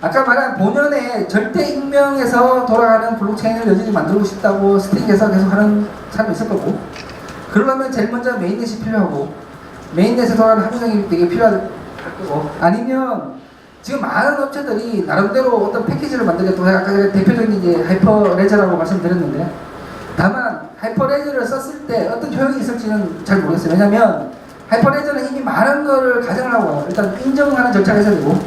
아까 말한 본연의 절대 익명에서 돌아가는 블록체인을 여전히 만들고 싶다고 스틱에서 계속 하는 사람이 있을 거고, 그러려면 제일 먼저 메인넷이 필요하고, 메인넷에 돌아가는 함정이 되게 필요할 거고, 아니면 지금 많은 업체들이 나름대로 어떤 패키지를 만들겠다고, 아까 대표적인 이제 하이퍼레저라고 말씀드렸는데, 다만 하이퍼레저를 썼을 때 어떤 효용이 있을지는 잘 모르겠어요. 왜냐면 하이퍼레저는 이미 많은 거를 가정을 하고 일단 인정하는 절차가 있어야 되고,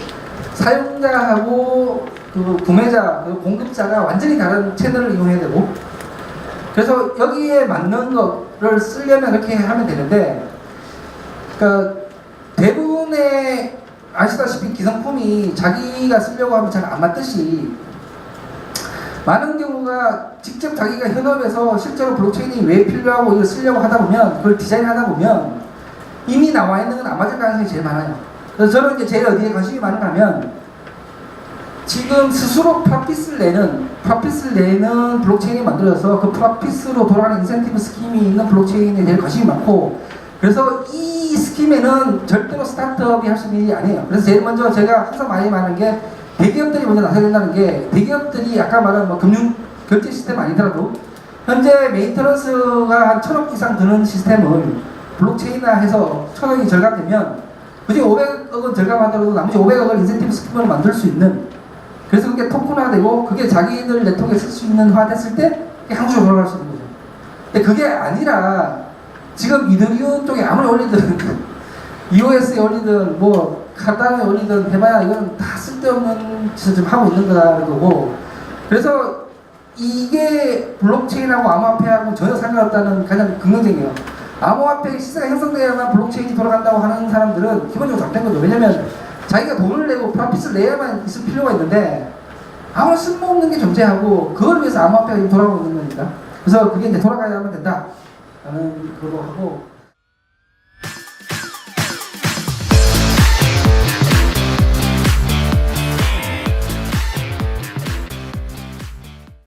사용자하고 그 구매자, 그 공급자가 완전히 다른 채널을 이용해야 되고, 그래서 여기에 맞는 거를 쓰려면 그렇게 하면 되는데, 그러니까 대부분의 아시다시피 기성품이 자기가 쓰려고 하면 잘 안 맞듯이 많은 경우가 직접 자기가 현업에서 실제로 블록체인이 왜 필요하고 이걸 쓰려고 하다 보면, 그걸 디자인하다 보면 이미 나와 있는 건 안 맞을 가능성이 제일 많아요. 그래서 저는 이제 제일 어디에 관심이 많은가 하면 지금 스스로 프로핏을 내는 블록체인이 만들어져서 그 프로핏으로 돌아가는 인센티브 스킴이 있는 블록체인에 대해 관심이 많고, 그래서 이 스킴에는 절대로 스타트업이 할 수 있는 일이 아니에요. 그래서 제일 먼저 제가 항상 많이 말하는 게 대기업들이 먼저 나서야 된다는 게, 대기업들이 아까 말한 뭐 금융 결제 시스템 아니더라도 현재 메인터넌스가 한 1,000억 이상 드는 시스템을 블록체인화 해서 1,000억이 절감되면 그중에 500억은 절감하더라도 나머지 500억을 인센티브 스킴으로 만들 수 있는, 그래서 그게 토큰화되고 그게 자기들 네트워크에 쓸 수 있는 화 됐을 때 그게 한국으로 돌아갈 수 있는 거죠. 근데 그게 아니라 지금 이더리움 쪽에 아무리 올리든 EOS에 올리든 뭐 카르다노에 올리든 해봐야 이건 다 쓸데없는 짓을 좀 하고 있는 거라는 거고, 그래서 이게 블록체인하고 암호화폐하고 전혀 상관없다는 가장 긍정적이에요. 암호화폐 시세가 형성돼야만 블록체인이 돌아간다고 하는 사람들은 기본적으로 잘못된 거죠. 왜냐면 자기가 돈을 내고 프로핏을 내야만 있을 필요가 있는데 아무런 쓸모없는 게 존재하고, 그걸 위해서 암호화폐가 돌아가고 있는 겁니다. 그래서 그게 이제 돌아가야만 된다 라는 그거 하고,